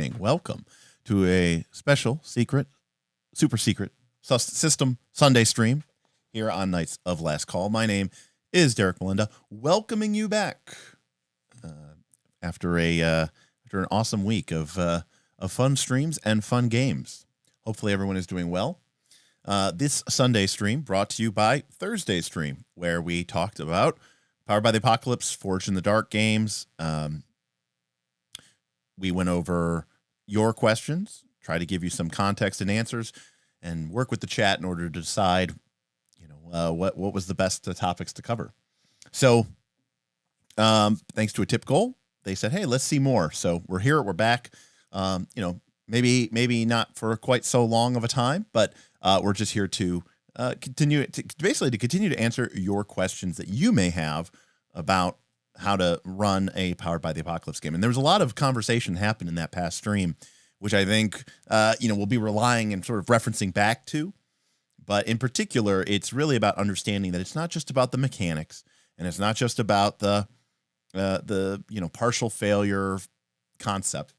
gaming. Welcome to a special, super secret system Sunday stream here on Knights of Last Call. My name is Derek Melinda, welcoming you back after an awesome week of fun streams and fun games. Hopefully everyone is doing well. This Sunday stream brought to you by Thursday stream, where we talked about Powered by the Apocalypse, Forged in the Dark games. We went over your questions, try to give you some context and answers, and work with the chat in order to decide, what was the best topics to cover. So, thanks to a tip goal, they said, "Hey, let's see more." So we're here, we're back. Maybe not for quite so long of a time, but we're just here to continue to answer your questions that you may have about how to run a Powered by the Apocalypse game. And there was a lot of conversation happened in that past stream, which I think, we'll be relying and sort of referencing back to. But in particular, it's really about understanding that it's not just about the mechanics, and it's not just about the partial failure concept.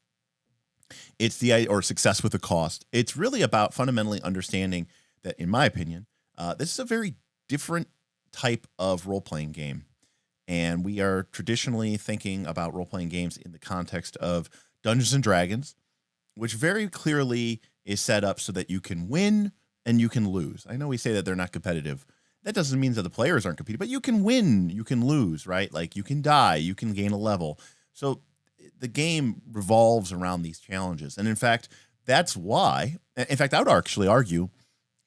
It's or success with a cost. It's really about fundamentally understanding that, in my opinion, this is a very different type of role-playing game. And we are traditionally thinking about role-playing games in the context of Dungeons and Dragons, which very clearly is set up so that you can win and you can lose. I know we say that they're not competitive. That doesn't mean that the players aren't competing, but you can win, you can lose, right? Like you can die, you can gain a level. So the game revolves around these challenges. And in fact, that's why, in fact, I would actually argue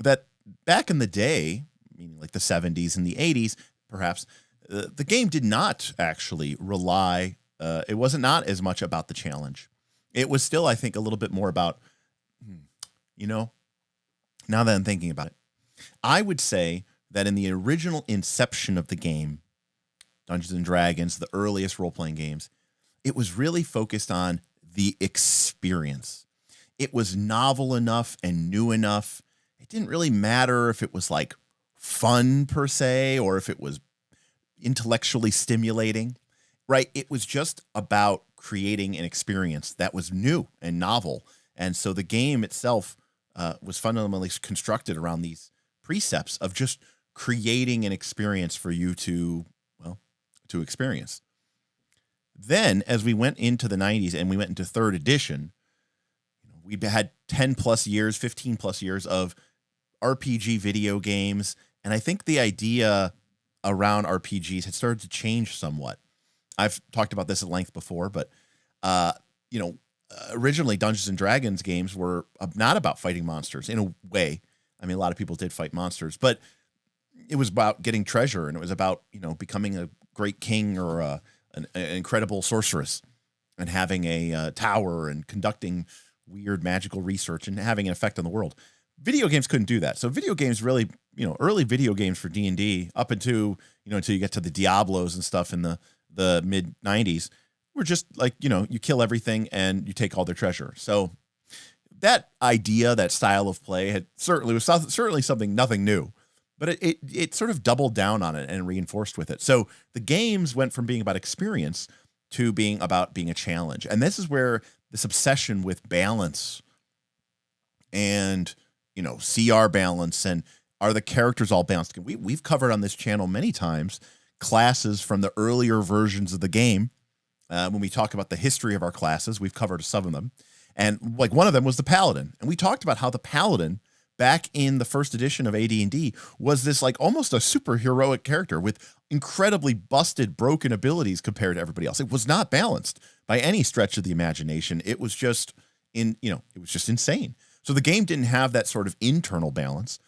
that back in the day, meaning like the 70s and the 80s, perhaps, the game did not actually rely, it wasn't not as much about the challenge. It was still, I think, a little bit more about, now that I'm thinking about it, I would say that in the original inception of the game, Dungeons and Dragons, the earliest role-playing games, it was really focused on the experience. It was novel enough and new enough. It didn't really matter if it was like fun per se, or if it was intellectually stimulating, right? It was just about creating an experience that was new and novel. And so the game itself was fundamentally constructed around these precepts of just creating an experience for you to experience. Then as we went into the 90s and we went into third edition, we had 10 plus years, 15 plus years of RPG video games. And I think the idea around RPGs had started to change somewhat. I've talked about this at length before, but, originally Dungeons and Dragons games were not about fighting monsters in a way. I mean, a lot of people did fight monsters, but it was about getting treasure, and it was about, becoming a great king or an incredible sorceress, and having a tower and conducting weird magical research and having an effect on the world. Video games couldn't do that. So video games really, early video games for D&D up until you get to the Diablos and stuff in the mid 90s were just like, you kill everything and you take all their treasure. So that idea, that style of play was certainly something, nothing new, but it sort of doubled down on it and reinforced with it. So the games went from being about experience to being about being a challenge. And this is where this obsession with balance and, CR balance, and are the characters all balanced? We've covered on this channel many times classes from the earlier versions of the game. When we talk about the history of our classes, we've covered some of them. And like one of them was the Paladin. And we talked about how the Paladin back in the first edition of AD&D was this like almost a superheroic character with incredibly busted, broken abilities compared to everybody else. It was not balanced by any stretch of the imagination. It was just it was just insane. So the game didn't have that sort of internal balance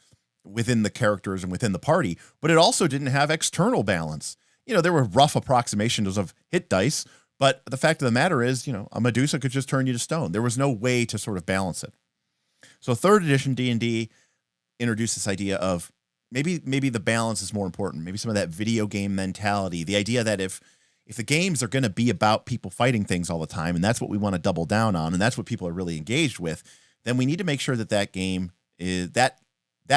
within the characters and within the party, but it also didn't have external balance. There were rough approximations of hit dice, but the fact of the matter is, a Medusa could just turn you to stone. There was no way to sort of balance it. So third edition D&D introduced this idea of maybe the balance is more important. Maybe some of that video game mentality, the idea that if the games are going to be about people fighting things all the time, and that's what we want to double down on, and that's what people are really engaged with, then we need to make sure that game is that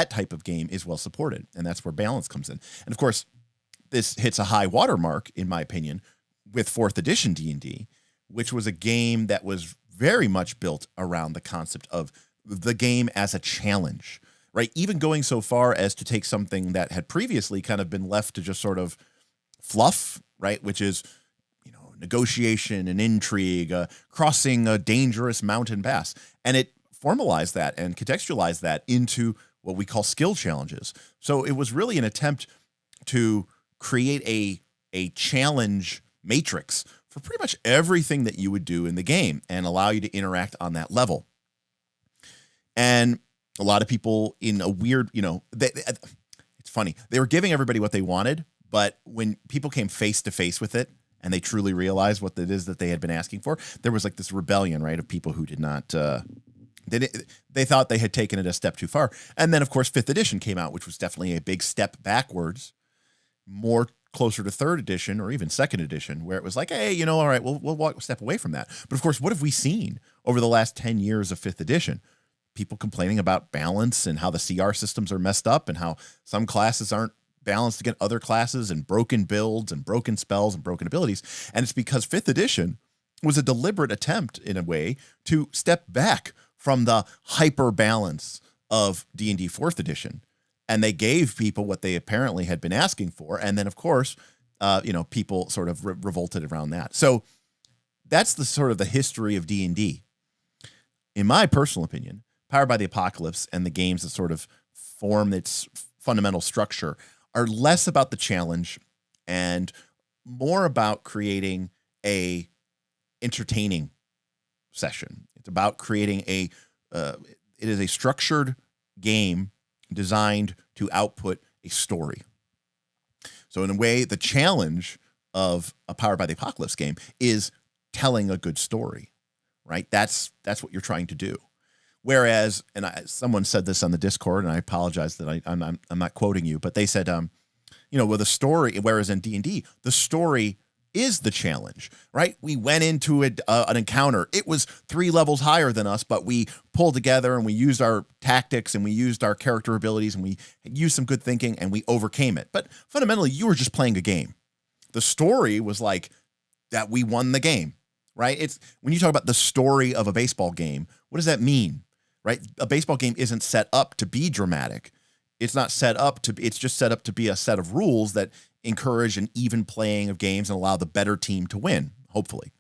type of game is well supported. And that's where balance comes in. And of course, this hits a high watermark, in my opinion, with 4th edition D&D, which was a game that was very much built around the concept of the game as a challenge, right? Even going so far as to take something that had previously kind of been left to just sort of fluff, right? Which is, negotiation and intrigue, crossing a dangerous mountain pass. And it formalized that and contextualized that into what we call skill challenges. So it was really an attempt to create a challenge matrix for pretty much everything that you would do in the game and allow you to interact on that level. And a lot of people in a weird, it's funny. They were giving everybody what they wanted, but when people came face to face with it and they truly realized what it is that they had been asking for, there was like this rebellion, right, of people who did not, they thought they had taken it a step too far. And then, of course, 5th edition came out, which was definitely a big step backwards, more closer to 3rd edition or even 2nd edition, where it was like, hey, all right, we'll step away from that. But of course, what have we seen over the last 10 years of 5th edition? People complaining about balance and how the CR systems are messed up and how some classes aren't balanced against other classes and broken builds and broken spells and broken abilities. And it's because 5th edition was a deliberate attempt, in a way, to step back from the hyper balance of D&D 4th edition. And they gave people what they apparently had been asking for. And then, of course, people sort of revolted around that. So that's the sort of the history of D&D. In my personal opinion, Powered by the Apocalypse and the games that sort of form its fundamental structure are less about the challenge and more about creating a entertaining session. It's about creating it is a structured game designed to output a story. So in a way, the challenge of a Powered by the Apocalypse game is telling a good story, right? That's what you're trying to do. Whereas, and someone said this on the Discord, and I apologize that I'm not quoting you, but they said, with a story, whereas in D&D, the story is the challenge, right? We went into an encounter. It was 3 levels higher than us, but we pulled together and we used our tactics and we used our character abilities and we used some good thinking and we overcame it. But fundamentally, you were just playing a game. The story was like that we won the game, right? It's when you talk about the story of a baseball game, what does that mean? Right? A baseball game isn't set up to be dramatic. It's not set up to be, it's just set up to be a set of rules that encourage an even playing of games and allow the better team to win, hopefully,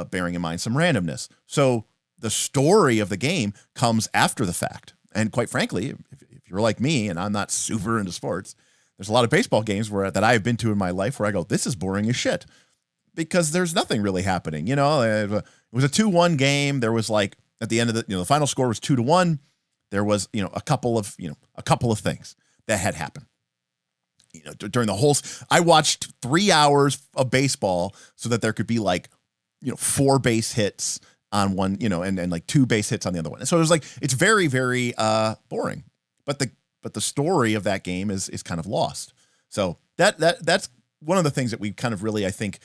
bearing in mind some randomness. So the story of the game comes after the fact. And quite frankly, if you're like me and I'm not super into sports, there's a lot of baseball games that I've been to in my life where I go, this is boring as shit because there's nothing really happening. It was a 2-1 game. There was like, at the end of the final score was 2-1. There was, a couple of things that had happened. During the whole, I watched 3 hours of baseball so that there could be 4 base hits on one, and like 2 base hits on the other one. And so it was like, it's very, very boring, but the story of that game is kind of lost. So that's one of the things that we kind of really, I think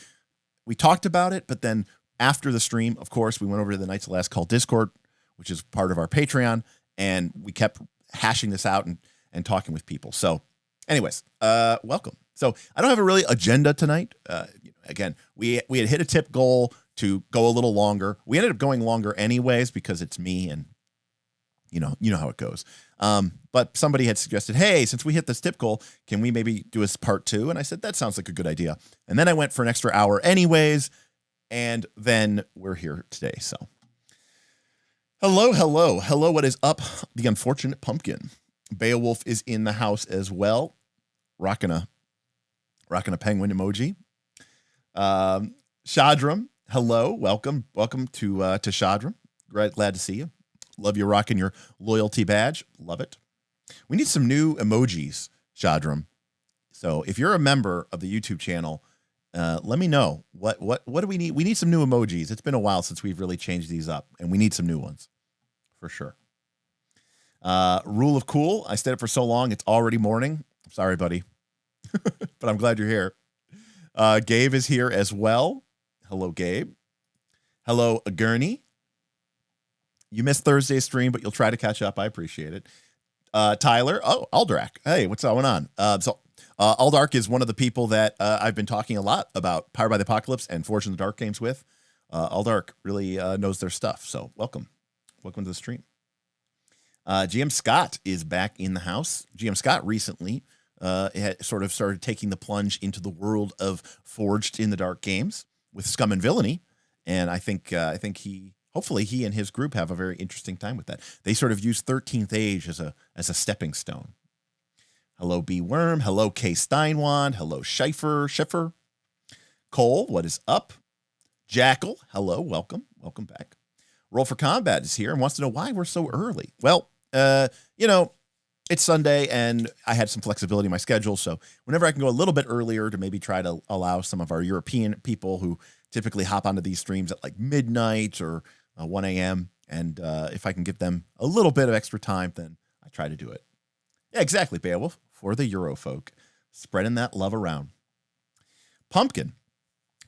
we talked about it, but then after the stream, of course, we went over to the Knights of Last Call Discord, which is part of our Patreon, and we kept hashing this out and talking with people. So anyways, welcome. So I don't have a really agenda tonight. Again, we had hit a tip goal to go a little longer. We ended up going longer anyways because it's me and you know how it goes. But somebody had suggested, hey, since we hit this tip goal, can we maybe do a part 2? And I said, that sounds like a good idea. And then I went for an extra hour anyways. And then we're here today. So hello. What is up? The Unfortunate Pumpkin. Beowulf is in the house as well. Rocking a penguin emoji. Shadram, hello. Welcome to Shadram. Glad to see you. Love you rocking your loyalty badge. Love it. We need some new emojis, Shadram. So if you're a member of the YouTube channel, let me know what do we need? We need some new emojis. It's been a while since we've really changed these up, and we need some new ones for sure. Rule of Cool. I stayed up for so long. It's already morning. I'm sorry, buddy, but I'm glad you're here. Gabe is here as well. Hello, Gabe. Hello, Gurney. You missed Thursday's stream, but you'll try to catch up. I appreciate it. Tyler. Oh, Aldrak. Hey, what's going on? Aldark is one of the people that I've been talking a lot about Powered by the Apocalypse and Forge in the Dark games with Aldark really knows their stuff. So welcome to the stream. GM Scott is back in the house. GM Scott recently had sort of started taking the plunge into the world of Forged in the Dark games with Scum and Villainy, and I think hopefully he and his group have a very interesting time with that. They sort of use 13th Age as a stepping stone. Hello, B Worm. Hello, K Steinwand. Hello, Schiffer. Cole, what is up? Jackal, hello, welcome back. Roll for Combat is here and wants to know why we're so early. Well, it's Sunday and I had some flexibility in my schedule, so whenever I can go a little bit earlier to maybe try to allow some of our European people who typically hop onto these streams at like midnight or 1 a.m., and if I can give them a little bit of extra time, then I try to do it. Yeah, exactly, Beowulf, for the Euro folk, spreading that love around. Pumpkin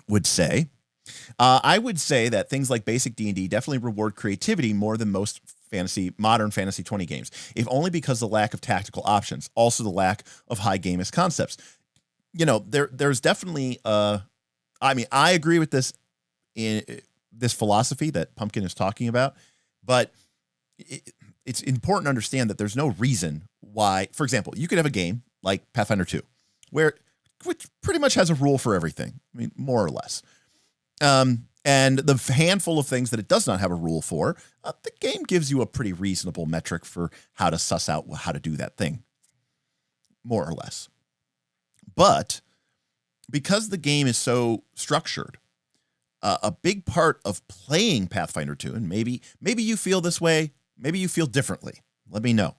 would say, I would say that things like basic D&D definitely reward creativity more than most modern fantasy 20 games, if only because the lack of tactical options, also the lack of high gamist concepts. There's definitely, I agree with this in this philosophy that Pumpkin is talking about, but it's important to understand that there's no reason why, for example, you could have a game like Pathfinder 2, which pretty much has a rule for everything. I mean, more or less. And the handful of things that it does not have a rule for, the game gives you a pretty reasonable metric for how to suss out how to do that thing, more or less. But because the game is so structured, a big part of playing Pathfinder 2, and maybe you feel this way, maybe you feel differently, let me know.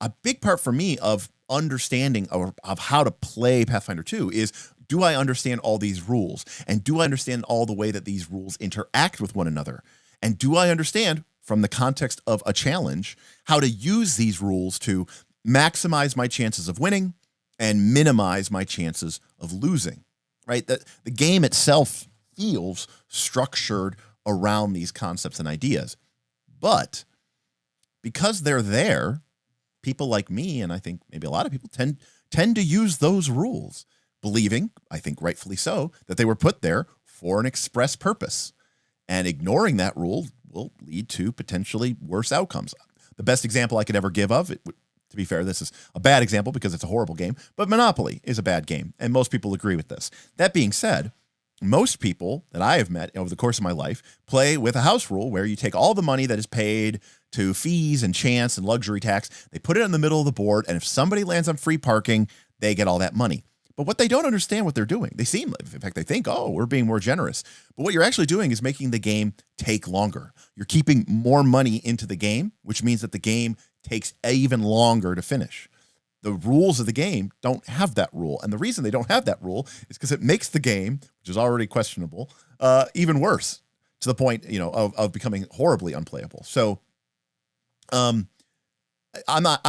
A big part for me of understanding of how to play Pathfinder 2 is, do I understand all these rules? And do I understand all the way that these rules interact with one another? And do I understand, from the context of a challenge, how to use these rules to maximize my chances of winning and minimize my chances of losing, right? The game itself feels structured around these concepts and ideas. But because they're there, people like me, and I think maybe a lot of people, tend to use those rules, believing, I think rightfully so, that they were put there for an express purpose. And ignoring that rule will lead to potentially worse outcomes. The best example I could ever give of it, to be fair, this is a bad example because it's a horrible game, but Monopoly is a bad game, and most people agree with this. That being said, most people that I have met over the course of my life play with a house rule where you take all the money that is paid to fees and chance and luxury tax, they put it in the middle of the board, and if somebody lands on free parking, they get all that money. But what they don't understand what they're doing. They think, oh, we're being more generous. But what you're actually doing is making the game take longer. You're keeping more money into the game, which means that the game takes even longer to finish. The rules of the game don't have that rule. And the reason they don't have that rule is because it makes the game, which is already questionable, even worse, to the point, of becoming horribly unplayable. So I'm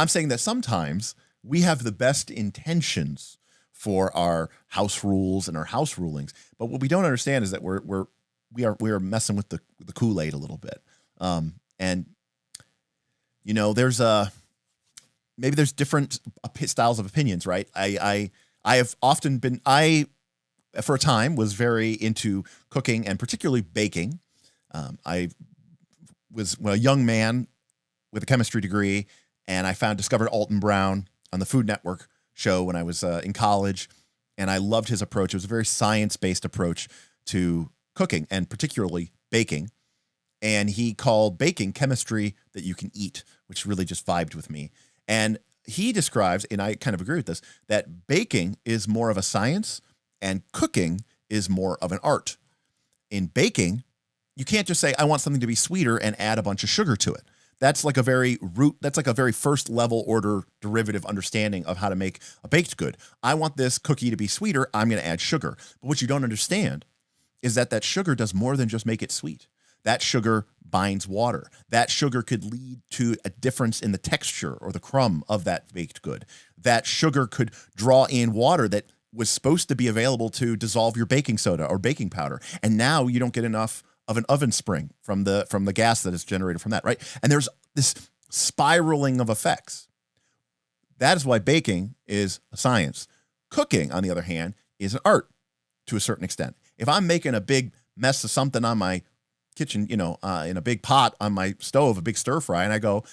saying that sometimes we have the best intentions for our house rules and our house rulings, but what we don't understand is that we are messing with the Kool-Aid a little bit. There's different styles of opinions, right? I have often been, for a time, was very into cooking and particularly baking. I was a young man with a chemistry degree, and I discovered Alton Brown on the Food Network show when I was in college, and I loved his approach. It was a very science-based approach to cooking and particularly baking. And he called baking chemistry that you can eat, which really just vibed with me. And he describes, and I kind of agree with this, that baking is more of a science and cooking is more of an art. In baking, you can't just say, I want something to be sweeter and add a bunch of sugar to it. That's like a very first level order derivative understanding of how to make a baked good. I want this cookie to be sweeter, I'm going to add sugar. But what you don't understand is that sugar does more than just make it sweet. That sugar binds water. That sugar could lead to a difference in the texture or the crumb of that baked good. That sugar could draw in water that was supposed to be available to dissolve your baking soda or baking powder. And now you don't get enough of an oven spring from the gas that is generated from that, right? And there's this spiraling of effects. That is why baking is a science. Cooking, on the other hand, is an art to a certain extent. If I'm making a big mess of something on my kitchen, in a big pot on my stove, a big stir fry, and I go,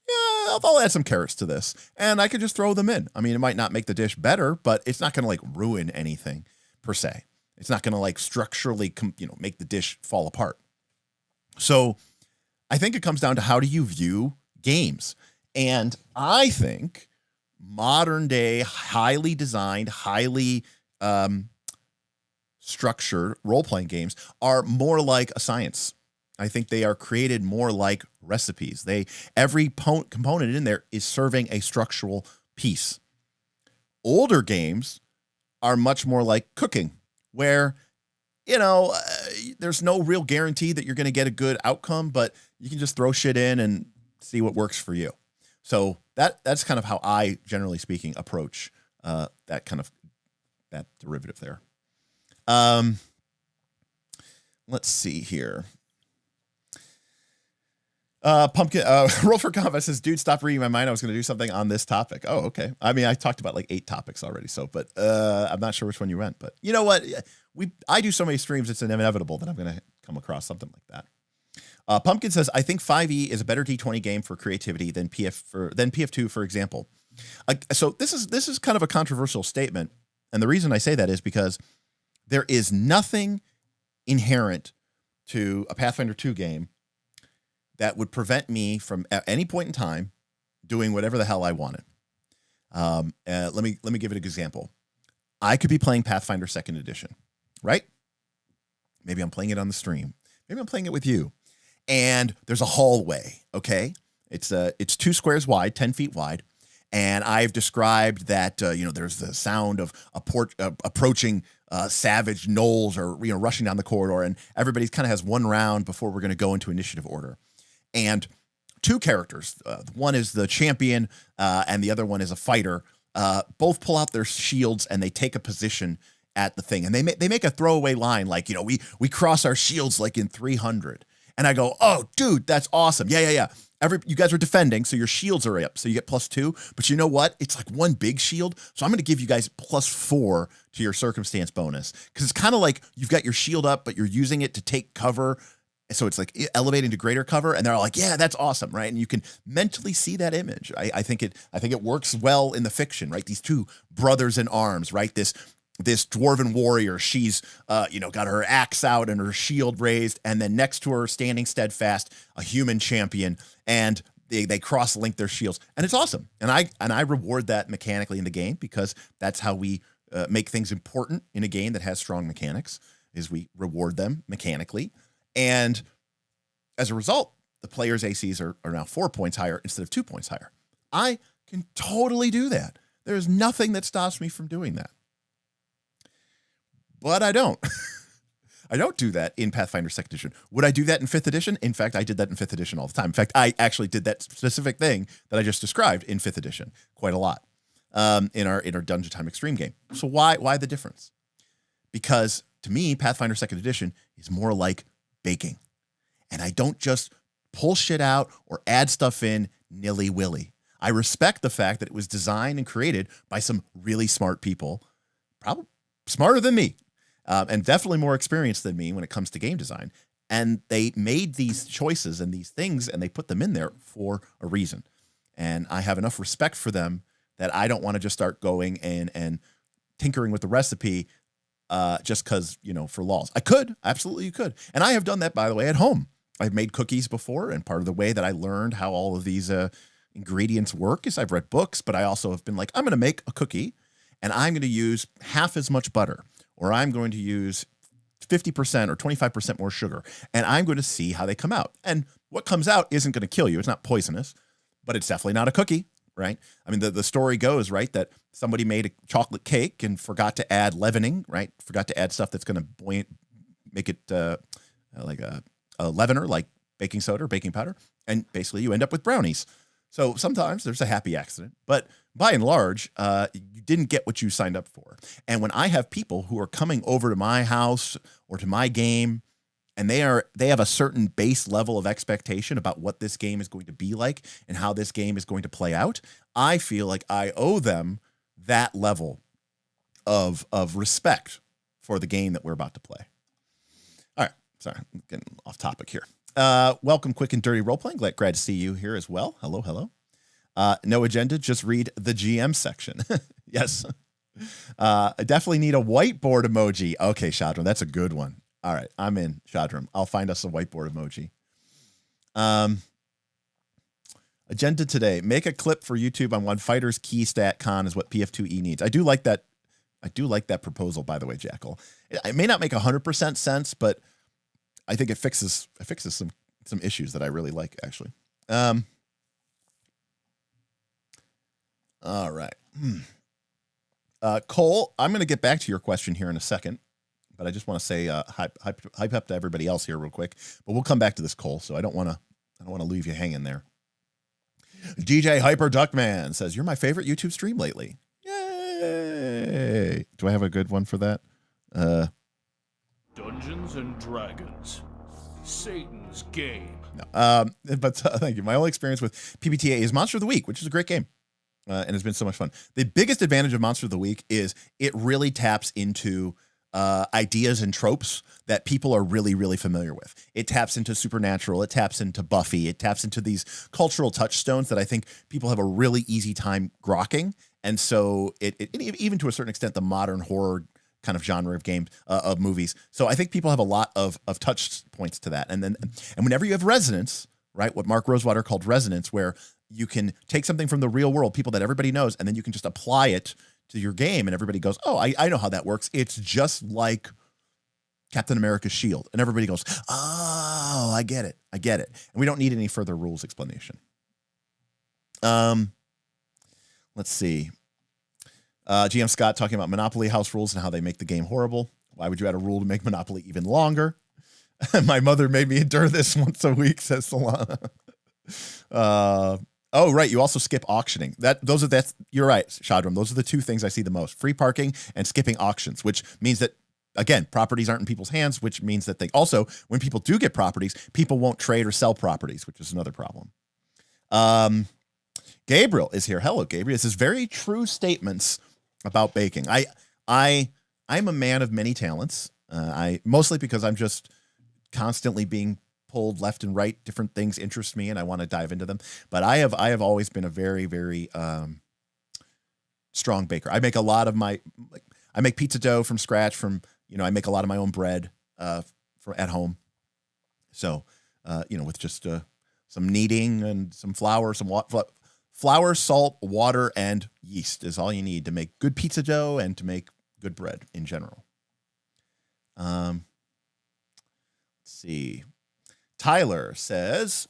yeah, I'll add some carrots to this, and I could just throw them in. I mean, it might not make the dish better, but it's not going to like ruin anything per se. It's not going to like structurally, make the dish fall apart. So I think it comes down to how do you view games? And I think modern day, highly designed, highly structured role-playing games are more like a science. I think they are created more like recipes. Every component in there is serving a structural piece. Older games are much more like cooking, where, there's no real guarantee that you're going to get a good outcome, but you can just throw shit in and see what works for you. So that's kind of how I, generally speaking, approach that derivative there. Let's see here. Pumpkin Roll for Combat says, dude, stop reading my mind. I was going to do something on this topic. Oh, okay. I mean, I talked about like 8 topics already. So, but I'm not sure which one you went. But you know what? I do so many streams, it's inevitable that I'm going to come across something like that. Pumpkin says, I think 5e is a better D20 game for creativity than PF2, for example. So this is kind of a controversial statement, and the reason I say that is because there is nothing inherent to a Pathfinder 2 game that would prevent me from at any point in time doing whatever the hell I wanted. Let me give it an example. I could be playing Pathfinder 2nd Edition, right? Maybe I'm playing it on the stream. Maybe I'm playing it with you. And there's a hallway, okay? It's 2 squares wide, 10 feet wide. And I've described that, there's the sound of approaching savage gnolls or, rushing down the corridor. And everybody kind of has one round before we're going to go into initiative order. And 2 characters, one is the champion and the other one is a fighter, both pull out their shields and they take a position at the thing. And they make a throwaway line like, we cross our shields like in 300. And I go, oh, dude, that's awesome. Yeah. You guys are defending, so your shields are up, so you get +2. But you know what? It's like one big shield, so I'm going to give you guys +4 to your circumstance bonus. Because it's kind of like you've got your shield up, but you're using it to take cover. So it's like elevating to greater cover, and they're all like, yeah, that's awesome, right? And you can mentally see that image. I think it works well in the fiction, right? These 2 brothers in arms, right? This dwarven warrior, she's got her axe out and her shield raised, and then next to her, standing steadfast, a human champion, and they cross-link their shields, and it's awesome. And I reward that mechanically in the game, because that's how we make things important in a game that has strong mechanics, is we reward them mechanically. And as a result, the player's ACs are now 4 points higher instead of 2 points higher. I can totally do that. There's nothing that stops me from doing that. But I don't. I don't do that in Pathfinder 2nd Edition. Would I do that in 5th Edition? In fact, I did that in 5th Edition all the time. In fact, I actually did that specific thing that I just described in 5th Edition quite a lot in our Dungeon Time Extreme game. So why the difference? Because to me, Pathfinder 2nd Edition is more like baking. And I don't just pull shit out or add stuff in nilly-willy. I respect the fact that it was designed and created by some really smart people, probably smarter than me, and definitely more experienced than me when it comes to game design. And they made these choices and these things, and they put them in there for a reason. And I have enough respect for them that I don't want to just start going and tinkering with the recipe just because, for lols. Absolutely you could. And I have done that, by the way, at home. I've made cookies before, and part of the way that I learned how all of these ingredients work is I've read books, but I also have been like, I'm going to make a cookie, and I'm going to use half as much butter, or I'm going to use 50% or 25% more sugar, and I'm going to see how they come out. And what comes out isn't going to kill you. It's not poisonous, but it's definitely not a cookie, right? I mean, the story goes, right, that somebody made a chocolate cake and forgot to add leavening, right? Forgot to add stuff that's going to make it like a leavener, like baking soda or baking powder, and basically you end up with brownies. So sometimes there's a happy accident, but by and large, you didn't get what you signed up for. And when I have people who are coming over to my house or to my game, and they have a certain base level of expectation about what this game is going to be like and how this game is going to play out, I feel like I owe them that level of respect for the game that we're about to play. All right. Sorry, I'm getting off topic here. Welcome, Quick and Dirty Roleplaying. Glad to see you here as well. Hello. No agenda, just read the GM section. Yes. I definitely need a whiteboard emoji. Okay, Shadram, that's a good one. All right, I'm in, Shadram. I'll find us a whiteboard emoji. Agenda today. Make a clip for YouTube on one fighter's key stat con is what PF2E needs. I do like that. I do like that proposal, by the way, Jackal. It may not make 100% sense, but I think it fixes some issues that I really like, actually. All right. Cole, I'm going to get back to your question here in a second, but I just want to say hype up to everybody else here real quick. But we'll come back to this, Cole. So I don't want to leave you hanging there. DJ Hyper Duckman says, "You're my favorite YouTube stream lately." Yay! Do I have a good one for that? Dungeons and Dragons, Satan's game. No. But thank you. My only experience with PbtA is Monster of the Week, which is a great game. And it's been so much fun. The biggest advantage of Monster of the Week is it really taps into ideas and tropes that people are really, really familiar with. It taps into Supernatural. It taps into Buffy. It taps into these cultural touchstones that I think people have a really easy time grokking. And so it even to a certain extent, the modern horror kind of genre of games, of movies. So I think people have a lot of touch points to that. And whenever you have resonance, right, what Mark Rosewater called resonance, where you can take something from the real world, people that everybody knows, and then you can just apply it to your game, and everybody goes, "Oh, I know how that works. It's just like Captain America's shield." And everybody goes, "Oh, I get it. And we don't need any further rules explanation. Let's see. GM Scott talking about Monopoly house rules and how they make the game horrible. Why would you add a rule to make Monopoly even longer? My mother made me endure this once a week, says Solana. Oh, right. You also skip auctioning. You're right, Shadram. Those are the two things I see the most: free parking and skipping auctions, which means that, again, properties aren't in people's hands, which means that when people do get properties, people won't trade or sell properties, which is another problem. Gabriel is here. Hello, Gabriel. This is very true statements about baking. I'm a man of many talents. Mostly because I'm just constantly being pulled left and right. Different things interest me and I want to dive into them. But I have always been a very, very strong baker. I make a lot of I make pizza dough from scratch. I make a lot of my own bread at home. So, with just some kneading and some flour, flour, salt, water, and yeast is all you need to make good pizza dough and to make good bread in general. Let's see. Tyler says,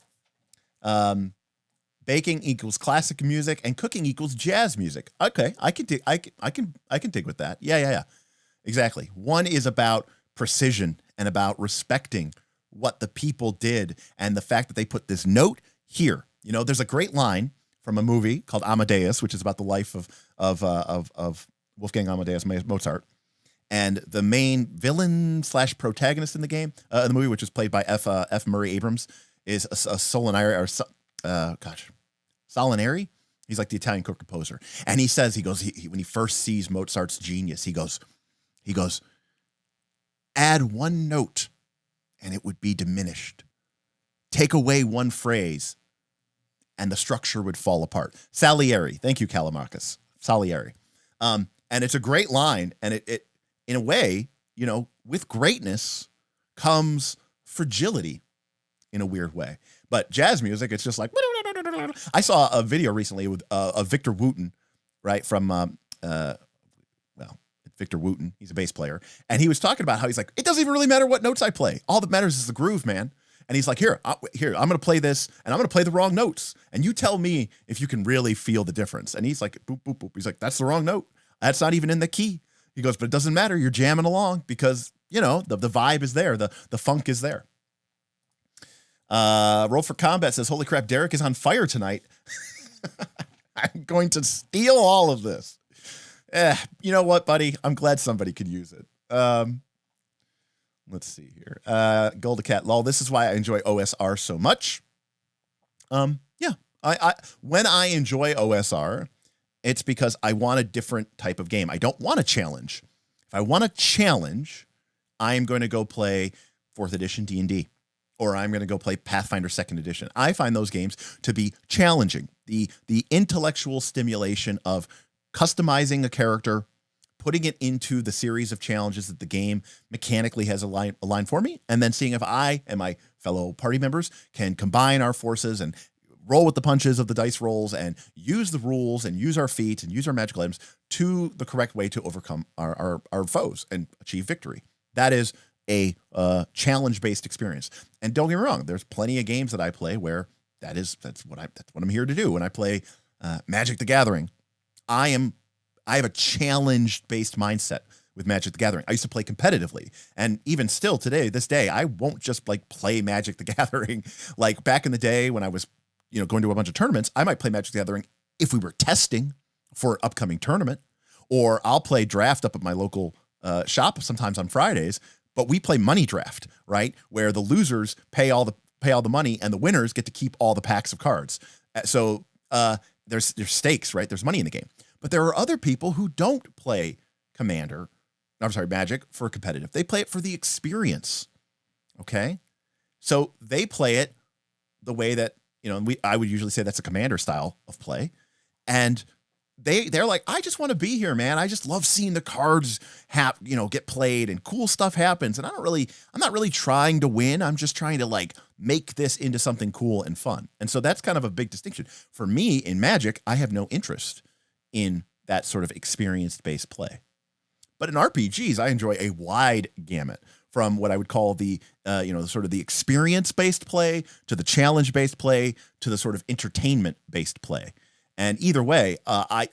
baking equals classic music and cooking equals jazz music. Okay, I can dig with that. Yeah. Exactly. One is about precision and about respecting what the people did and the fact that they put this note here. There's a great line from a movie called Amadeus, which is about the life of Wolfgang Amadeus Mozart. And the main villain / protagonist in the game, in the movie, which is played by F. Murray Abrams, is a Solinari, Solinari. He's like the Italian composer. And he says, when he first sees Mozart's genius, he goes, add one note and it would be diminished. Take away one phrase and the structure would fall apart. Salieri. Thank you, Callimachus. Salieri. And it's a great line. And it in a way, with greatness comes fragility in a weird way. But jazz music, it's just like, I saw a video recently with Victor Wooten, right? From, Victor Wooten, he's a bass player. And he was talking about how he's like, it doesn't even really matter what notes I play. All that matters is the groove, man. And he's like, here, I'm going to play this and I'm going to play the wrong notes. And you tell me if you can really feel the difference. And he's like, boop, boop, boop. He's like, that's the wrong note. That's not even in the key. He goes, but it doesn't matter. You're jamming along because, the vibe is there. The funk is there. Roll for Combat says, holy crap, Derek is on fire tonight. I'm going to steal all of this. You know what, buddy? I'm glad somebody could use it. Let's see here. Golda Cat, lol. This is why I enjoy OSR so much. When I enjoy OSR, it's because I want a different type of game. I don't want a challenge. If I want a challenge, I am going to go play 4th edition D&D, or I'm going to go play Pathfinder 2nd edition. I find those games to be challenging. The intellectual stimulation of customizing a character, putting it into the series of challenges that the game mechanically has aligned for me, and then seeing if I and my fellow party members can combine our forces and roll with the punches of the dice rolls and use the rules and use our feats and use our magical items to the correct way to overcome our foes and achieve victory. That is a challenge-based experience. And don't get me wrong, there's plenty of games that I play where that's what I'm here to do. When I play Magic the Gathering, I have a challenge-based mindset with Magic the Gathering. I used to play competitively, and even still today, this day, I won't just like play Magic the Gathering. Like back in the day when I was, going to a bunch of tournaments, I might play Magic the Gathering if we were testing for an upcoming tournament, or I'll play draft up at my local shop sometimes on Fridays. But we play money draft, right, where the losers pay all the money and the winners get to keep all the packs of cards. So there's stakes, right? There's money in the game. But there are other people who don't play Magic for competitive. They play it for the experience. Okay? So they play it the way that, I would usually say that's a Commander style of play. And they're like, I just want to be here, man. I just love seeing the cards get played and cool stuff happens. And I'm not really trying to win. I'm just trying to like make this into something cool and fun. And so that's kind of a big distinction. For me in Magic, I have no interest in that sort of experience-based play. But in RPGs, I enjoy a wide gamut from what I would call the sort of the experience-based play to the challenge-based play to the sort of entertainment-based play. And either way,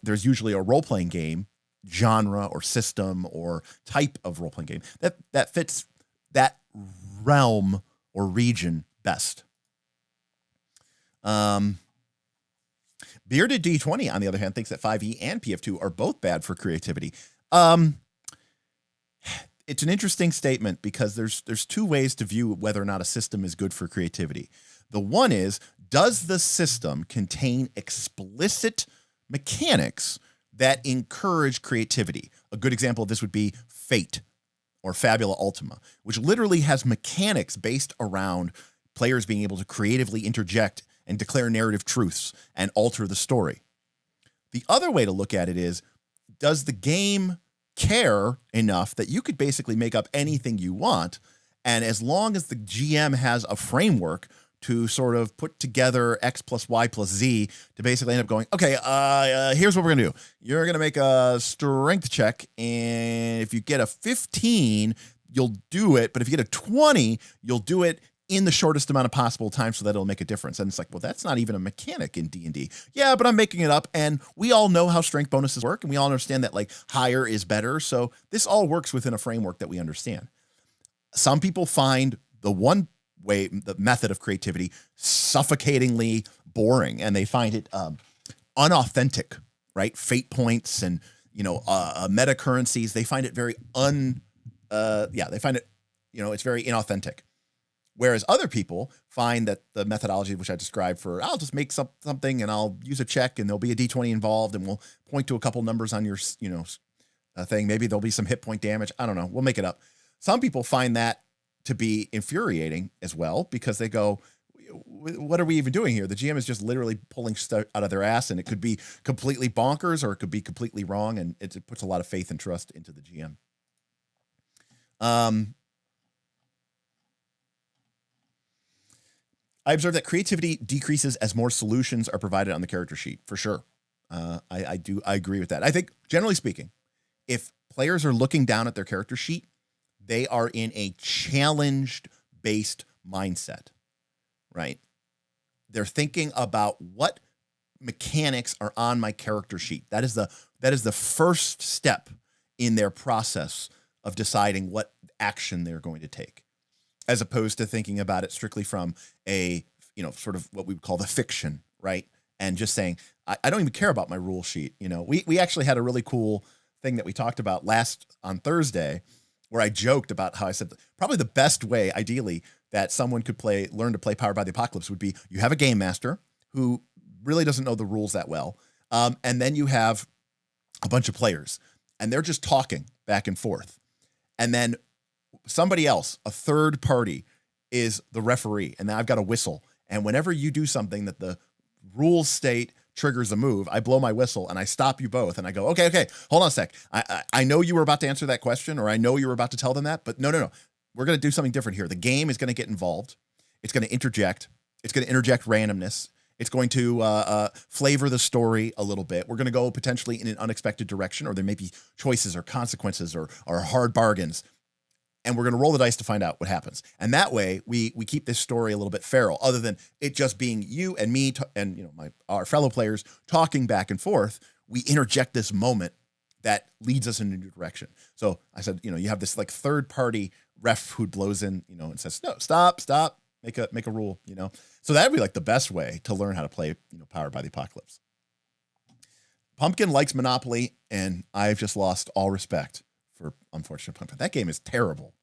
there's usually a role-playing game genre or system or type of role-playing game that fits that realm or region best. Bearded D20, on the other hand, thinks that 5e and PF2 are both bad for creativity. It's an interesting statement because there's two ways to view whether or not a system is good for creativity. The one is, does the system contain explicit mechanics that encourage creativity? A good example of this would be Fate or Fabula Ultima, which literally has mechanics based around players being able to creatively interject and declare narrative truths and alter the story. The other way to look at it is, does the game care enough that you could basically make up anything you want, and as long as the GM has a framework to sort of put together X plus Y plus Z to basically end up going, okay, here's what we're gonna do. You're gonna make a strength check, and if you get a 15, you'll do it, but if you get a 20, you'll do it in the shortest amount of possible time so that it'll make a difference. And it's like, well, that's not even a mechanic in D&D. Yeah, but I'm making it up, and we all know how strength bonuses work, and we all understand that like higher is better. So this all works within a framework that we understand. Some people find the method of creativity suffocatingly boring, and they find it unauthentic, right? Fate points and meta currencies, they find it very it's very inauthentic. Whereas other people find that the methodology which I described for, I'll just make something and I'll use a check and there'll be a D20 involved and we'll point to a couple numbers on your thing. Maybe there'll be some hit point damage. I don't know. We'll make it up. Some people find that to be infuriating as well because they go, what are we even doing here? The GM is just literally pulling stuff out of their ass, and it could be completely bonkers or it could be completely wrong, and it puts a lot of faith and trust into the GM. I observe that creativity decreases as more solutions are provided on the character sheet, for sure. I agree with that. I think, generally speaking, if players are looking down at their character sheet, they are in a challenge-based mindset, right? They're thinking about what mechanics are on my character sheet. That is the first step in their process of deciding what action they're going to take, as opposed to thinking about it strictly from a, sort of what we would call the fiction, right? And just saying, I don't even care about my rule sheet. We actually had a really cool thing that we talked about on Thursday, where I joked about how I said probably the best way, ideally, that someone could learn to play Powered by the Apocalypse would be you have a game master who really doesn't know the rules that well. And then you have a bunch of players and they're just talking back and forth. And then somebody else, a third party, is the referee, and then I've got a whistle. And whenever you do something that the rules state triggers a move, I blow my whistle and I stop you both, and I go, okay, hold on a sec. I know you were about to answer that question, or I know you were about to tell them that, but no. We're going to do something different here. The game is going to get involved. It's going to interject. It's going to interject randomness. It's going to flavor the story a little bit. We're going to go potentially in an unexpected direction, or there may be choices or consequences or hard bargains. And we're going to roll the dice to find out what happens. And that way we keep this story a little bit feral, other than it just being you and me and our fellow players talking back and forth. We interject this moment that leads us in a new direction. So I said, you have this like third party ref who blows in, and says, no, stop, make a rule, So that'd be like the best way to learn how to play, Powered by the Apocalypse. Pumpkin likes Monopoly, and I've just lost all respect for Unfortunate Pumpkin. That game is terrible.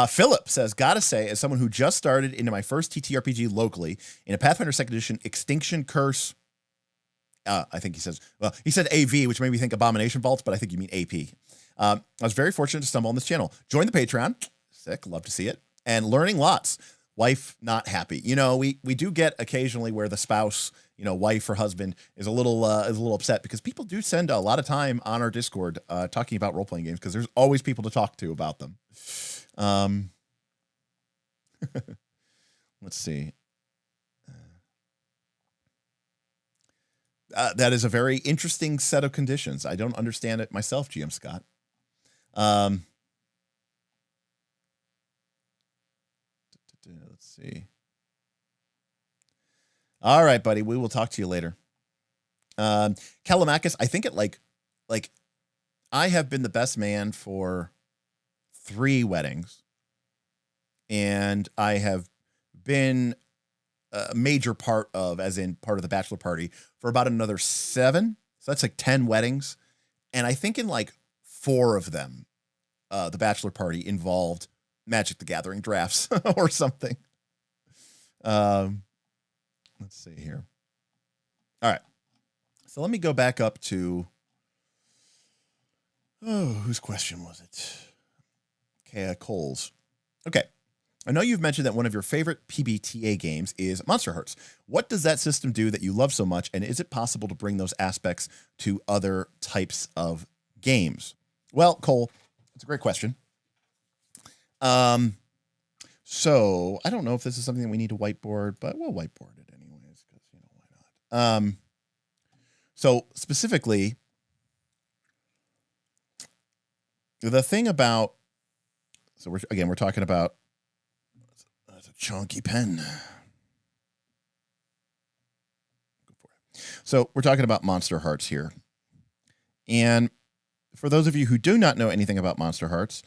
Philip says, gotta say, as someone who just started into my first TTRPG locally in a Pathfinder 2nd Edition Extinction Curse, I think he said AV, which made me think Abomination Vaults, but I think you mean AP. I was very fortunate to stumble on this channel. Join the Patreon. Sick. Love to see it. And learning lots. Wife not happy. We do get occasionally where the spouse, wife or husband is a little upset, because people do spend a lot of time on our Discord talking about role-playing games, because there's always people to talk to about them. Let's see. That is a very interesting set of conditions. I don't understand it myself, GM Scott. Let's see. All right, buddy. We will talk to you later. Kalamakis, I think it like I have been the best man for 3 weddings, and I have been a major part of, as in part of the bachelor party, for about another 7. So that's like 10 weddings. And I think in like 4 of them, the bachelor party involved Magic the Gathering drafts or something. Let's see here. All right. So let me go back up to, whose question was it? Kaya Coles. Okay. I know you've mentioned that one of your favorite PbtA games is Monsterhearts. What does that system do that you love so much, and is it possible to bring those aspects to other types of games? Well, Cole, it's a great question. So I don't know if this is something that we need to whiteboard, but we'll whiteboard it anyways, because why not? So specifically, the thing about, so we're talking about, that's a chunky pen. Go for it. So we're talking about Monsterhearts here. And for those of you who do not know anything about Monsterhearts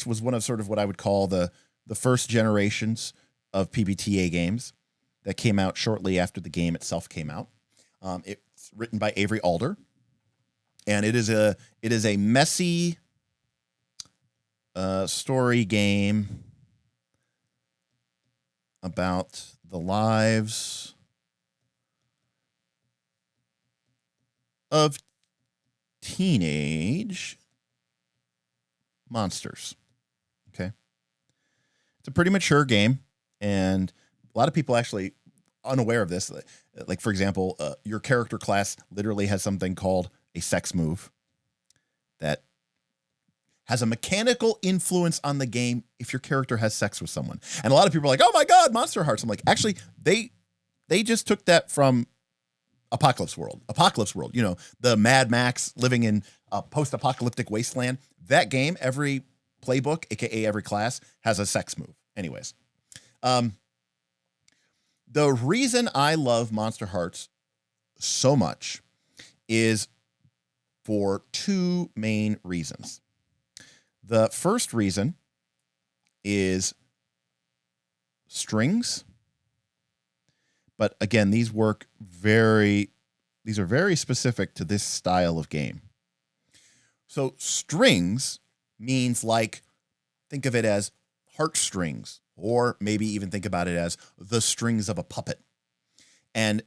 was one of sort of what I would call the first generations of PbtA games that came out shortly after the game itself came out. It's written by Avery Alder, and it is a messy story game about the lives of teenage monsters. Okay. It's a pretty mature game, and a lot of people actually unaware of this. Like, for example, your character class literally has something called a sex move that has a mechanical influence on the game if your character has sex with someone. And a lot of people are like, oh my God, Monsterhearts. I'm like, actually, they just took that from Apocalypse World, the Mad Max living in a post-apocalyptic wasteland. That game, every playbook, aka every class, has a sex move. Anyways, the reason I love Monsterhearts so much is for 2 main reasons. The first reason is strings. But again, these are very specific to this style of game. So strings means, like, think of it as heartstrings, or maybe even think about it as the strings of a puppet. And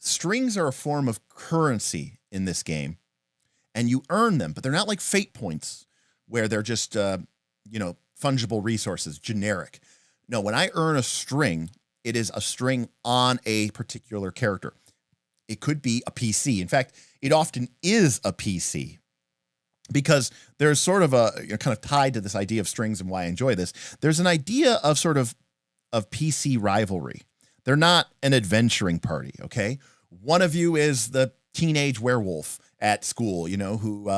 strings are a form of currency in this game, and you earn them, but they're not like fate points where they're just, fungible resources, generic. No, when I earn a string, it is a string on a particular character. It could be a PC. In fact, it often is a PC, because there's sort of kind of tied to this idea of strings and why I enjoy this. There's an idea of sort of PC rivalry. They're not an adventuring party, okay? One of you is the teenage werewolf at school, who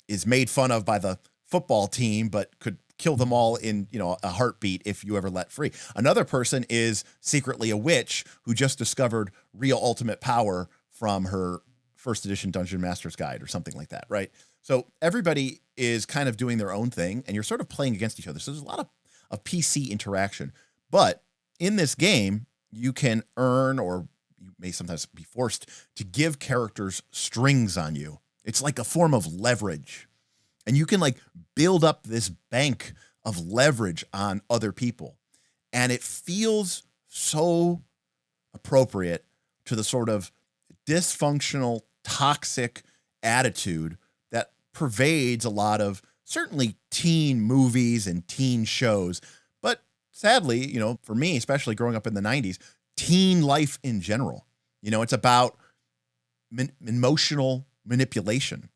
is made fun of by the football team, but could kill them all in, a heartbeat if you ever let free. Another person is secretly a witch who just discovered real ultimate power from her first edition Dungeon Master's Guide or something like that, right? So everybody is kind of doing their own thing, and you're sort of playing against each other. So there's a lot of PC interaction. But in this game, you can earn, or you may sometimes be forced to give characters strings on you. It's like a form of leverage. And you can like build up this bank of leverage on other people. And it feels so appropriate to the sort of dysfunctional, toxic attitude that pervades a lot of certainly teen movies and teen shows. But sadly, for me, especially growing up in the 90s, teen life in general, it's about emotional manipulation.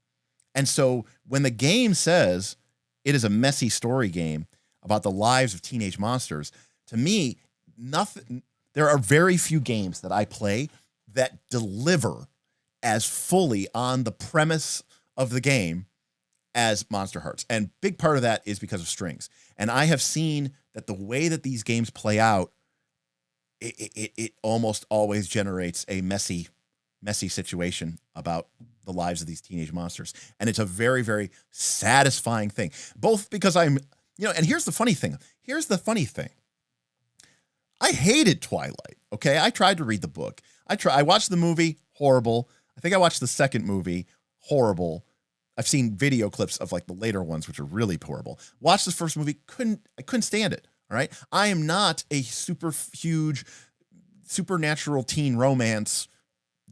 And so when the game says it is a messy story game about the lives of teenage monsters, to me, there are very few games that I play that deliver as fully on the premise of the game as Monsterhearts. And big part of that is because of strings. And I have seen that the way that these games play out, it almost always generates a messy situation about the lives of these teenage monsters. And it's a very, very satisfying thing, both because and here's the funny thing. I hated Twilight. Okay. I tried to read the book. I watched the movie, horrible. I think I watched the second movie, horrible. I've seen video clips of like the later ones, which are really horrible. Watched the first movie, I couldn't stand it. All right. I am not a super huge supernatural teen romance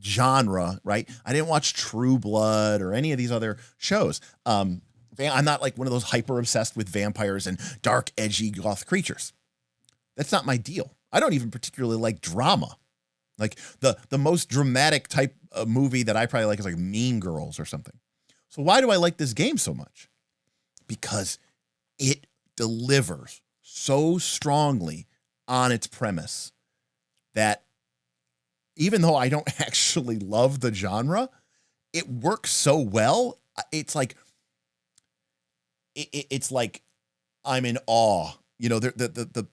genre, right? I didn't watch True Blood or any of these other shows. I'm not like one of those hyper obsessed with vampires and dark, edgy goth creatures. That's not my deal. I don't even particularly like drama. Like the most dramatic type of movie that I probably like is like Mean Girls or something. So why do I like this game so much? Because it delivers so strongly on its premise that even though I don't actually love the genre, it works so well. It's like I'm in awe. The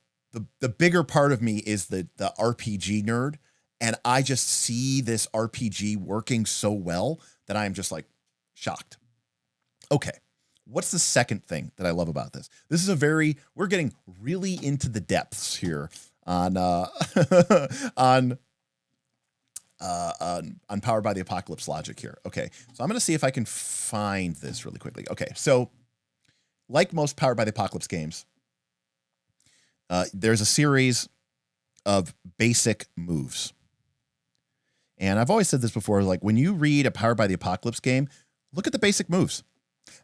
bigger part of me is the RPG nerd, and I just see this RPG working so well that I am just like shocked. Okay. What's the second thing that I love about this? This is we're getting really into the depths here on Powered by the Apocalypse logic here. Okay. So I'm going to see if I can find this really quickly. Okay. So like most Powered by the Apocalypse games, there's a series of basic moves. And I've always said this before, like when you read a Powered by the Apocalypse game, look at the basic moves.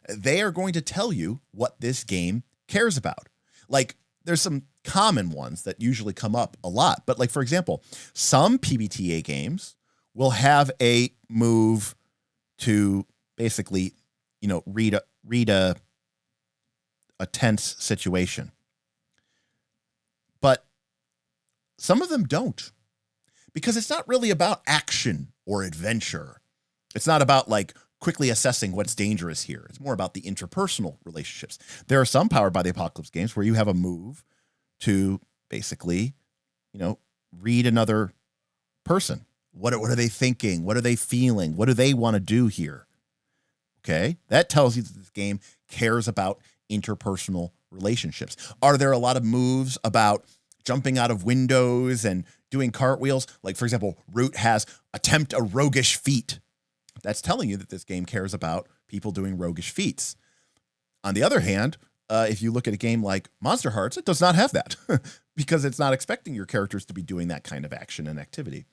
They are going to tell you what this game cares about. Like there's some common ones that usually come up a lot. But like, for example, some PbtA games will have a move to basically, read a tense situation. But some of them don't, because it's not really about action or adventure. It's not about like quickly assessing what's dangerous here. It's more about the interpersonal relationships. There are some Powered by the Apocalypse games where you have a move to basically, read another person. What are they thinking? What are they feeling? What do they want to do here? Okay. That tells you that this game cares about interpersonal relationships. Are there a lot of moves about jumping out of windows and doing cartwheels? Like, for example, Root has attempt a roguish feat. That's telling you that this game cares about people doing roguish feats. On the other hand, if you look at a game like Monsterhearts, it does not have that because it's not expecting your characters to be doing that kind of action and activity.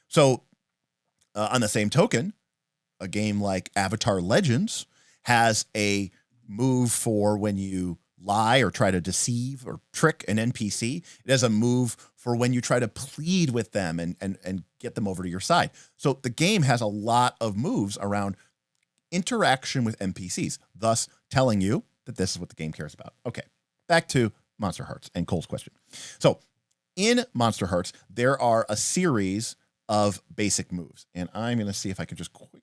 So on the same token, a game like Avatar Legends has a move for when you lie or try to deceive or trick an NPC. It has a move for when you try to plead with them and get them over to your side. So the game has a lot of moves around interaction with NPCs, thus telling you that this is what the game cares about. Okay, back to Monsterhearts and Cole's question. So in Monsterhearts, there are a series of basic moves, and I'm going to see if I can just quickly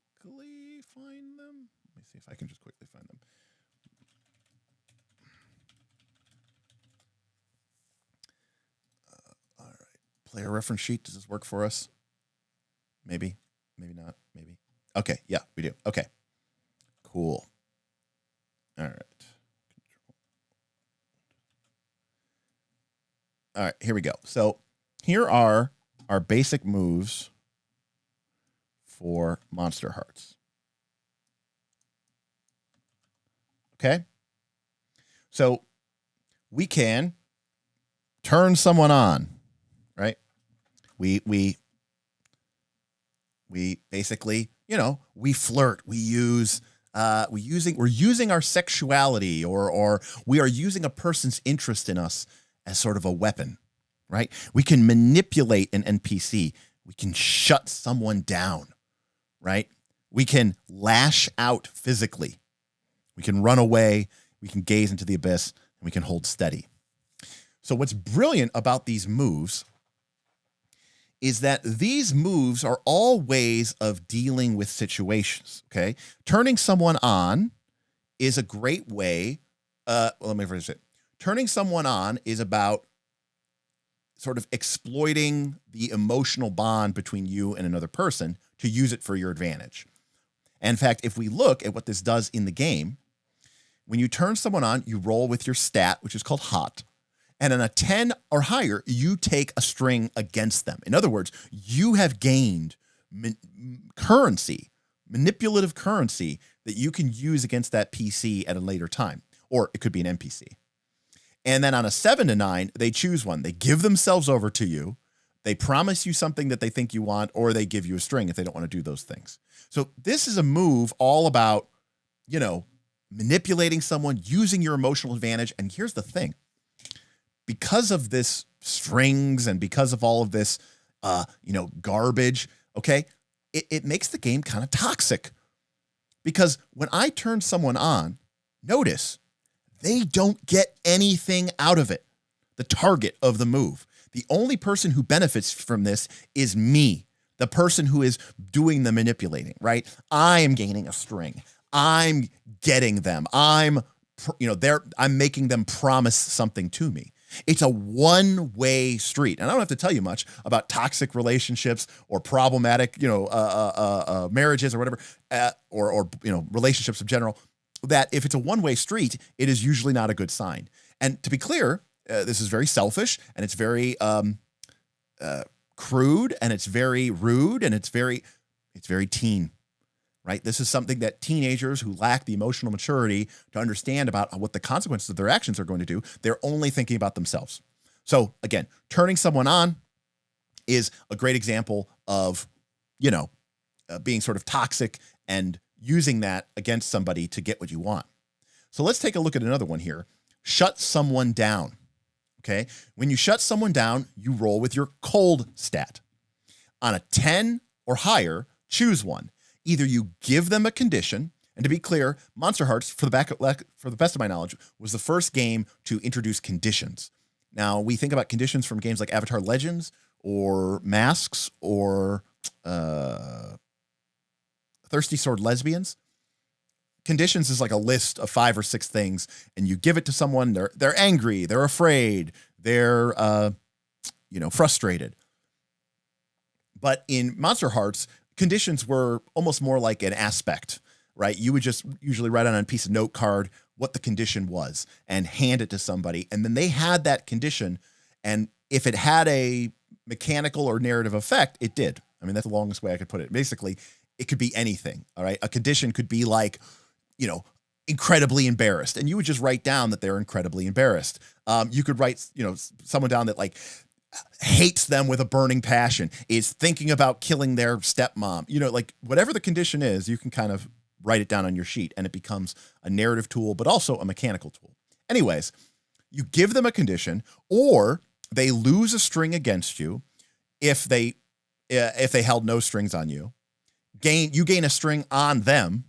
find them. Let me see if I can just quickly find them. All right, player reference sheet. Does this work for us? Maybe, maybe not, maybe. Okay, yeah, we do. Okay, cool. All right. All right, here we go. So here are our basic moves for Monsterhearts. Okay? So we can turn someone on, right? We basically, we flirt, we're using our sexuality or we are using a person's interest in us as sort of a weapon, right? We can manipulate an NPC. We can shut someone down, right? We can lash out physically. We can run away. We can gaze into the abyss, and we can hold steady. So what's brilliant about these moves is that these moves are all ways of dealing with situations, okay? Turning someone on is a great way. Let me phrase it. Turning someone on is about sort of exploiting the emotional bond between you and another person to use it for your advantage. And in fact, if we look at what this does in the game, when you turn someone on, you roll with your stat, which is called hot. And on a 10 or higher, you take a string against them. In other words, you have gained currency, manipulative currency that you can use against that PC at a later time. Or it could be an NPC. And then on a 7 to 9, they choose one. They give themselves over to you. They promise you something that they think you want, or they give you a string if they don't want to do those things. So this is a move all about, manipulating someone, using your emotional advantage. And here's the thing. Because of this strings and because of all of this, garbage, okay, it makes the game kind of toxic. Because when I turn someone on, notice, they don't get anything out of it, the target of the move. The only person who benefits from this is me, the person who is doing the manipulating, right? I am gaining a string. I'm getting them. I'm making them promise something to me. It's a one-way street. And I don't have to tell you much about toxic relationships or problematic, marriages or whatever, or relationships in general, that if it's a one-way street, it is usually not a good sign. And to be clear, this is very selfish and it's very crude and it's very rude and it's very teen, right? This is something that teenagers who lack the emotional maturity to understand about what the consequences of their actions are going to do, they're only thinking about themselves. So again, turning someone on is a great example of, being sort of toxic and using that against somebody to get what you want. So let's take a look at another one here. Shut someone down. Okay. When you shut someone down, you roll with your cold stat. On a 10 or higher, choose one. Either you give them a condition, and to be clear, Monsterhearts, for the best of my knowledge, was the first game to introduce conditions. Now, we think about conditions from games like Avatar Legends or Masks or Thirsty Sword Lesbians. Conditions is like a list of 5 or 6 things, and you give it to someone. They're angry, they're afraid, they're frustrated. But in Monsterhearts, conditions were almost more like an aspect, right? You would just usually write on a piece of note card what the condition was and hand it to somebody, and then they had that condition, and if it had a mechanical or narrative effect, it did. I mean, that's the longest way I could put it. Basically, it could be anything, all right? A condition could be like, incredibly embarrassed, and you would just write down that they're incredibly embarrassed. You could write, someone down that like hates them with a burning passion, is thinking about killing their stepmom. You know, like whatever the condition is, you can kind of write it down on your sheet and it becomes a narrative tool, but also a mechanical tool. Anyways, you give them a condition, or they lose a string against you if they held no strings on you. You gain a string on them.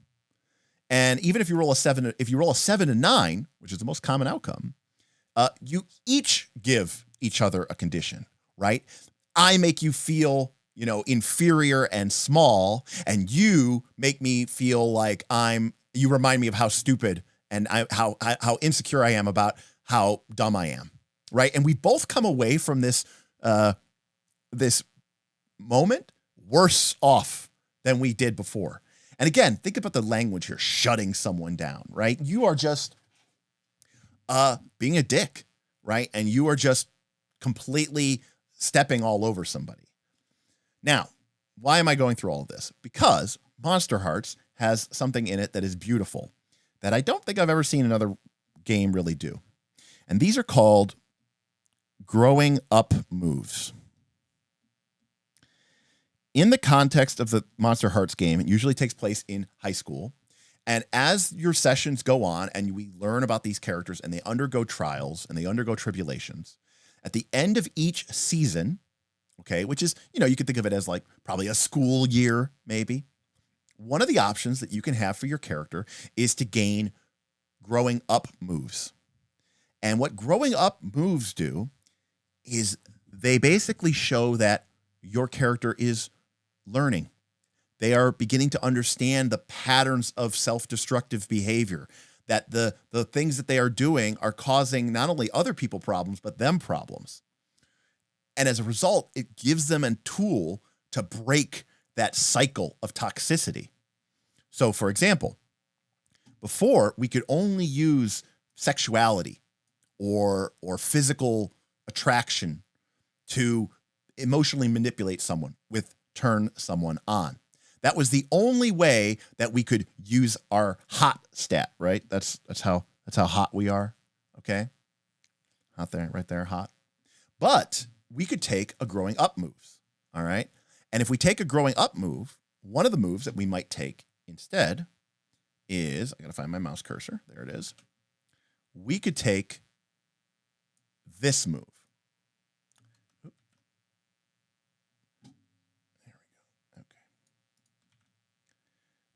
And even if you roll a 7 and 9, which is the most common outcome, you each give each other a condition, right? I make you feel, inferior and small, and you make me feel like you remind me of how stupid and how insecure I am about how dumb I am, right? And we both come away from this moment worse off than we did before. And again, think about the language here, shutting someone down, right? You are just being a dick, right? And you are just completely stepping all over somebody. Now, why am I going through all of this? Because Monsterhearts has something in it that is beautiful that I don't think I've ever seen another game really do. And these are called growing up moves. In the context of the Monsterhearts game, it usually takes place in high school. And as your sessions go on and we learn about these characters and they undergo trials and they undergo tribulations, at the end of each season, okay, which is, you could think of it as like probably a school year, maybe. One of the options that you can have for your character is to gain growing up moves. And what growing up moves do is they basically show that your character is learning. They are beginning to understand the patterns of self-destructive behavior, that the things that they are doing are causing not only other people problems, but them problems. And as a result, it gives them a tool to break that cycle of toxicity. So, for example, before we could only use sexuality or physical attraction to emotionally manipulate someone with turn someone on. That was the only way that we could use our hot stat, right? That's how hot we are. Okay. Hot there, right there, hot. But we could take a growing up moves. All right. And if we take a growing up move, one of the moves that we might take instead is, I got to find my mouse cursor. There it is. We could take this move. There we go. Okay.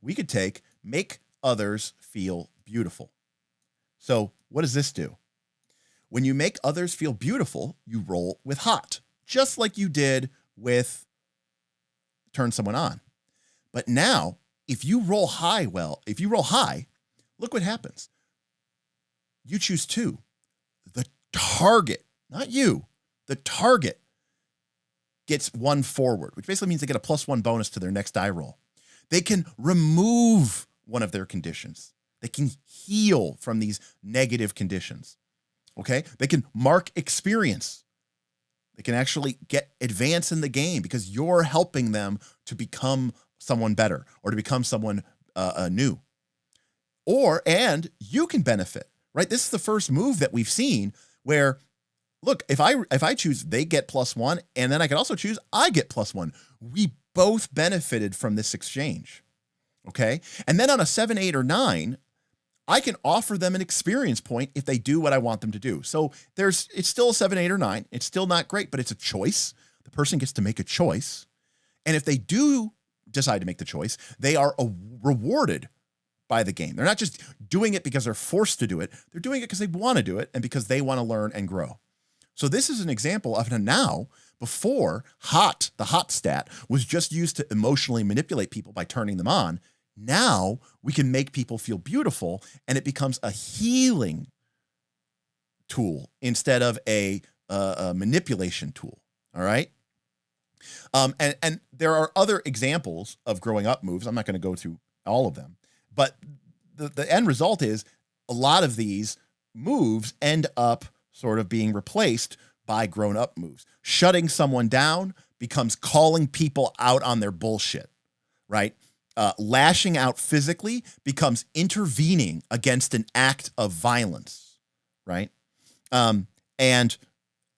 We could take make others feel beautiful. So what does this do? When you make others feel beautiful, you roll with hot, just like you did with turn someone on. But now, if you roll high, look what happens. You choose 2. The target, not you, the target gets 1 forward, which basically means they get a +1 bonus to their next die roll. They can remove one of their conditions. They can heal from these negative conditions. Okay? They can mark experience. They can actually get advance in the game because you're helping them to become someone better or to become someone new. And you can benefit, right? This is the first move that we've seen where, look, if I choose they get +1, and then I can also choose I get +1. We both benefited from this exchange. Okay? And then on a 7, 8, or 9, I can offer them an experience point if they do what I want them to do. So it's still a 7, 8, or 9. It's still not great, but it's a choice. The person gets to make a choice. And if they do decide to make the choice, they are rewarded by the game. They're not just doing it because they're forced to do it. They're doing it because they want to do it and because they want to learn and grow. So this is an example of now, before the hot stat was just used to emotionally manipulate people by turning them on. Now we can make people feel beautiful, and it becomes a healing tool instead of a manipulation tool. All right. And there are other examples of growing up moves. I'm not going to go through all of them, but the end result is a lot of these moves end up sort of being replaced by grown up moves. Shutting someone down becomes calling people out on their bullshit, right? Lashing out physically becomes intervening against an act of violence, right? And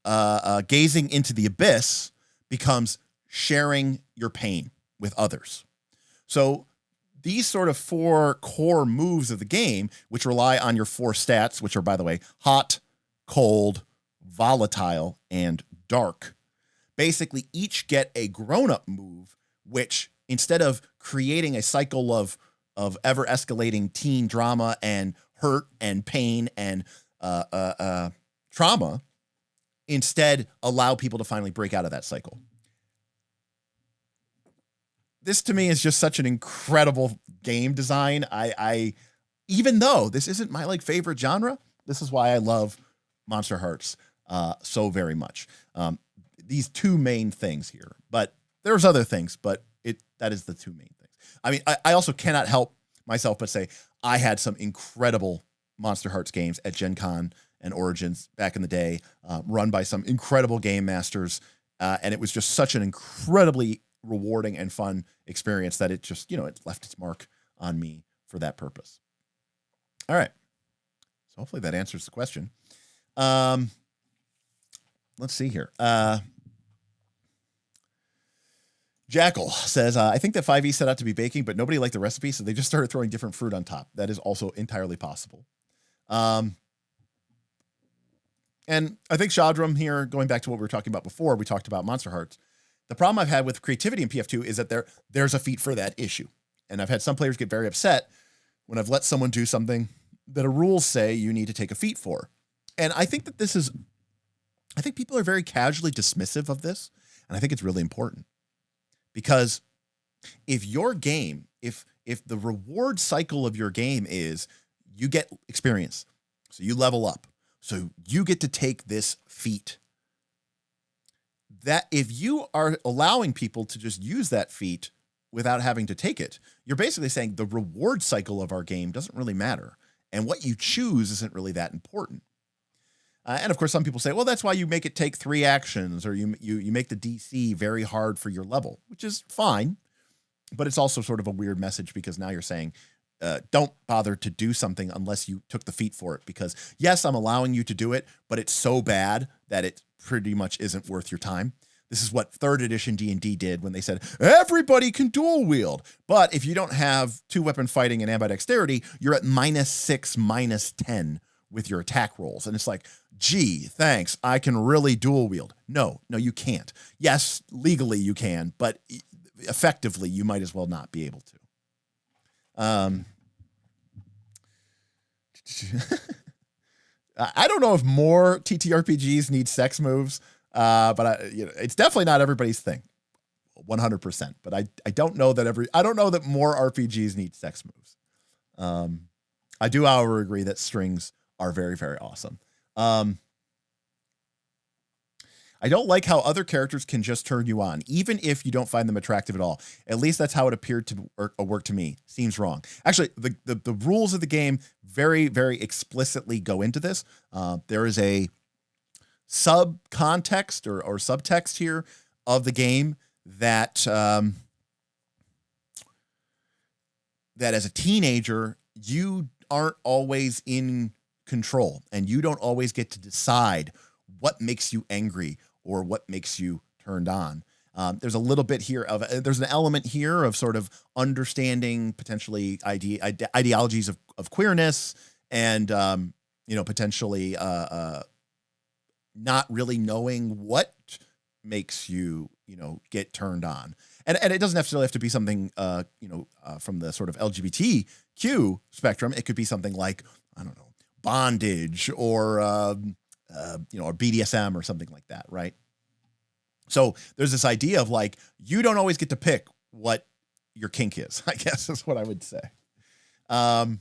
gazing into the abyss becomes sharing your pain with others. So these sort of 4 core moves of the game, which rely on your 4 stats, which are, by the way, hot, cold, volatile, and dark, basically each get a grown-up move, which instead of creating a cycle of ever escalating teen drama and hurt and pain and trauma, instead allow people to finally break out of that cycle. This to me is just such an incredible game design. I even though this isn't my like favorite genre, this is why I love Monsterhearts so very much. These 2 main things here, but there's other things, but that is the 2 main things. I mean, I also cannot help myself but say I had some incredible Monsterhearts games at Gen Con and Origins back in the day, run by some incredible game masters, and it was just such an incredibly rewarding and fun experience that it just, it left its mark on me for that purpose. All right. So hopefully that answers the question. Let's see here. Jackal says, I think that 5e set out to be baking, but nobody liked the recipe, so they just started throwing different fruit on top. That is also entirely possible. And I think Shadram here, going back to what we were talking about before, we talked about Monsterhearts. The problem I've had with creativity in PF2 is that there's a feat for that issue. And I've had some players get very upset when I've let someone do something that a rules say you need to take a feat for. And I think that I think people are very casually dismissive of this. And I think it's really important. Because if your game, if the reward cycle of your game is you get experience, so you level up, so you get to take this feat, that if you are allowing people to just use that feat without having to take it, you're basically saying the reward cycle of our game doesn't really matter. And what you choose isn't really that important. And of course, some people say, well, that's why you make it take 3 actions, or you make the DC very hard for your level, which is fine. But it's also sort of a weird message, because now you're saying, don't bother to do something unless you took the feat for it. Because yes, I'm allowing you to do it, but it's so bad that it pretty much isn't worth your time. This is what 3rd edition D&D did when they said, everybody can dual wield. But if you don't have 2-weapon fighting and ambidexterity, you're at -6, -10 with your attack rolls. And it's like, gee, thanks, I can really dual wield. No, you can't. Yes, legally you can, but effectively you might as well not be able to. I don't know if more TTRPGs need sex moves, but it's definitely not everybody's thing, 100%. But I don't know that more RPGs need sex moves. I do, however, agree that strings are very, very awesome. I don't like how other characters can just turn you on, even if you don't find them attractive at all. At least that's how it appeared to work to me. Seems wrong. Actually, the rules of the game very, very explicitly go into this. There is a sub-context or subtext here of the game that that as a teenager, you aren't always in control, and you don't always get to decide what makes you angry or what makes you turned on. There's a little bit here of, there's an element here of sort of understanding potentially ideologies of queerness, and, potentially not really knowing what makes you, get turned on. And it doesn't necessarily have to be something, from the sort of LGBTQ spectrum. It could be something like, I don't know, bondage or BDSM or something like that, right? So there's this idea of like, you don't always get to pick what your kink is, I guess is what I would say. The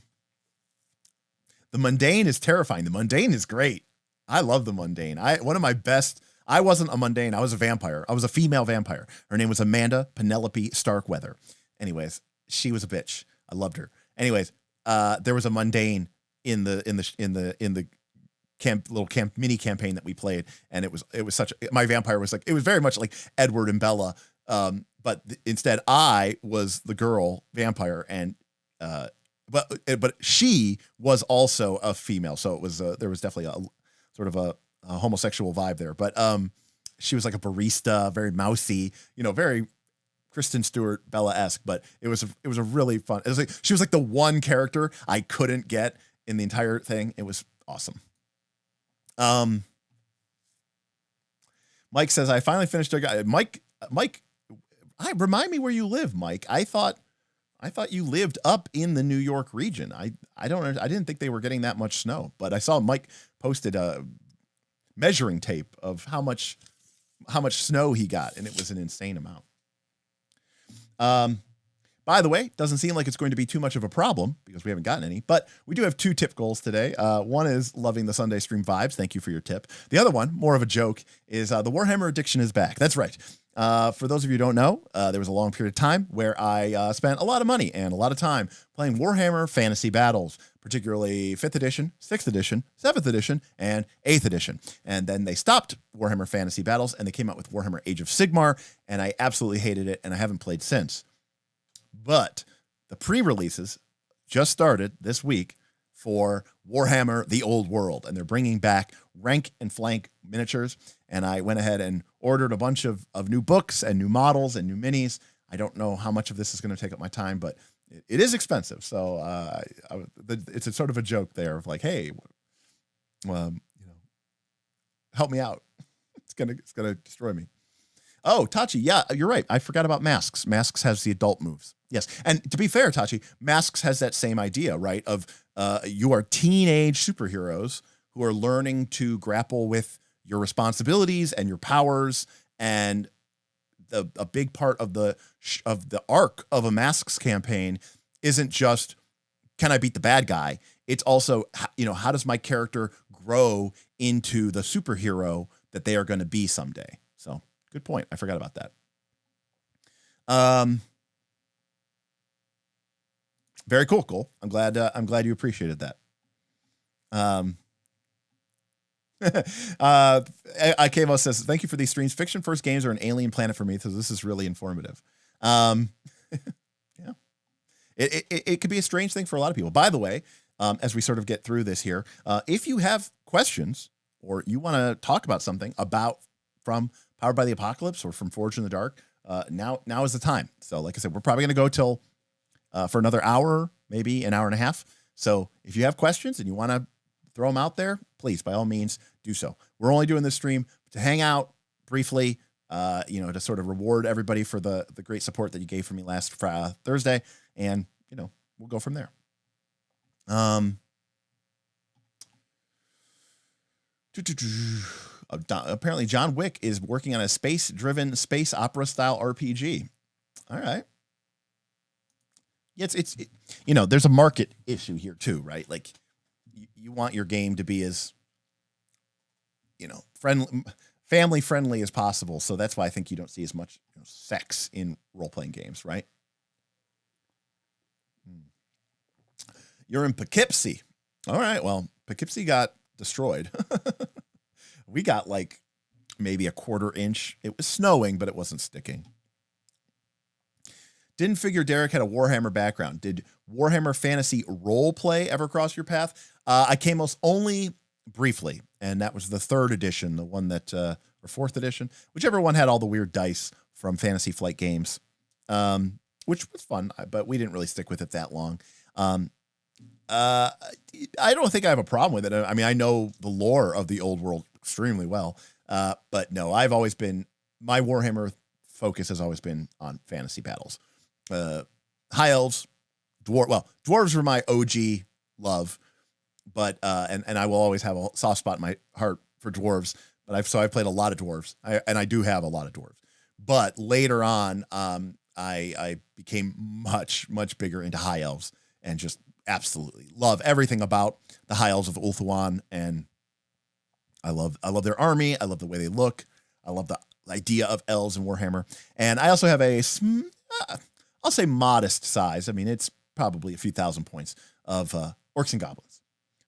mundane is terrifying. The mundane is great. I love the mundane. One of my best, I wasn't a mundane, I was a vampire. I was a female vampire. Her name was Amanda Penelope Starkweather. Anyways, she was a bitch. I loved her. Anyways, there was a mundane in the mini campaign that we played, and it was such my vampire was like, it was very much like Edward and Bella, but instead I was the girl vampire, and but she was also a female, so it was there was definitely a sort of homosexual vibe there, but she was like a barista, very mousy, very Kristen Stewart Bella-esque, but it was a really fun. It was like she was like the one character I couldn't get in the entire thing. It was awesome. Mike says, I finally finished Mike, remind me where you live, Mike. I thought you lived up in the New York region. I didn't think they were getting that much snow, but I saw Mike posted a measuring tape of how much snow he got, and it was an insane amount. By the way, doesn't seem like it's going to be too much of a problem because we haven't gotten any, but we do have 2 tip goals today. One is loving the Sunday stream vibes. Thank you for your tip. The other one, more of a joke, is the Warhammer addiction is back. That's right. For those of you who don't know, there was a long period of time where I spent a lot of money and a lot of time playing Warhammer Fantasy Battles, particularly 5th edition, 6th edition, 7th edition, and 8th edition. And then they stopped Warhammer Fantasy Battles and they came out with Warhammer Age of Sigmar, and I absolutely hated it and I haven't played since. But the pre-releases just started this week for Warhammer The Old World, and they're bringing back rank and flank miniatures. And I went ahead and ordered a bunch of new books and new models and new minis. I don't know how much of this is going to take up my time, but it is expensive. So it's a sort of a joke there of like, hey, help me out. It's gonna destroy me. Oh, Tachi, yeah, you're right. I forgot about Masks. Masks has the adult moves. Yes. And to be fair, Tachi, Masks has that same idea, right? Of you are teenage superheroes who are learning to grapple with your responsibilities and your powers. And a big part of the arc of a Masks campaign isn't just, can I beat the bad guy? It's also, how does my character grow into the superhero that they are going to be someday? So good point. I forgot about that. Very cool, Cole. I'm glad you appreciated that. Ikemo says, thank you for these streams. Fiction first games are an alien planet for me, so this is really informative. Yeah. It could be a strange thing for a lot of people. By the way, as we sort of get through this here, if you have questions or you want to talk about something from Powered by the Apocalypse or from Forged in the Dark, now is the time. So like I said, we're probably going to go till for another hour, maybe an hour and a half. So if you have questions and you want to throw them out there, please, by all means, do so. We're only doing this stream to hang out briefly, to sort of reward everybody for the great support that you gave for me last Thursday. And, we'll go from there. Apparently John Wick is working on a space-driven space opera style RPG. All right. It's there's a market issue here too, right? Like you want your game to be as, family friendly as possible. So that's why I think you don't see as much sex in role-playing games, right? You're in Poughkeepsie. All right. Well, Poughkeepsie got destroyed. We got like maybe a 1/4 inch. It was snowing, but it wasn't sticking. Didn't figure Derek had a Warhammer background. Did Warhammer Fantasy role play ever cross your path? I came most only briefly, and that was the 3rd edition, the one that, or 4th edition, whichever one had all the weird dice from Fantasy Flight Games, which was fun, but we didn't really stick with it that long. I don't think I have a problem with it. I mean, I know the lore of the old world extremely well, but no, my Warhammer focus has always been on fantasy battles. High elves, dwarves were my OG love, but and I will always have a soft spot in my heart for dwarves. But I've played a lot of dwarves, and I do have a lot of dwarves. But later on, I became much bigger into high elves and just absolutely love everything about the high elves of Ulthuan, and I love their army. I love the way they look. I love the idea of elves in Warhammer, and I also have I'll say modest size. I mean, it's probably a few thousand points of orcs and goblins.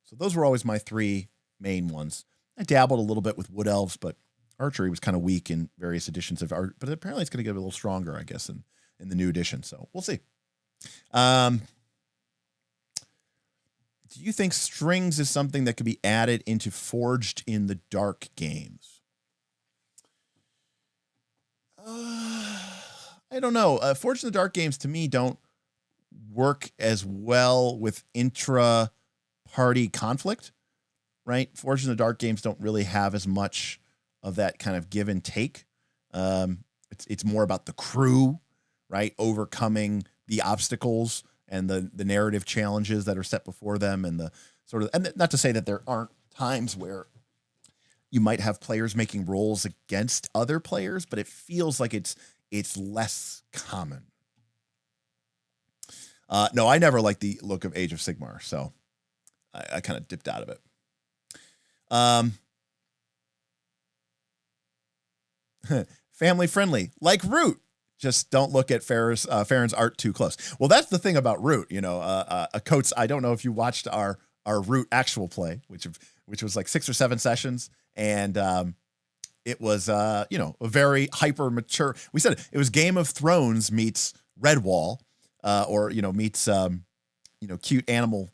So those were always my 3 main ones. I dabbled a little bit with wood elves, but archery was kind of weak in various editions of art. But apparently, it's going to get a little stronger, I guess, in the new edition. So we'll see. do you think strings is something that could be added into Forged in the Dark games? I don't know. Forged in the Dark games to me don't work as well with intra-party conflict, right? Forged in the Dark games don't really have as much of that kind of give and take. It's more about the crew, right? Overcoming the obstacles and the narrative challenges that are set before them, and the sort of, and not to say that there aren't times where you might have players making rolls against other players, but it feels like it's less common. No, I never liked the look of Age of Sigmar, so I kind of dipped out of it. Family friendly, like Root. Just don't look at Farron's art too close. Well, that's the thing about Root. You know, Coates, I don't know if you watched our Root actual play, which was like 6 or 7 sessions, and it was you know, a very hyper mature. We said it was Game of Thrones meets Redwall, or you know, meets you know, cute animal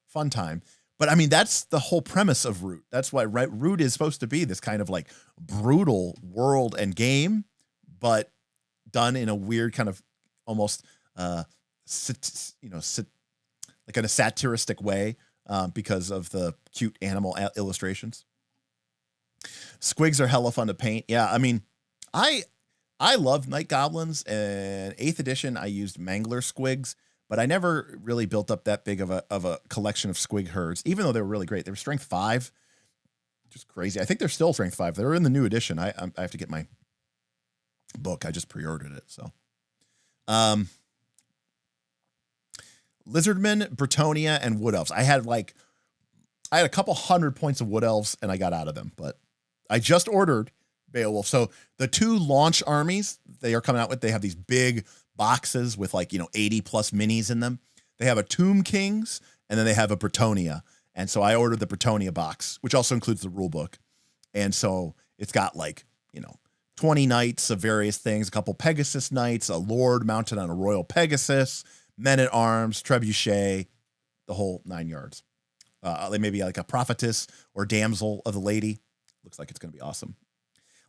fun time. But I mean, that's the whole premise of Root. That's why Root is supposed to be this kind of like brutal world and game, but done in a weird kind of almost like in a satiristic way, because of the cute animal illustrations. Squigs are hella fun to paint. Yeah, I mean, I love Night Goblins, and 8th edition I used Mangler Squigs, but I never really built up that big of a collection of Squig herds, even though they were really great. They were strength 5, just crazy. I think they're still strength 5. They're in the new edition. I have to get my book. I just pre-ordered it. So, Lizardmen, Bretonia, and Wood Elves. I had a couple 100 points of Wood Elves, and I got out of them, but I just ordered Beowulf. So the 2 launch armies they are coming out with, they have these big boxes with 80 plus minis in them. They have a Tomb Kings, and then they have a Bretonia. And so I ordered the Bretonia box, which also includes the rule book. And so it's got 20 knights of various things, a couple Pegasus knights, a lord mounted on a royal Pegasus, men at arms, trebuchet, the whole 9 yards. Maybe like a prophetess or damsel of the lady. Looks like it's going to be awesome.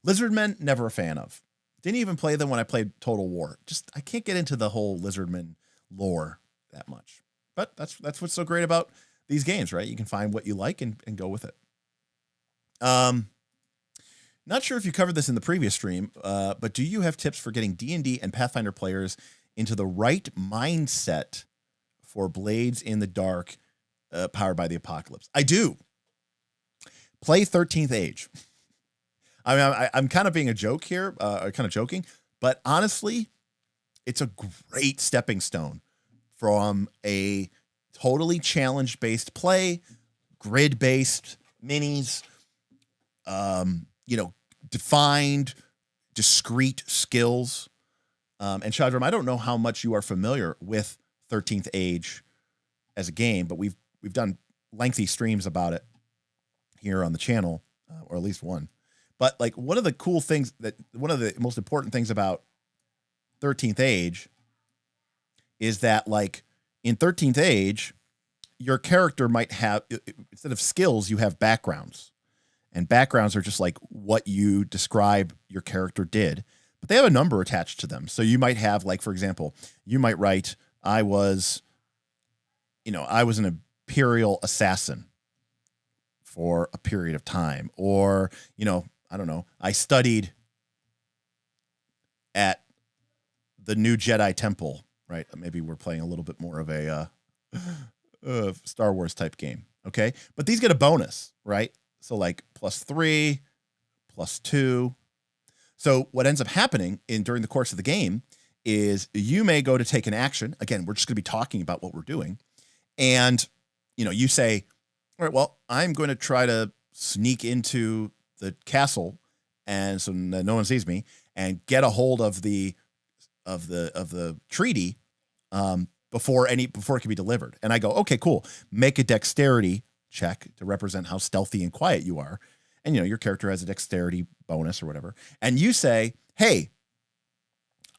Lizardmen, never a fan of. Didn't even play them when I played Total War. Just, I can't get into the whole Lizardmen lore that much. But that's what's so great about these games, right? You can find what you like and go with it. Not sure if you covered this in the previous stream, but do you have tips for getting D&D and Pathfinder players into the right mindset for Blades in the Dark, powered by the Apocalypse? I do. Play 13th Age. I mean, I'm kind of being a joke here, kind of joking, but honestly, it's a great stepping stone from a totally challenge-based play, grid-based minis, defined, discrete skills. And Shadram, I don't know how much you are familiar with 13th Age as a game, but we've done lengthy streams about it here on the channel, or at least one. But one of the most important things about 13th Age is that in 13th Age, your character might have, instead of skills, you have backgrounds. And backgrounds are just what you describe your character did, but they have a number attached to them. So you might have, for example, you might write, I was an imperial assassin for a period of time, or, I don't know, I studied at the new Jedi Temple, right? Maybe we're playing a little bit more of a Star Wars type game. Okay. But these get a bonus, right? So +3, +2. So what ends up happening during the course of the game is you may go to take an action. Again, we're just going to be talking about what we're doing. And, you say, all right, well, I'm going to try to sneak into the castle, and so no one sees me, and get a hold of the treaty before it can be delivered. And I go, okay, cool. Make a dexterity check to represent how stealthy and quiet you are. And your character has a dexterity bonus or whatever. And you say, hey,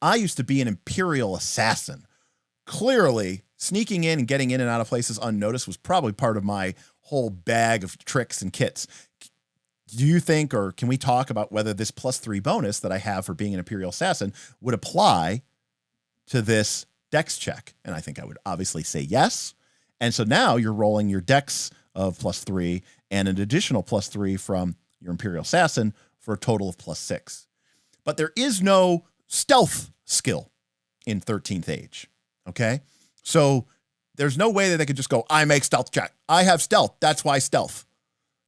I used to be an imperial assassin. Clearly sneaking in and getting in and out of places unnoticed was probably part of my whole bag of tricks and kits. Do you think, or can we talk about whether this +3 bonus that I have for being an Imperial Assassin would apply to this dex check? And I think I would obviously say yes. And so now you're rolling your dex of +3 and an additional +3 from your Imperial Assassin for a total of +6. But there is no stealth skill in 13th Age. Okay. So there's no way that they could just go, I make stealth check. I have stealth. That's why stealth.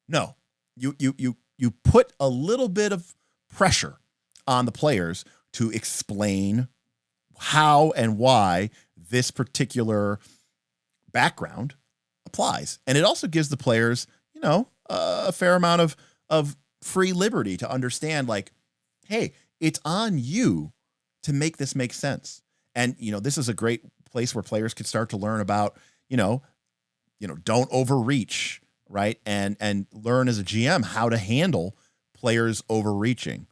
No, you put a little bit of pressure on the players to explain how and why this particular background applies. And it also gives the players, a fair amount of free liberty to understand, like, hey, it's on you to make this make sense. And, this is a great place where players can start to learn about, don't overreach, right? And learn as a GM how to handle players overreaching.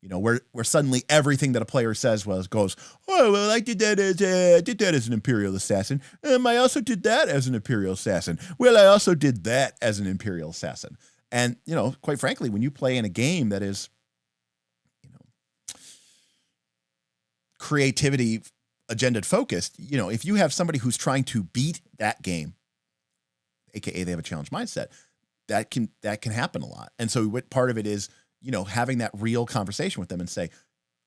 Where suddenly everything that a player says goes, oh, well, I did that as an Imperial Assassin. I also did that as an Imperial Assassin. Well, I also did that as an Imperial Assassin. And, quite frankly, when you play in a game that is, creativity agenda focused, if you have somebody who's trying to beat that game, AKA they have a challenge mindset, that can happen a lot. And so what part of it is, having that real conversation with them and say,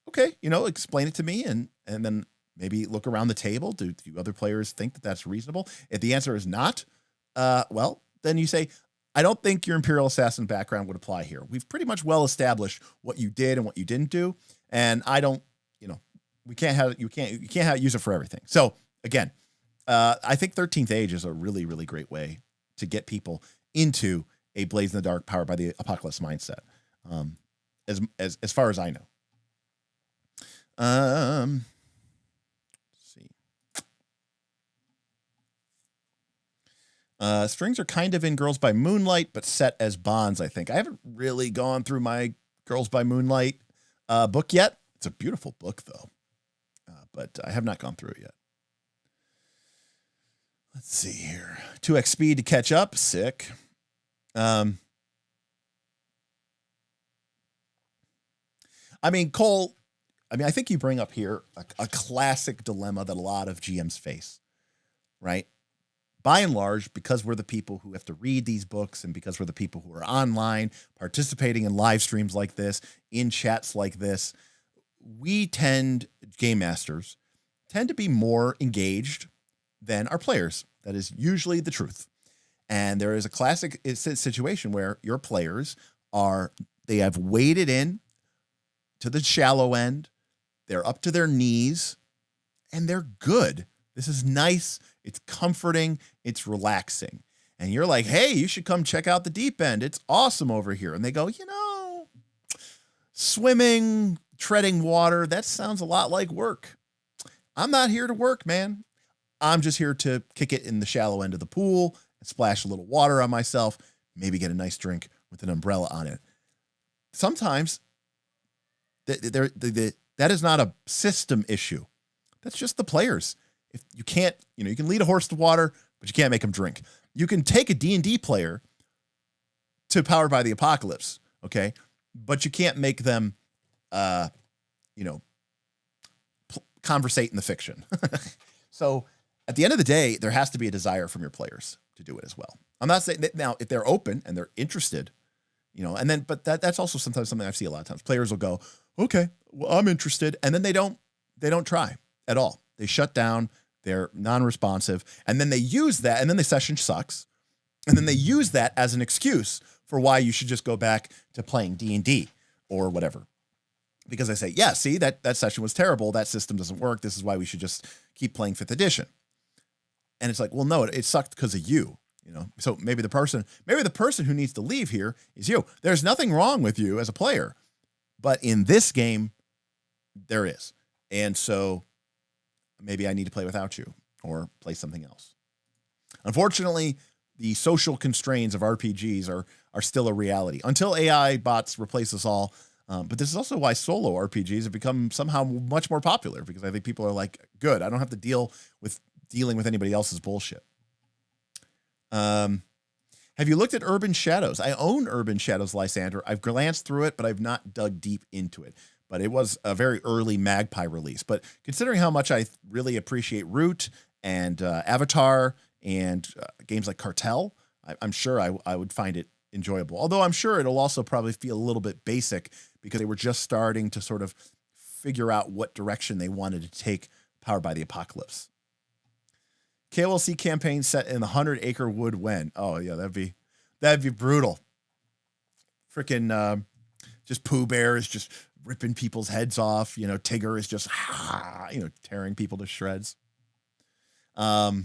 okay, explain it to me. And then maybe look around the table. Do other players think that that's reasonable? If the answer is not, well, then you say, I don't think your Imperial Assassin background would apply here. We've pretty much well established what you did and what you didn't do. And I don't, you can't use it for everything. So again, I think 13th Age is a really, really great way to get people into a Blaze in the Dark powered by the Apocalypse mindset. As far as I know. Let's see. Strings are kind of in Girls by Moonlight, but set as bonds, I think. I haven't really gone through my Girls by Moonlight book yet. It's a beautiful book, though. But I have not gone through it yet. Let's see here. 2x speed to catch up. Sick. Cole, I think you bring up here a classic dilemma that a lot of GMs face, right? By and large, because we're the people who have to read these books and because we're the people who are online, participating in live streams like this, in chats like this, game masters tend to be more engaged than our players. That is usually the truth. And there is a classic situation where your players they have waded in to the shallow end. They're up to their knees and they're good. This is nice. It's comforting. It's relaxing. And you're like, hey, you should come check out the deep end. It's awesome over here. And they go, swimming, treading water, that sounds a lot like work. I'm not here to work, man. I'm just here to kick it in the shallow end of the pool and splash a little water on myself, maybe get a nice drink with an umbrella on it. Sometimes that is not a system issue. That's just the players. If you can't, you can lead a horse to water, but you can't make them drink. You can take a D&D player to Powered by the Apocalypse, okay? But you can't make them conversate in the fiction. So at the end of the day, there has to be a desire from your players to do it as well. I'm not saying that now, if they're open and they're interested, but that's also sometimes something I see a lot of times. Players will go, okay, well, I'm interested. And then they don't try at all. They shut down. They're non-responsive. And then they use that. And then the session sucks. And then they use that as an excuse for why you should just go back to playing D&D or whatever. Because I say, yeah, see, that session was terrible. That system doesn't work. This is why we should just keep playing 5th edition. And it's like, well, no, it sucked because of you. So maybe the person who needs to leave here is you. There's nothing wrong with you as a player, but in this game, there is. And so maybe I need to play without you or play something else. Unfortunately, the social constraints of RPGs are still a reality until AI bots replace us all. But this is also why solo RPGs have become somehow much more popular, because I think people are like, good, I don't have to deal with dealing with anybody else's bullshit. Have you looked at Urban Shadows? I own Urban Shadows, Lysander. I've glanced through it, but I've not dug deep into it. But it was a very early Magpie release. But considering how much I really appreciate Root and Avatar and games like Cartel, I'm sure I would find it enjoyable. Although I'm sure it'll also probably feel a little bit basic because they were just starting to sort of figure out what direction they wanted to take Powered by the Apocalypse. KLC campaign set in the 100-acre wood when? Oh yeah, that'd be brutal. Freaking just Pooh Bear is just ripping people's heads off. Tigger is just tearing people to shreds. You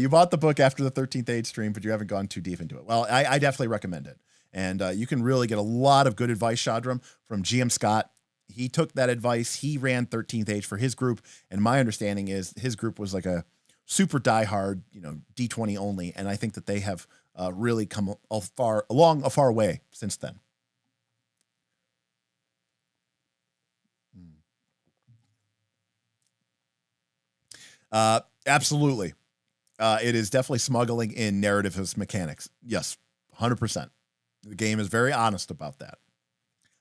bought the book after the 13th Age stream, but you haven't gone too deep into it. Well, I definitely recommend it. And you can really get a lot of good advice, Shadram, from GM Scott. He took that advice. He ran 13th Age for his group. And my understanding is his group was like a super diehard, D20 only. And I think that they have really come a far way since then. Absolutely. It is definitely smuggling in narrative as mechanics. Yes, 100%. The game is very honest about that.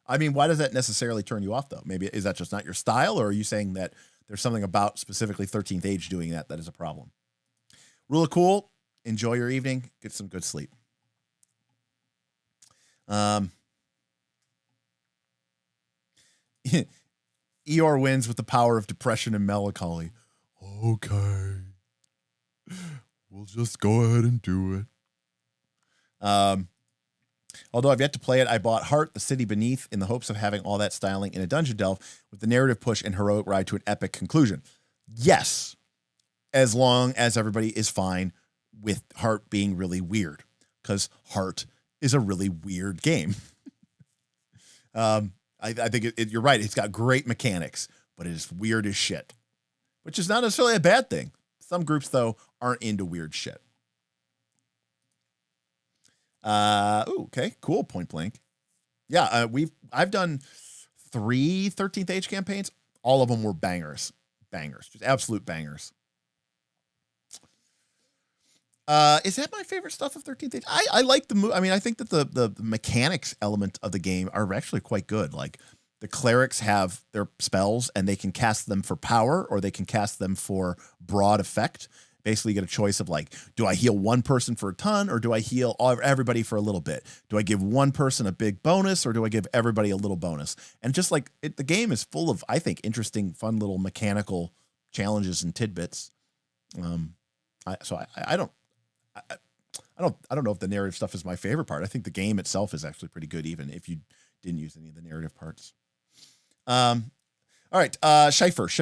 I mean, why does that necessarily turn you off, though? Maybe is that just not your style, or are you saying that there's something about specifically 13th Age doing that is a problem? Rule of cool. Enjoy your evening. Get some good sleep. Eeyore wins with the power of depression and melancholy. Okay. We'll just go ahead and do it. Although I've yet to play it, I bought Heart, the City Beneath in the hopes of having all that styling in a dungeon delve with the narrative push and heroic ride to an epic conclusion. Yes, as long as everybody is fine with Heart being really weird, because Heart is a really weird game. I think you're right. It's got great mechanics, but it is weird as shit, which is not necessarily a bad thing. Some groups, though, aren't into weird shit. Okay, cool. Point Blank. Yeah, I've done 3 13th Age campaigns. All of them were bangers, just absolute bangers. Is that my favorite stuff of 13th Age? I like the I mean, I think that the mechanics element of the game are actually quite good. Like the clerics have their spells and they can cast them for power or they can cast them for broad effect. Basically, you get a choice of like, do I heal one person for a ton or do I heal everybody for a little bit? Do I give one person a big bonus or do I give everybody a little bonus? And just like the game is full of, I think, interesting, fun little mechanical challenges and tidbits. I don't know if the narrative stuff is my favorite part. I think the game itself is actually pretty good, even if you didn't use any of the narrative parts. All right, Schiffer.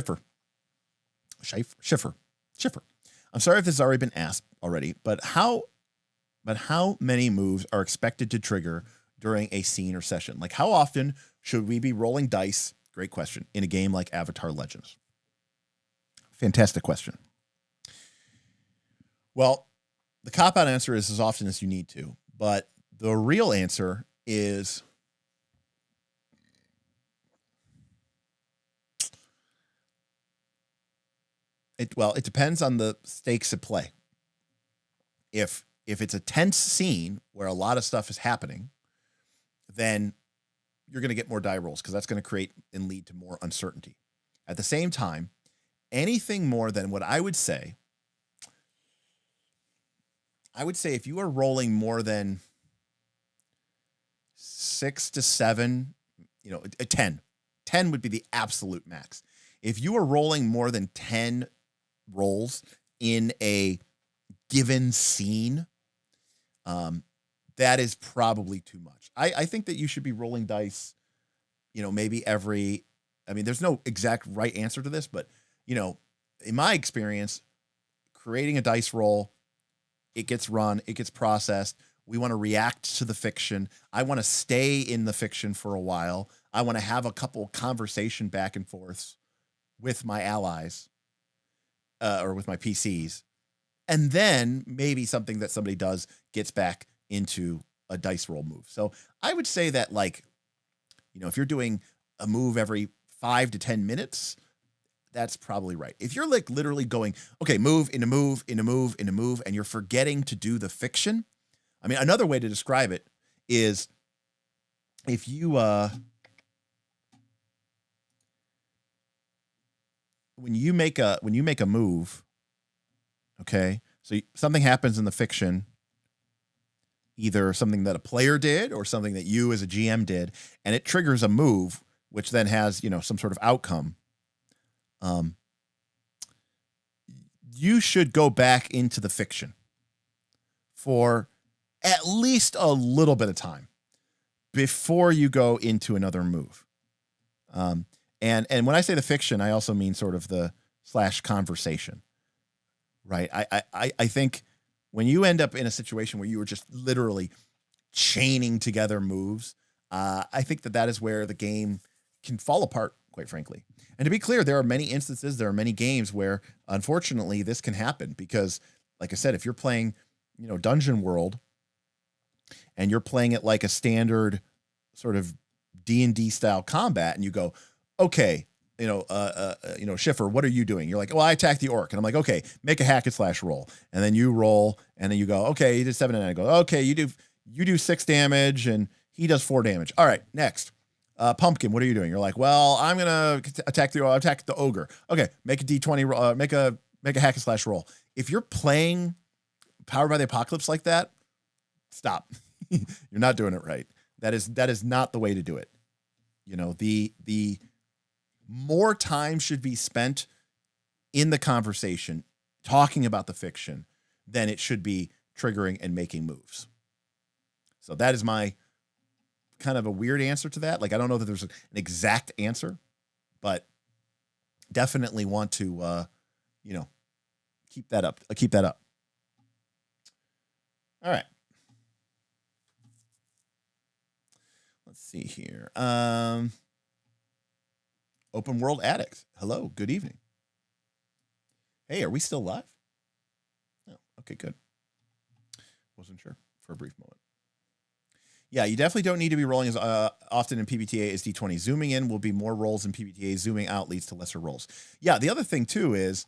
I'm sorry if this has already been asked already, but how many moves are expected to trigger during a scene or session? Like how often should we be rolling dice? Great question. In a game like Avatar Legends. Fantastic question. Well, the cop-out answer is as often as you need to, but the real answer is it depends on the stakes at play. If it's a tense scene where a lot of stuff is happening, then you're going to get more die rolls because that's going to create and lead to more uncertainty. At the same time, anything more than what I would say if you are rolling more than 6 to 7, a 10 would be the absolute max. If you are rolling more than 10 rolls in a given scene, that is probably too much. I think that you should be rolling dice, maybe there's no exact right answer to this, but, in my experience, creating a dice roll, it gets run, it gets processed. We want to react to the fiction. I want to stay in the fiction for a while. I want to have a couple conversation back and forths with my allies or with my PCs. And then maybe something that somebody does gets back into a dice roll move. So I would say that if you're doing a move every 5 to 10 minutes, that's probably right. If you're like literally going, okay, move into move into move into move, and you're forgetting to do the fiction. I mean, another way to describe it is if you when you make a move, okay, so something happens in the fiction, either something that a player did or something that you as a GM did, and it triggers a move, which then has, some sort of outcome. You should go back into the fiction for at least a little bit of time before you go into another move. And when I say the fiction, I also mean sort of the / conversation, right? I think when you end up in a situation where you are just literally chaining together moves, I think that is where the game can fall apart, quite frankly. And to be clear, there are many instances, there are many games where, unfortunately, this can happen because, like I said, if you're playing, Dungeon World, and you're playing it like a standard sort of D&D style combat, and you go, okay, Schiffer, what are you doing? You're like, well, I attacked the orc, and I'm like, okay, make a hack and slash roll, and then you roll, and then you go, okay, you did 7 and 9. I go, okay, you do 6 damage, and he does 4 damage. All right, next. Pumpkin, what are you doing? You're like, well, I'm gonna attack the ogre. Okay, make a D20, make a hack and slash roll. If you're playing Powered by the Apocalypse like that, stop. You're not doing it right. That is not the way to do it. The more time should be spent in the conversation talking about the fiction than it should be triggering and making moves. So that is my kind of a weird answer to that. Like, I don't know that there's an exact answer, but definitely want to, keep that up. All right. Let's see here. Open World Addict. Hello. Good evening. Hey, are we still live? Oh, okay, good. Wasn't sure for a brief moment. Yeah, you definitely don't need to be rolling as often in PbtA as D20. Zooming in will be more rolls in PbtA. Zooming out leads to lesser rolls. Yeah, the other thing too is,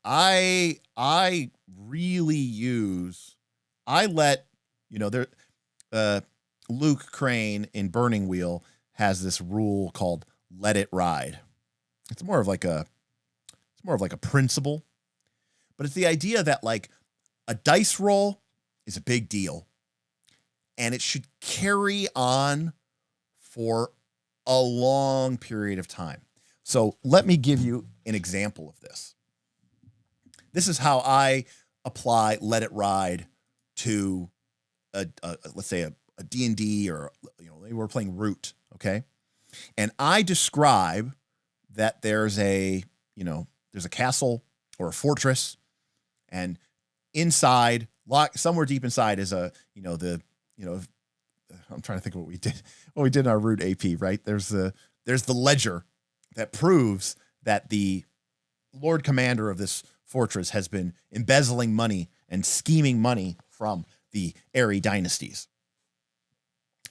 I really use, Luke Crane in Burning Wheel has this rule called let it ride. It's more of like a principle, but it's the idea that like a dice roll is a big deal and it should carry on for a long period of time. So let me give you an example of this. This is how I apply let it ride to let's say a D&D or, maybe we're playing Root. Okay. And I describe that there's a castle or a fortress, and inside, somewhere deep inside is I'm trying to think of what we did in our Root AP, right? There's the ledger that proves that the Lord Commander of this fortress has been embezzling money and scheming money from the Aerie dynasties.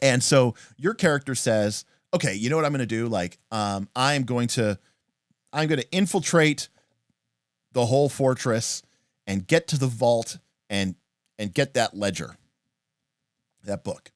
And so your character says, okay, you know what I'm going to do? Like, I'm going to infiltrate the whole fortress and get to the vault and get that ledger, that book.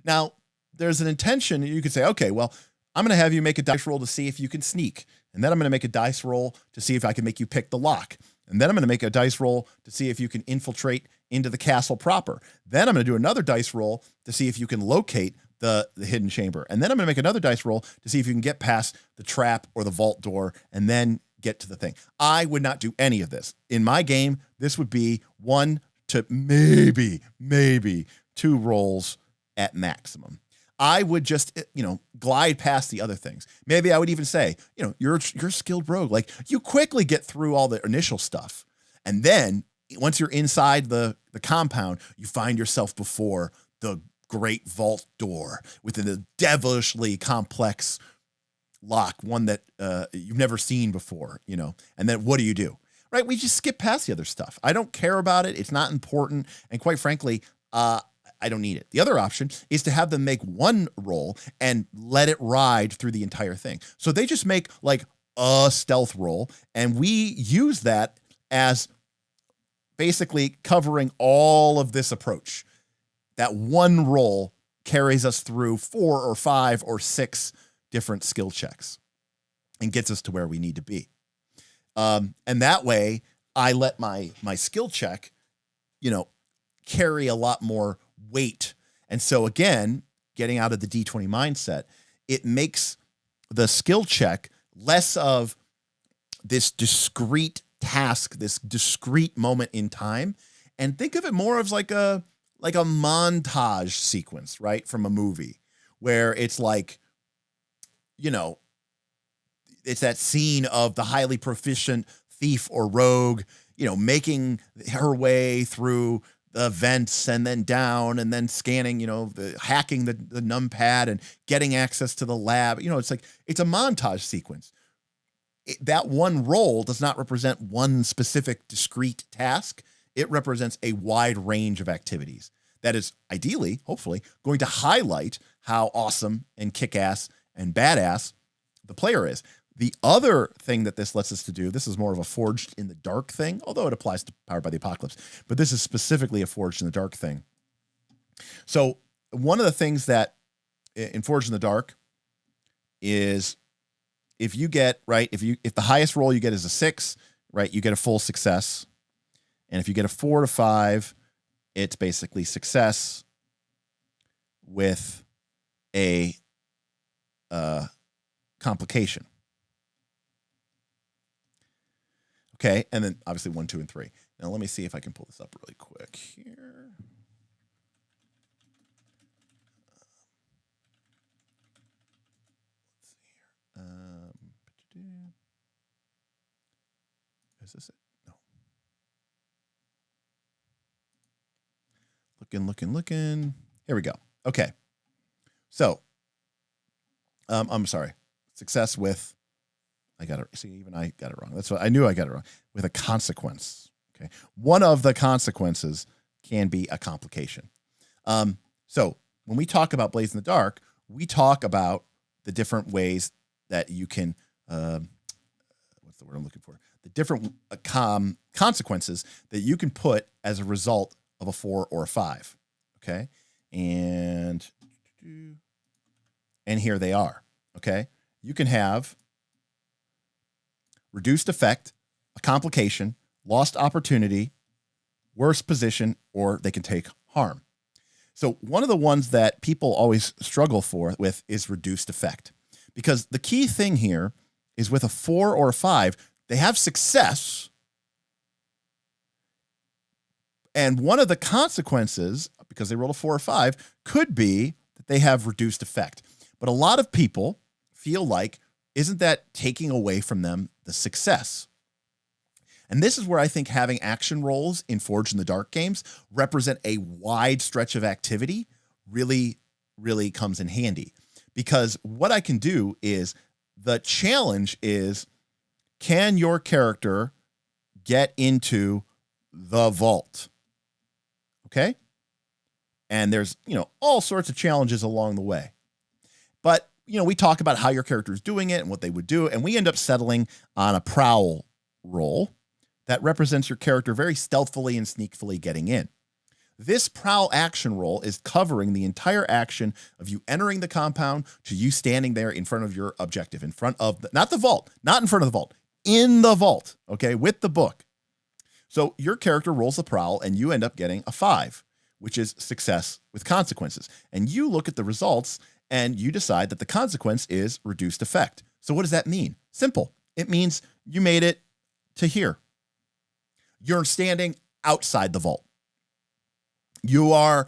Now, there's an intention. You could say, okay, well, I'm going to have you make a dice roll to see if you can sneak. And then I'm going to make a dice roll to see if I can make you pick the lock. And then I'm going to make a dice roll to see if you can infiltrate into the castle proper. Then I'm going to do another dice roll to see if you can locate the hidden chamber. And then I'm going to make another dice roll to see if you can get past the trap or the vault door and then get to the thing. I would not do any of this. In my game, this would be 1 to maybe 2 rolls at maximum. I would just, glide past the other things. Maybe I would even say, you're a skilled rogue. Like, you quickly get through all the initial stuff. And then once you're inside the compound, you find yourself before the great vault door with a devilishly complex lock, one that you've never seen before, and then what do? Right? We just skip past the other stuff. I don't care about it. It's not important. And quite frankly, I don't need it. The other option is to have them make one roll and let it ride through the entire thing. So they just make like a stealth roll, and we use that as basically covering all of this approach. That one roll carries us through 4 or 5 or 6 different skill checks and gets us to where we need to be. And that way, I let my skill check, carry a lot more weight. And so again, getting out of the D20 mindset, it makes the skill check less of this discrete task, this discrete moment in time, and think of it more as like a montage sequence, right? From a movie where it's like, it's that scene of the highly proficient thief or rogue, making her way through the vents and then down and then scanning, hacking the numpad and getting access to the lab. It's like, it's a montage sequence. That one role does not represent one specific discrete task. It represents a wide range of activities that is ideally, hopefully, going to highlight how awesome and kick-ass and badass the player is. The other thing that this lets us to do, this is more of a Forged in the Dark thing, although it applies to Powered by the Apocalypse, but this is specifically a Forged in the Dark thing. So one of the things that in Forged in the Dark is if you get, right, if the highest roll you get is a 6, right, you get a full success. And if you get a 4 to 5, it's basically success with a complication. Okay, and then obviously 1, 2, and 3. Now let me see if I can pull this up really quick here. Let's see here. Is this it? No. Looking. Here we go. Okay. So, I'm sorry. Success with, I got it wrong. That's what I knew. I got it wrong. With a consequence. Okay. One of the consequences can be a complication. So when we talk about Blaze in the Dark, we talk about the different ways that you can, what's the word I'm looking for? The different consequences that you can put as a result of a 4 or a 5. Okay. And here they are. Okay. You can have reduced effect, a complication, lost opportunity, worse position, or they can take harm. So one of the ones that people always struggle with is reduced effect, because the key thing here is with a 4 or a 5, they have success. And one of the consequences, because they rolled a 4 or 5, could be that they have reduced effect. But a lot of people feel like, isn't that taking away from them the success? And this is where I think having action rolls in Forged in the Dark games represent a wide stretch of activity really, really comes in handy. Because what I can do is, the challenge is, can your character get into the vault? Okay? And there's, all sorts of challenges along the way. But, we talk about how your character is doing it and what they would do, and we end up settling on a prowl roll that represents your character very stealthily and sneakily getting in. This prowl action roll is covering the entire action of you entering the compound to you standing there in front of your objective, in front of, not the vault, not in front of the vault, in the vault, okay, with the book. So your character rolls the prowl and you end up getting a 5, which is success with consequences. And you look at the results and you decide that the consequence is reduced effect. So what does that mean? Simple. It means you made it to here. You're standing outside the vault. You are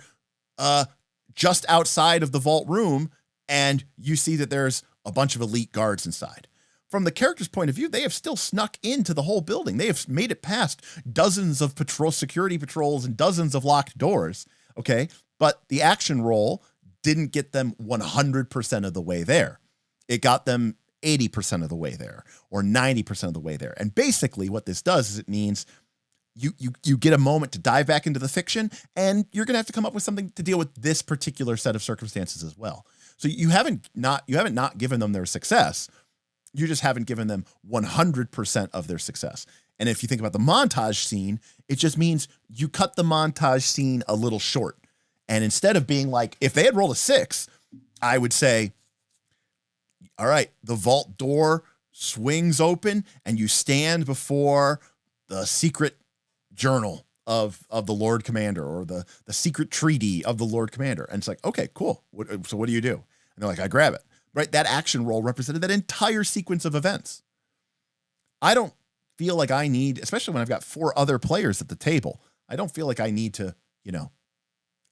just outside of the vault room, and you see that there's a bunch of elite guards inside. From the character's point of view, they have still snuck into the whole building. They have made it past dozens of security patrols and dozens of locked doors. Okay. But the action roll didn't get them 100% of the way there. It got them 80% of the way there, or 90% of the way there. And basically what this does is it means you get a moment to dive back into the fiction, and you're going to have to come up with something to deal with this particular set of circumstances as well. So you haven't not given them their success. You just haven't given them 100% of their success. And if you think about the montage scene, it just means you cut the montage scene a little short. And instead of being like, if they had rolled a 6, I would say, all right, the vault door swings open and you stand before the secret journal of the Lord Commander, or the secret treaty of the Lord Commander. And it's like, okay, cool. So what do you do? And they're like, I grab it. Right? That action roll represented that entire sequence of events. I don't feel like I need, especially when I've got 4 other players at the table, I don't feel like I need to,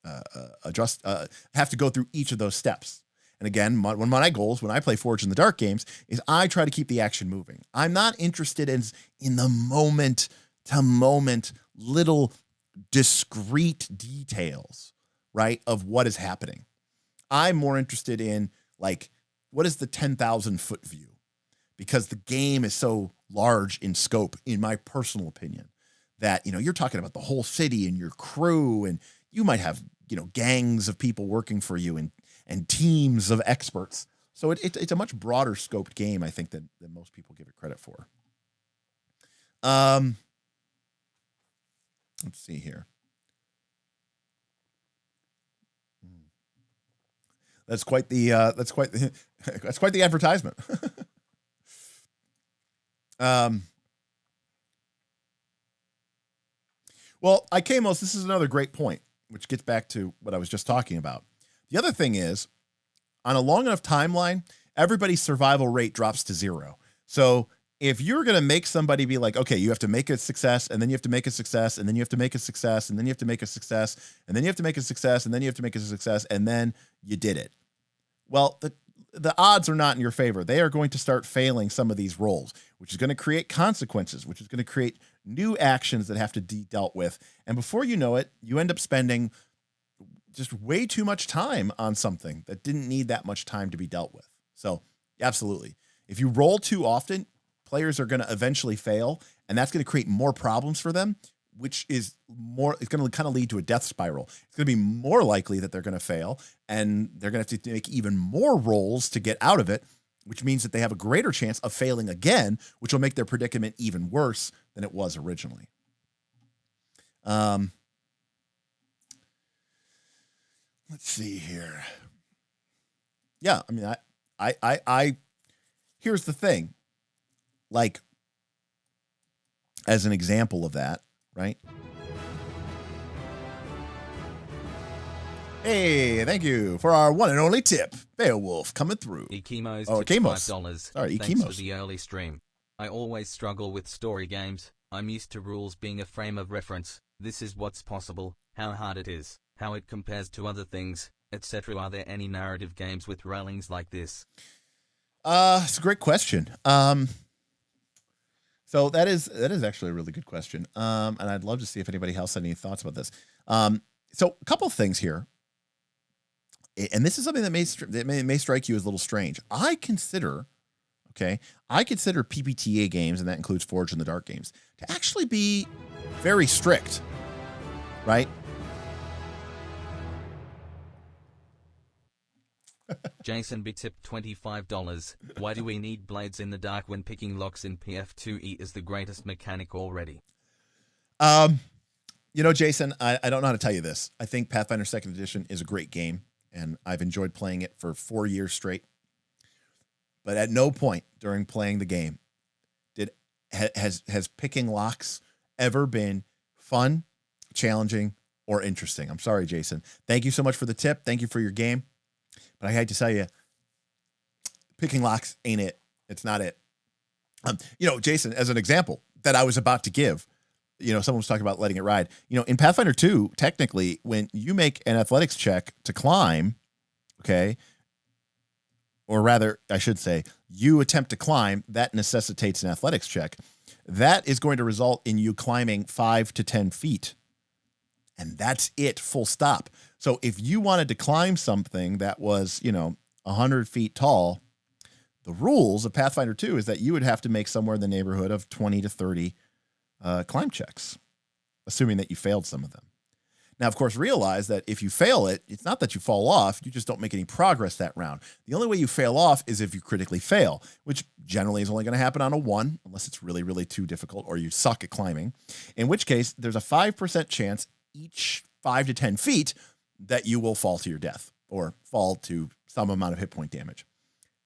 have to go through each of those steps. And again, one of my goals when I play Forge in the Dark games is I try to keep the action moving. I'm not interested in the moment to moment little discrete details, right, of what is happening. I'm more interested in, like, what is the 10,000 foot view? Because the game is so large in scope, in my personal opinion, that, you're talking about the whole city and your crew, and you might have, gangs of people working for you and teams of experts. So it's a much broader scoped game, I think, than most people give it credit for. Let's see here. That's quite the advertisement. Well, Ikamos, this is another great point, which gets back to what I was just talking about. The other thing is, on a long enough timeline, everybody's survival rate drops to 0. So if you're going to make somebody be like, okay, you have to make a success, and then you have to make a success, and then you have to make a success, and then you have to make a success, and then you have to make a success, and then you have to make a success, and then you did it. Well, the odds are not in your favor. They are going to start failing some of these rolls, which is going to create consequences, which is going to create new actions that have to be dealt with. And before you know it, you end up spending just way too much time on something that didn't need that much time to be dealt with. So absolutely. If you roll too often, players are going to eventually fail, and that's going to create more problems for them, which is it's going to kind of lead to a death spiral. It's going to be more likely that they're going to fail, and they're going to have to make even more rolls to get out of it, which means that they have a greater chance of failing again, which will make their predicament even worse than it was originally. Let's see here. Yeah, I mean, I here's the thing. Like, as an example of that, right? Hey, thank you for our one and only tip. Beowulf coming through. Ekimos, Ekimos. Sorry, Thanks Ekimos. for the early stream. I always struggle with story games. I'm used to rules being a frame of reference. This is what's possible, how hard it is, how it compares to other things, etc. Are there any narrative games with railings like this? It's a great question. So that is actually a really good question. And I'd love to see if anybody else had any thoughts about this. So a couple of things here, and this is something that may strike you as a little strange. I consider PbtA games, and that includes Forge in the Dark games, to actually be very strict, right? Jason B tipped $25. Why do we need blades in the dark when picking locks in PF2E is the greatest mechanic already? Jason, I don't know how to tell you this. I think Pathfinder 2nd Edition is a great game, and I've enjoyed playing it for 4 years straight. But at no point during playing the game has picking locks ever been fun, challenging, or interesting. I'm sorry, Jason. Thank you so much for the tip. Thank you for your game. But I hate to tell you, picking locks ain't it. It's not it. Jason, as an example that I was about to give, someone was talking about letting it ride. In Pathfinder 2, technically, when you make an athletics check to climb, okay, or rather, I should say, you attempt to climb, that necessitates an athletics check. That is going to result in you climbing 5 to 10 feet. And that's it, full stop. So if you wanted to climb something that was, 100 feet tall, the rules of Pathfinder 2 is that you would have to make somewhere in the neighborhood of 20 to 30 climb checks, assuming that you failed some of them. Now, of course, realize that if you fail it, it's not that you fall off, you just don't make any progress that round. The only way you fail off is if you critically fail, which generally is only going to happen on a 1, unless it's really, really too difficult or you suck at climbing, in which case there's a 5% chance each 5 to 10 feet that you will fall to your death or fall to some amount of hit point damage.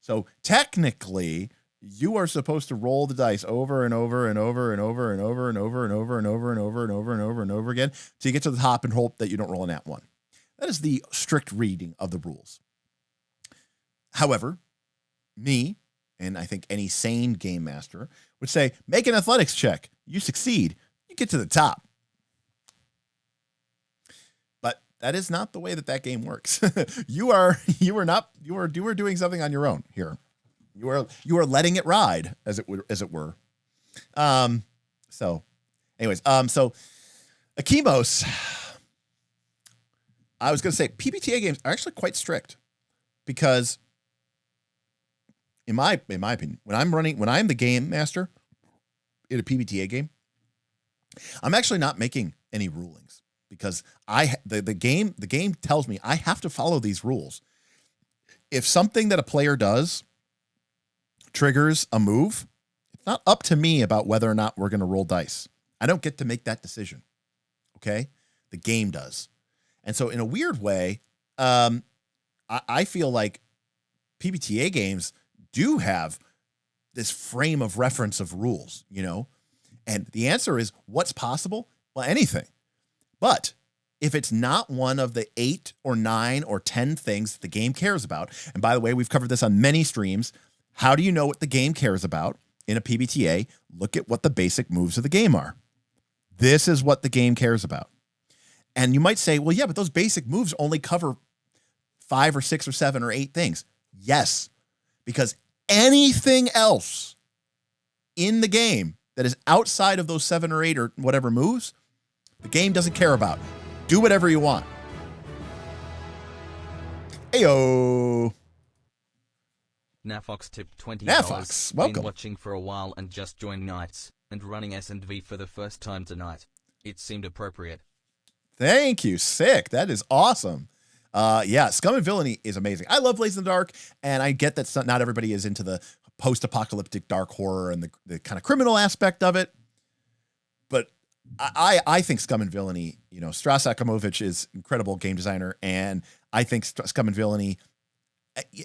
So technically, you are supposed to roll the dice over and over and over and over and over and over and over and over and over and over and over and over again till you get to the top and hope that you don't roll a nat 1. That is the strict reading of the rules. However, me, and I think any sane game master, would say, make an athletics check. You succeed. You get to the top. But that is not the way that game works. You are doing something on your own here. You are letting it ride, as it were. So Akimos, I was going to say PbtA games are actually quite strict because, in my opinion, when I'm the game master in a PbtA game, I'm actually not making any rulings because the game tells me I have to follow these rules. If something that a player does triggers a move, it's not up to me about whether or not we're going to roll dice. I don't get to make that decision. Okay? The game does. And so in a weird way, I feel like PbtA games do have this frame of reference of rules, and the answer is what's possible? Well, anything. But if it's not one of the 8 or 9 or 10 things that the game cares about, and by the way, we've covered this on many streams. How do you know what the game cares about in a PbtA? Look at what the basic moves of the game are. This is what the game cares about. And you might say, well, yeah, but those basic moves only cover 5 or 6 or 7 or 8 things. Yes, because anything else in the game that is outside of those 7 or 8 or whatever moves, the game doesn't care about. Do whatever you want. Ayo. Nafox tipped $20. Nafox, welcome. Been watching for a while and just joined Knights, and running S&V for the first time tonight. It seemed appropriate. Thank you. Sick. That is awesome. Yeah, Scum and Villainy is amazing. I love Blades in the Dark, and I get that not everybody is into the post-apocalyptic dark horror and the kind of criminal aspect of it. But I think Scum and Villainy, Stras Akimovich is an incredible game designer, and I think Scum and Villainy,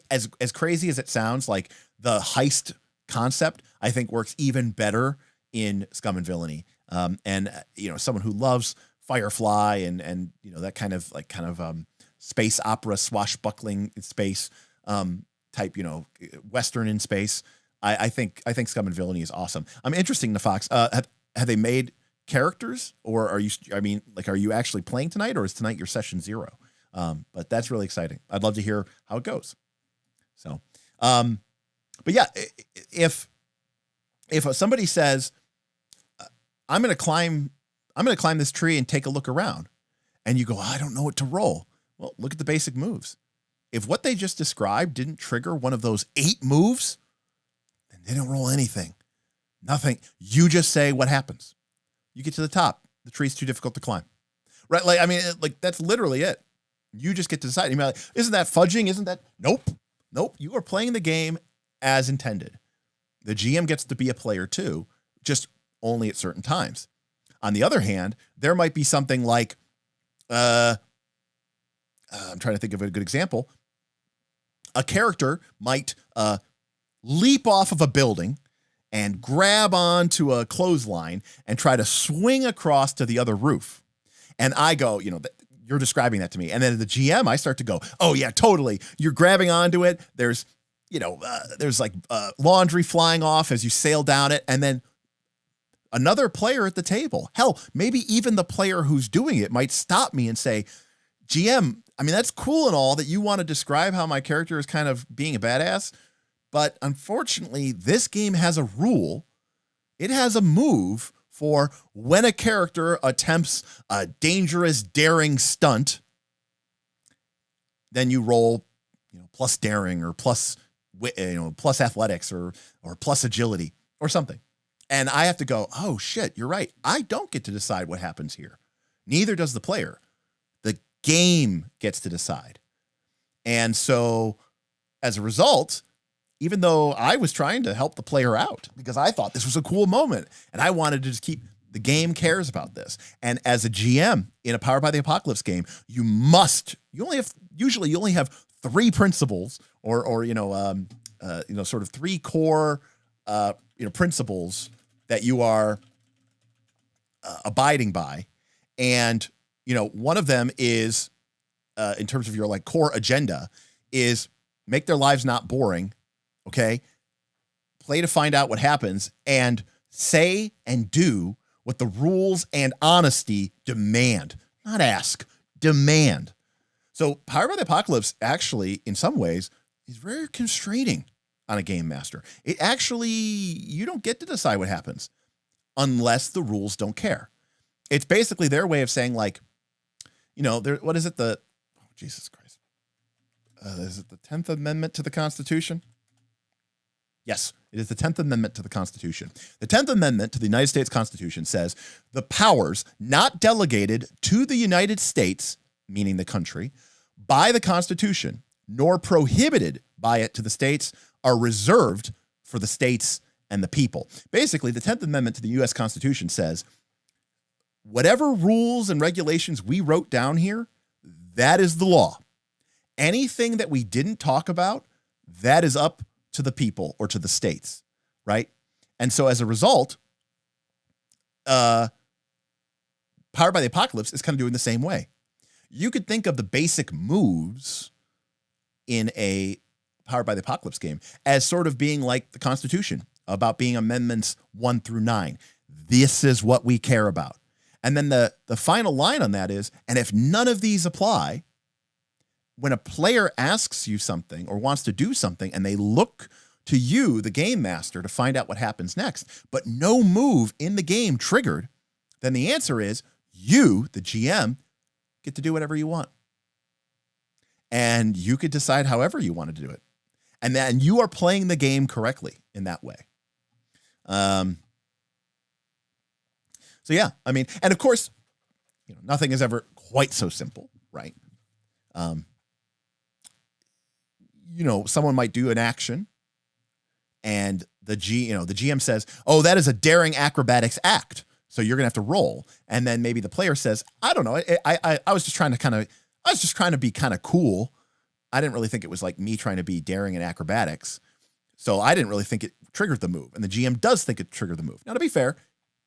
as crazy as it sounds, like the heist concept, I think works even better in Scum and Villainy. And someone who loves Firefly and that kind of space opera, swashbuckling in space type, Western in space. I think Scum and Villainy is awesome. I'm interested in the Fox. Have they made characters, or are you actually playing tonight, or is tonight your session 0? But that's really exciting. I'd love to hear how it goes. So, but yeah, if somebody says, I'm going to climb this tree and take a look around, and you go, I don't know what to roll. Well, look at the basic moves. If what they just described didn't trigger one of those 8 moves, then they don't roll anything. Nothing. You just say what happens. You get to the top. The tree's too difficult to climb. Right? That's literally it. You just get to decide. You're like, isn't that fudging? Isn't that? Nope. You are playing the game as intended. The GM gets to be a player too, just only at certain times. On the other hand, there might be something like, I'm trying to think of a good example. A character might leap off of a building and grab onto a clothesline and try to swing across to the other roof. And I go, you're describing that to me. And then the GM, I start to go, oh yeah, totally. You're grabbing onto it. There's, there's laundry flying off as you sail down it. And then another player at the table, hell, maybe even the player who's doing it might stop me and say, GM, that's cool and all that you want to describe how my character is kind of being a badass. But unfortunately, this game has a rule. It has a move for when a character attempts a dangerous, daring stunt, then you roll, plus daring or plus athletics or plus agility or something. And I have to go, oh shit, you're right. I don't get to decide what happens here. Neither does the player. game gets to decide. And so as a result, even though I was trying to help the player out because I thought this was a cool moment and I wanted to just keep the game cares about this. And as a GM in a Powered by the Apocalypse game, you only have 3 principles or sort of 3 core principles that you are abiding by. And one of them is in terms of your like core agenda is make their lives not boring. Okay. Play to find out what happens and say and do what the rules and honesty demand, not ask, demand. So Powered by the Apocalypse actually, in some ways, is very constraining on a game master. It actually, you don't get to decide what happens unless the rules don't care. It's basically their way of saying like, what is it? Jesus Christ. Is it the 10th Amendment to the Constitution? Yes, it is the 10th Amendment to the Constitution. The 10th Amendment to the United States Constitution says the powers not delegated to the United States, meaning the country, by the Constitution, nor prohibited by it to the states, are reserved for the states and the people. Basically, the 10th Amendment to the U.S. Constitution says whatever rules and regulations we wrote down here, that is the law. Anything that we didn't talk about, that is up to the people or to the states, right? And so as a result, Powered by the Apocalypse is kind of doing the same way. You could think of the basic moves in a Powered by the Apocalypse game as sort of being like the Constitution, about being amendments 1 through 9. This is what we care about. And then the final line on that is, and if none of these apply, when a player asks you something or wants to do something and they look to you, the game master, to find out what happens next, but no move in the game triggered, then the answer is you, the GM, get to do whatever you want. And you could decide however you want to do it. And then you are playing the game correctly in that way. So yeah, I mean, and of course, nothing is ever quite so simple, right? Someone might do an action and the GM says, "Oh, that is a daring acrobatics act. So you're going to have to roll." And then maybe the player says, "I don't know. I was just trying to be kind of cool. I didn't really think it was like me trying to be daring in acrobatics. So I didn't really think it triggered the move." And the GM does think it triggered the move. Now, to be fair,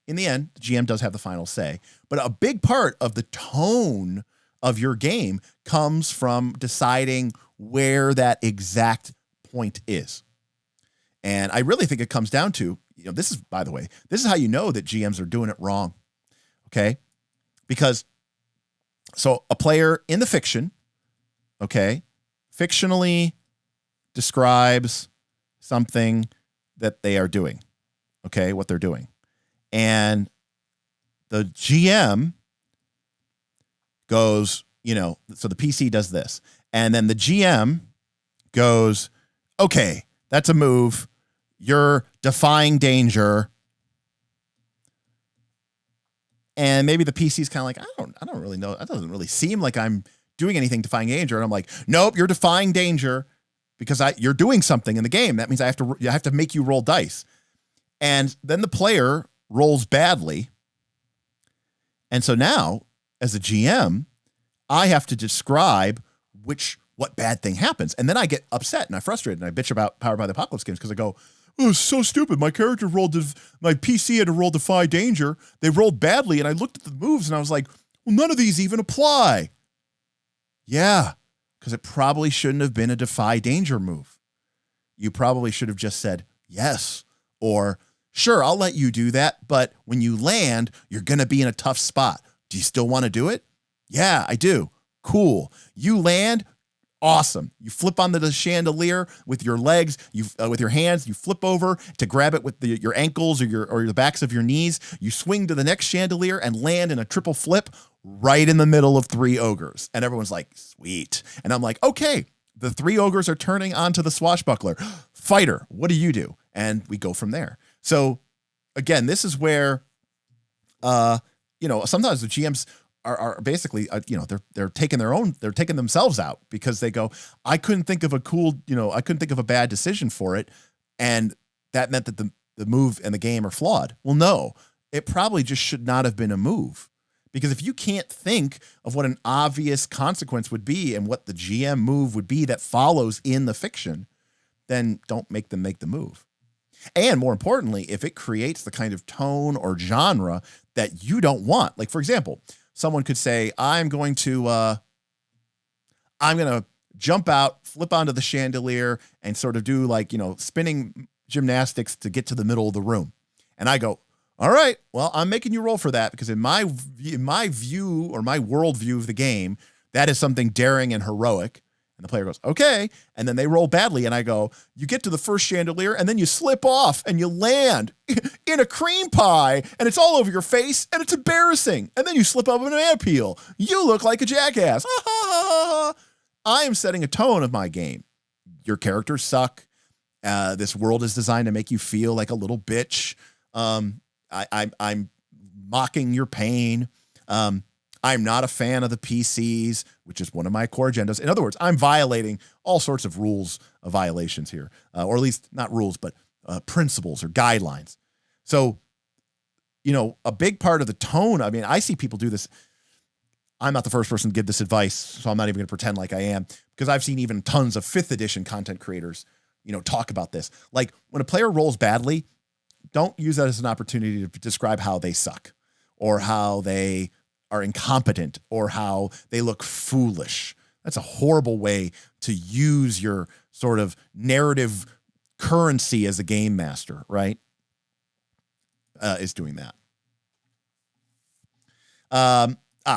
in the end, the GM does have the final say, but a big part of the tone of your game comes from deciding where that exact point is. And I really think it comes down to, this is how you know that GMs are doing it wrong. Okay. Because so a player in the fiction, okay, fictionally describes something that they are doing. Okay. What they're doing. And the GM goes, so the PC does this. And then the GM goes, "Okay, that's a move. You're defying danger." And maybe the PC's kind of like, I don't really know. That doesn't really seem like I'm doing anything defying danger. And I'm like, "Nope, you're defying danger because you're doing something in the game. That means I have to make you roll dice." And then the player rolls badly. And so now, as a GM, I have to describe what bad thing happens. And then I get upset and I'm frustrated and I bitch about Powered by the Apocalypse games because I go, "Oh, it's so stupid. My PC had to roll defy danger. They rolled badly." And I looked at the moves and I was like, "Well, none of these even apply." Yeah, because it probably shouldn't have been a defy danger move. You probably should have just said yes, or "Sure, I'll let you do that, but when you land, you're going to be in a tough spot. Do you still want to do it?" "Yeah, I do." "Cool. You land. Awesome. You flip onto the chandelier with your legs, with your hands, you flip over to grab it with your ankles or the backs of your knees. You swing to the next chandelier and land in a triple flip right in the middle of 3 ogres." And everyone's like, "Sweet." And I'm like, "Okay, the 3 ogres are turning onto the swashbuckler. Fighter, what do you do?" And we go from there. So again, this is where, sometimes the GMs are basically, they're taking themselves out because they go, I couldn't think of a bad decision for it. And that meant that the move and the game are flawed. Well, no, it probably just should not have been a move, because if you can't think of what an obvious consequence would be and what the GM move would be that follows in the fiction, then don't make them make the move. And more importantly, if it creates the kind of tone or genre that you don't want, like for example, someone could say, I'm going to jump out, flip onto the chandelier and sort of do spinning gymnastics to get to the middle of the room. And I go, all right, well, I'm making you roll for that because in my view or my worldview of the game, that is something daring and heroic. And the player goes, okay. And then they roll badly. And I go, you get to the first chandelier and then you slip off and you land in a cream pie and it's all over your face and it's embarrassing. And then you slip up an ant peel. You look like a jackass. I am setting a tone of my game. Your characters suck. This world is designed to make you feel like a little bitch. I'm mocking your pain. I'm not a fan of the PCs, which is one of my core agendas. In other words, I'm violating all sorts of rules of violations here, or at least not rules, but principles or guidelines. So, a big part of the tone, I mean, I see people do this. I'm not the first person to give this advice, so I'm not even going to pretend like I am, because I've seen even tons of 5th edition content creators, talk about this. Like when a player rolls badly, don't use that as an opportunity to describe how they suck or how they are incompetent or how they look foolish. That's a horrible way to use your sort of narrative currency as a game master, right? Is doing that.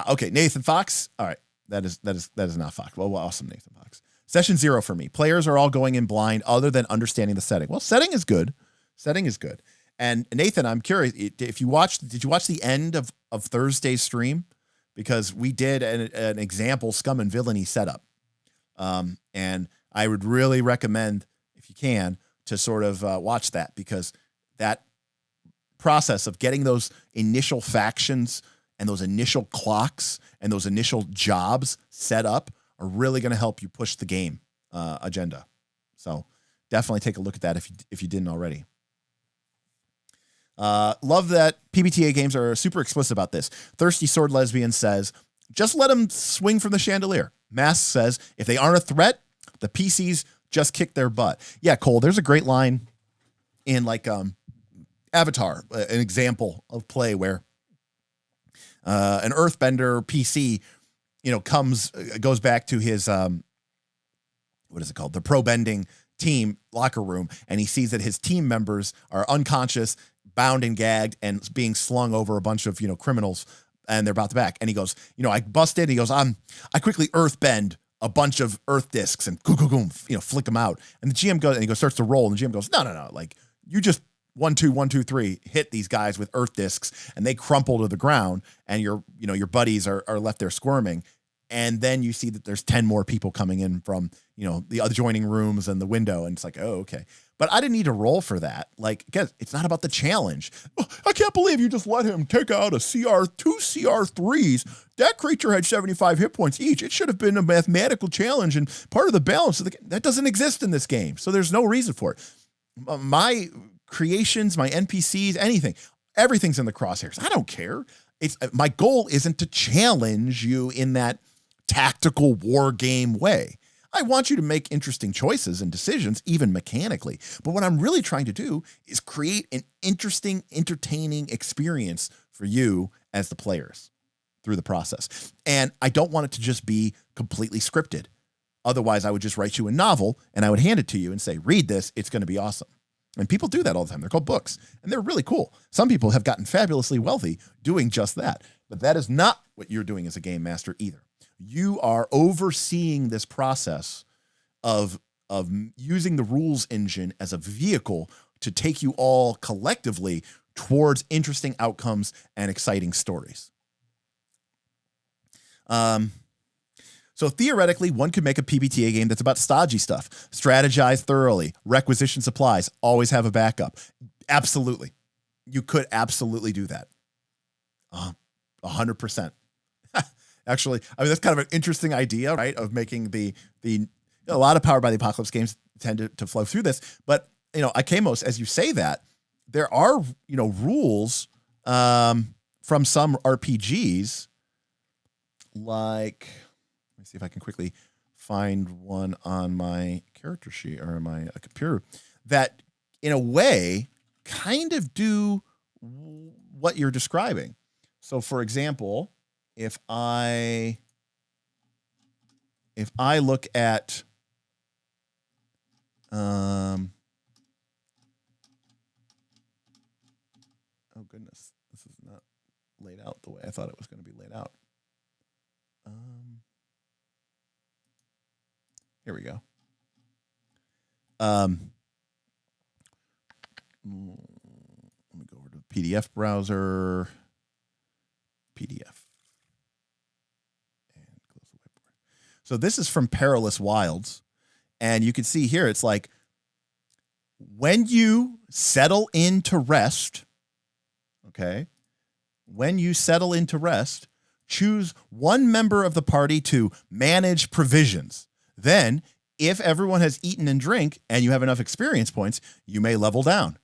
Okay. Nathan Fox. All right. That is not Fox. Well, awesome. Nathan Fox. Session 0 for me. Players are all going in blind other than understanding the setting. Well, setting is good. And Nathan, I'm curious if did you watch the end of Thursday's stream? Because we did an example scum and villainy setup. And I would really recommend, if you can, to sort of watch that, because that process of getting those initial factions and those initial clocks and those initial jobs set up are really going to help you push the game agenda. So definitely take a look at that if you didn't already. Love that PbtA games are super explicit about this. Thirsty Sword Lesbian says, just let them swing from the chandelier. Mask says, if they aren't a threat, the PCs just kick their butt. Yeah, Cole, there's a great line in Avatar, an example of play where an earthbender PC, goes back to his, what is it called? The pro bending team locker room. And he sees that his team members are unconscious, bound and gagged, and being slung over a bunch of, criminals, and they're about to back. And he goes, I busted. He goes, I quickly earthbend a bunch of earth discs and flick them out. And the GM goes, and he starts to roll. And the GM goes, no. Like, you just 1, 2, 1, 2, 3, hit these guys with earth discs and they crumple to the ground, and your buddies are left there squirming. And then you see that there's 10 more people coming in from, the adjoining rooms and the window. And it's like, oh, okay. But I didn't need to roll for that. Like, guys, it's not about the challenge. Oh, I can't believe you just let him take out two CR3s. That creature had 75 hit points each. It should have been a mathematical challenge and part of the balance of the game. That doesn't exist in this game. So there's no reason for it. My creations, my NPCs, everything's in the crosshairs. I don't care. My goal isn't to challenge you in that tactical war game way. I want you to make interesting choices and decisions, even mechanically. But what I'm really trying to do is create an interesting, entertaining experience for you as the players through the process. And I don't want it to just be completely scripted. Otherwise, I would just write you a novel and I would hand it to you and say, read this, it's going to be awesome. And people do that all the time. They're called books, and they're really cool. Some people have gotten fabulously wealthy doing just that. But that is not what you're doing as a game master either. You are overseeing this process of using the rules engine as a vehicle to take you all collectively towards interesting outcomes and exciting stories. So theoretically, one could make a PbtA game that's about stodgy stuff. Strategize thoroughly. Requisition supplies. Always have a backup. Absolutely. You could absolutely do that. 100%. Actually, I mean, that's kind of an interesting idea, right? Of making a lot of Powered by the Apocalypse games tend to flow through this. But, Ikemos, as you say that, there are, rules from some RPGs, like, let me see if I can quickly find one on my character sheet or my computer that, in a way, kind of do what you're describing. So, for example, if I look at oh goodness, this is not laid out the way I thought it was going to be laid out. Here we go. Let me go over to the PDF browser. PDF. And close the whiteboard. So this is from Perilous Wilds. And you can see here, it's like, when you settle into rest, okay, when you settle into rest, choose one member of the party to manage provisions. Then, if everyone has eaten and drink and you have enough experience points, you may level down.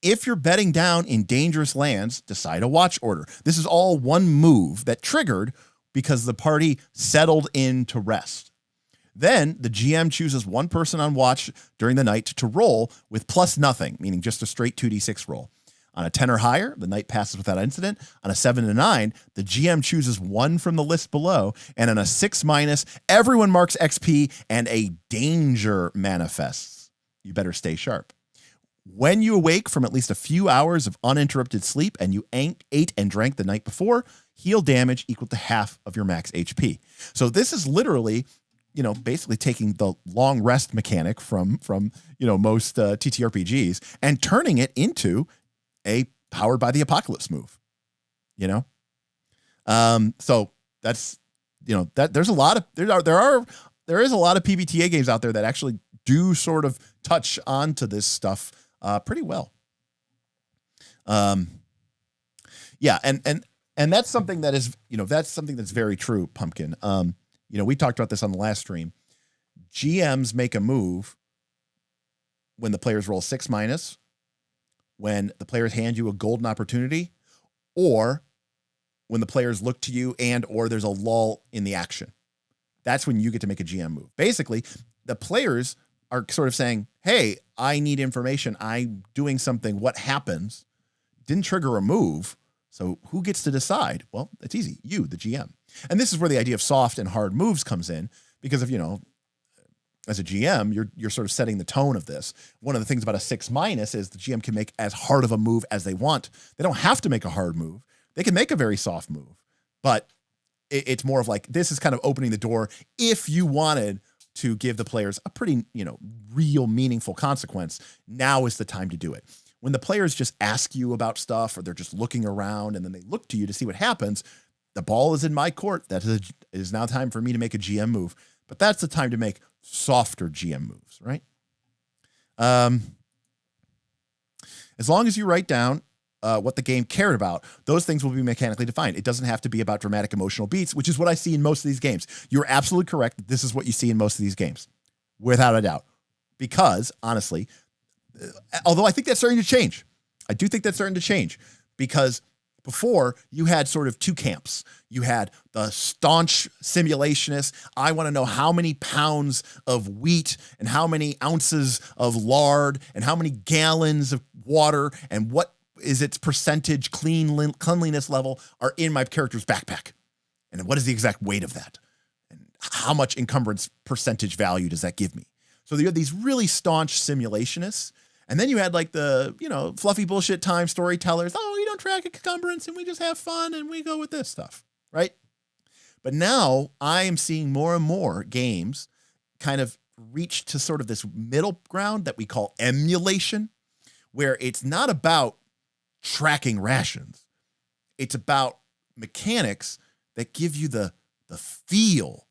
If you're bedding down in dangerous lands, decide a watch order. This is all one move that triggered because the party settled into rest. Then the GM chooses one person on watch during the night to roll with plus nothing, meaning just a straight 2d6 roll. On a 10 or higher, the night passes without incident. On a 7 to 9, the GM chooses one from the list below. And on a 6-, everyone marks XP and a danger manifests. You better stay sharp. When you awake from at least a few hours of uninterrupted sleep and you ate and drank the night before, heal damage equal to half of your max HP. So this is literally, basically taking the long rest mechanic from most TTRPGs and turning it into a Powered by the Apocalypse move, so that's, that there is a lot of PbtA games out there that actually do sort of touch onto this stuff pretty well. Yeah. And that's something that is, that's something that's very true, Pumpkin. We talked about this on the last stream. GMs make a move when the players roll 6-, when the players hand you a golden opportunity, or when the players look to you or there's a lull in the action. That's when you get to make a GM move. Basically, the players are sort of saying, hey, I need information. I'm doing something. What happens? Didn't trigger a move. So who gets to decide? Well, it's easy. You, the GM. And this is where the idea of soft and hard moves comes in, because if, as a GM, you're sort of setting the tone of this. One of the things about a 6- is the GM can make as hard of a move as they want. They don't have to make a hard move. They can make a very soft move, but it's more of like, this is kind of opening the door if you wanted to give the players a pretty, real meaningful consequence. Now is the time to do it. When the players just ask you about stuff, or they're just looking around and then they look to you to see what happens, the ball is in my court. It is now time for me to make a GM move. But that's the time to make softer GM moves, right? As long as you write down what the game cared about, those things will be mechanically defined. It doesn't have to be about dramatic emotional beats, which is what I see in most of these games. You're absolutely correct. This is what you see in most of these games, without a doubt. Because, honestly, although I think that's starting to change. I do think that's starting to change, because before, you had sort of two camps. You had the staunch simulationists. I want to know how many pounds of wheat and how many ounces of lard and how many gallons of water and what is its percentage cleanliness level are in my character's backpack. And what is the exact weight of that? And how much encumbrance percentage value does that give me? So you had these really staunch simulationists. And then you had like the, fluffy bullshit time storytellers. Oh, you don't track encumbrance and we just have fun and we go with this stuff, right? But now I am seeing more and more games kind of reach to sort of this middle ground that we call emulation, where it's not about tracking rations. It's about mechanics that give you the feel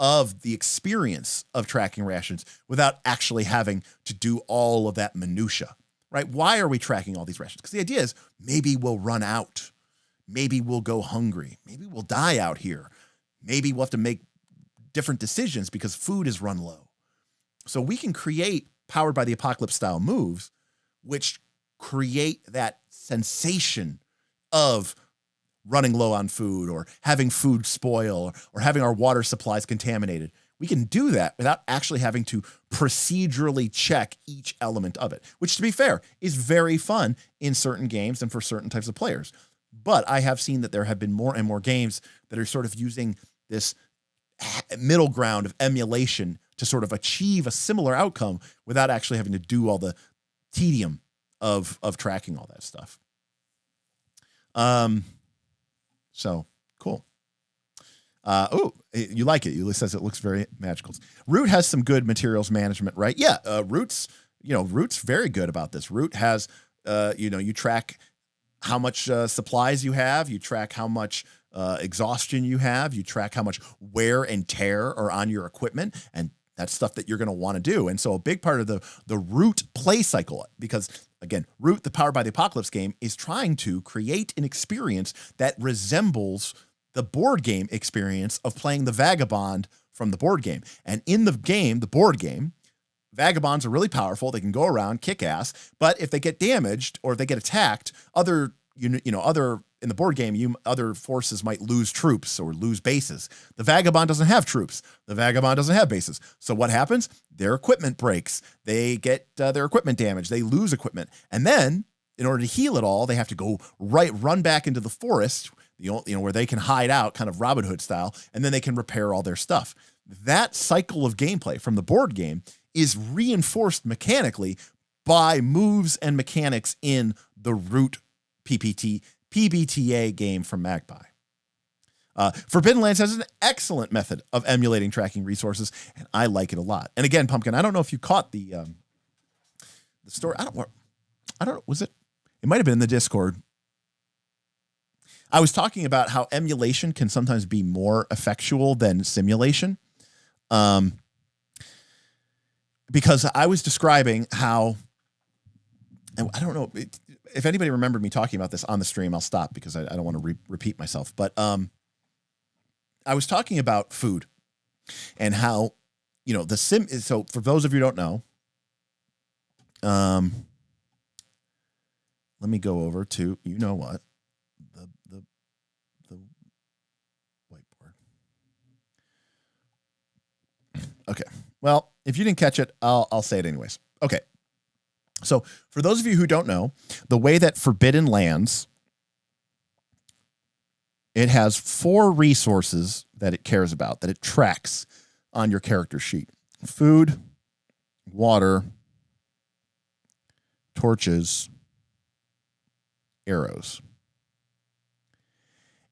of the experience of tracking rations without actually having to do all of that minutia, right? Why are we tracking all these rations? Because the idea is maybe we'll run out. Maybe we'll go hungry. Maybe we'll die out here. maybe we'll have to make different decisions because food is run low. So we can create powered by the apocalypse style moves, which create that sensation of running low on food or having food spoil or having our water supplies contaminated. We can do that without actually having to procedurally check each element of it, which, to be fair, is very fun in certain games and for certain types of players. But I have seen that there have been more and more games that are sort of using this middle ground of emulation to sort of achieve a similar outcome without actually having to do all the tedium of tracking all that stuff. So cool. Oh, you like it. It says it looks very magical. Root has some good materials management, right? Yeah. Root's very good about this. Root has, you track how much supplies you have. You track how much exhaustion you have. You track how much wear and tear are on your equipment. And that's stuff that you're going to want to do. And so a big part of the Root play cycle, because again, Root, the Powered by the Apocalypse game, is trying to create an experience that resembles the board game experience of playing the Vagabond from the board game. And in the game, the board game, Vagabonds are really powerful. They can go around, kick ass, but if they get damaged or if they get attacked, other in the board game, other forces might lose troops or lose bases. The Vagabond doesn't have troops. The Vagabond doesn't have bases. So what happens? Their equipment breaks. They get their equipment damaged. They lose equipment. And then in order to heal it all, they have to go run back into the forest, where they can hide out kind of Robin Hood style, and then they can repair all their stuff. That cycle of gameplay from the board game is reinforced mechanically by moves and mechanics in the Root PbtA game from Magpie. Forbidden Lands has an excellent method of emulating tracking resources, and I like it a lot. And again, Pumpkin, I don't know if you caught the story. I don't know. Was it? It might have been in the Discord. I was talking about how emulation can sometimes be more effectual than simulation. Because I was describing how, and I don't know if anybody remembered me talking about this on the stream. I'll stop because I don't want to repeat myself. But I was talking about food and how, so for those of you who don't know, let me go over to, the whiteboard. Okay. Well, if you didn't catch it, I'll say it anyways. Okay. So for those of you who don't know, the way that Forbidden Lands, it has 4 resources that it cares about, that it tracks on your character sheet: food, water, torches, arrows.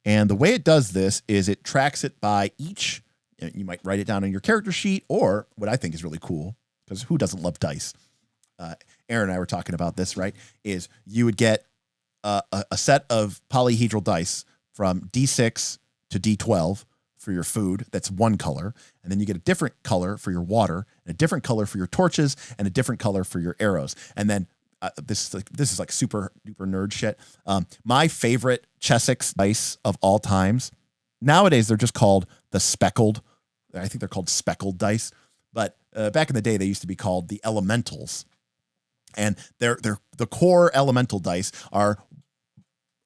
And the way it does this is it tracks it by each. You might write it down on your character sheet, or what I think is really cool, because who doesn't love dice? Aaron and I were talking about this, right? Is you would get a set of polyhedral dice from D6 to D12 for your food. That's one color. And then you get a different color for your water, and a different color for your torches, and a different color for your arrows. And then this is like super duper nerd shit. My favorite Chessex dice of all times. Nowadays, they're just called the speckled. I think they're called speckled dice. But back in the day, they used to be called the elementals. And they're the core elemental dice are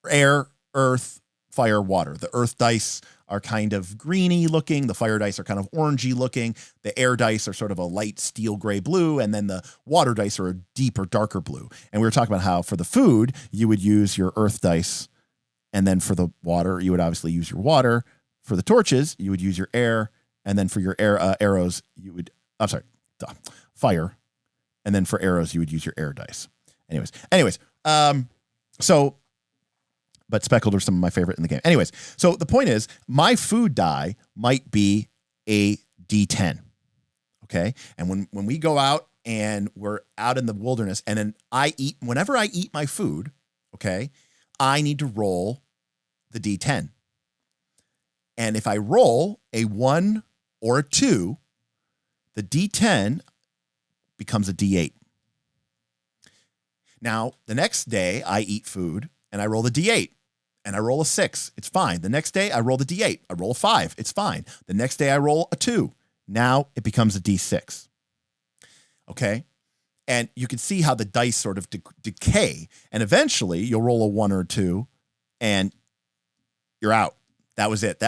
air, earth, fire, water. The earth dice are kind of greeny looking. The fire dice are kind of orangey looking. The air dice are sort of a light steel gray blue. And then the water dice are a deeper, darker blue. And we were talking about how for the food, you would use your earth dice. And then for the water, you would obviously use your water. For the torches, you would use your air. And then for your arrows, you would, fire. And then for arrows, you would use your air dice. Anyways, but speckled are some of my favorite in the game. Anyways, so the point is, my food die might be a D10. Okay. And when we go out and we're out in the wilderness, and then whenever I eat my food, okay, I need to roll the D10. And if I roll a 1 or a 2, the D10 becomes a D8. Now, the next day I eat food and I roll the D8. and I roll a 6. It's fine. The next day I roll the D8. I roll a 5. It's fine. The next day I roll a 2. Now it becomes a D6. Okay. And you can see how the dice sort of decay. And eventually you'll roll a 1 or 2 and you're out. That was it.